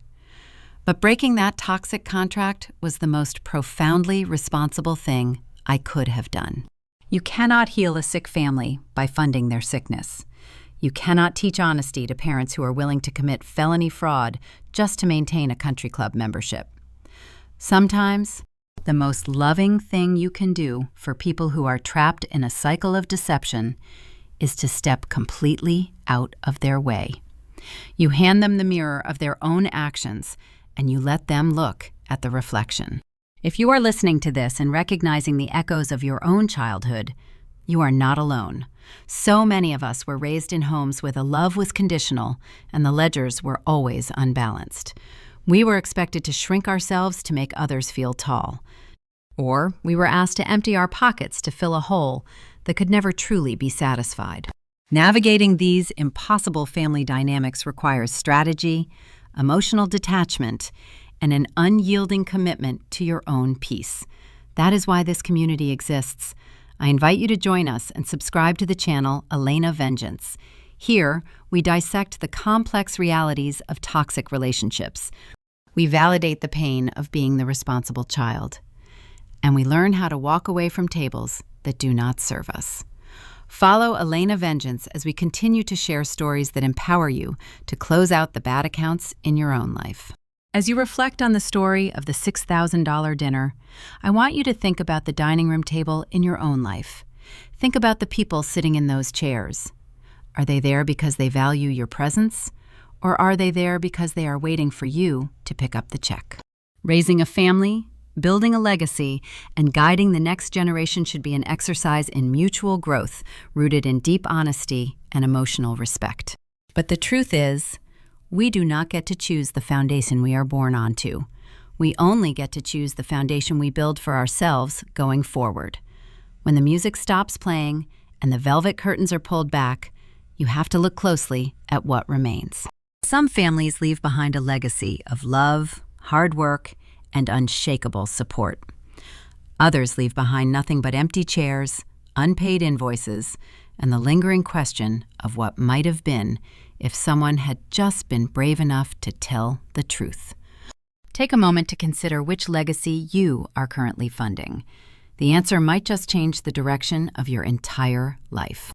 But breaking that toxic contract was the most profoundly responsible thing I could have done. You cannot heal a sick family by funding their sickness. You cannot teach honesty to parents who are willing to commit felony fraud just to maintain a country club membership. Sometimes, the most loving thing you can do for people who are trapped in a cycle of deception is to step completely out of their way. You hand them the mirror of their own actions, and you let them look at the reflection. If you are listening to this and recognizing the echoes of your own childhood, you are not alone. So many of us were raised in homes where the love was conditional and the ledgers were always unbalanced. We were expected to shrink ourselves to make others feel tall. Or we were asked to empty our pockets to fill a hole that could never truly be satisfied. Navigating these impossible family dynamics requires strategy, emotional detachment, and an unyielding commitment to your own peace. That is why this community exists. I invite you to join us and subscribe to the channel Elena Vengeance. Here, we dissect the complex realities of toxic relationships. We validate the pain of being the responsible child. And we learn how to walk away from tables that do not serve us. Follow Elena Vengeance as we continue to share stories that empower you to close out the bad accounts in your own life. As you reflect on the story of the $6,000 dinner, I want you to think about the dining room table in your own life. Think about the people sitting in those chairs. Are they there because they value your presence, or are they there because they are waiting for you to pick up the check? Raising a family, building a legacy, and guiding the next generation should be an exercise in mutual growth, rooted in deep honesty and emotional respect. But the truth is, we do not get to choose the foundation we are born onto. We only get to choose the foundation we build for ourselves going forward. When the music stops playing and the velvet curtains are pulled back, you have to look closely at what remains. Some families leave behind a legacy of love, hard work, and unshakable support. Others leave behind nothing but empty chairs, unpaid invoices, and the lingering question of what might have been if someone had just been brave enough to tell the truth. Take a moment to consider which legacy you are currently funding. The answer might just change the direction of your entire life.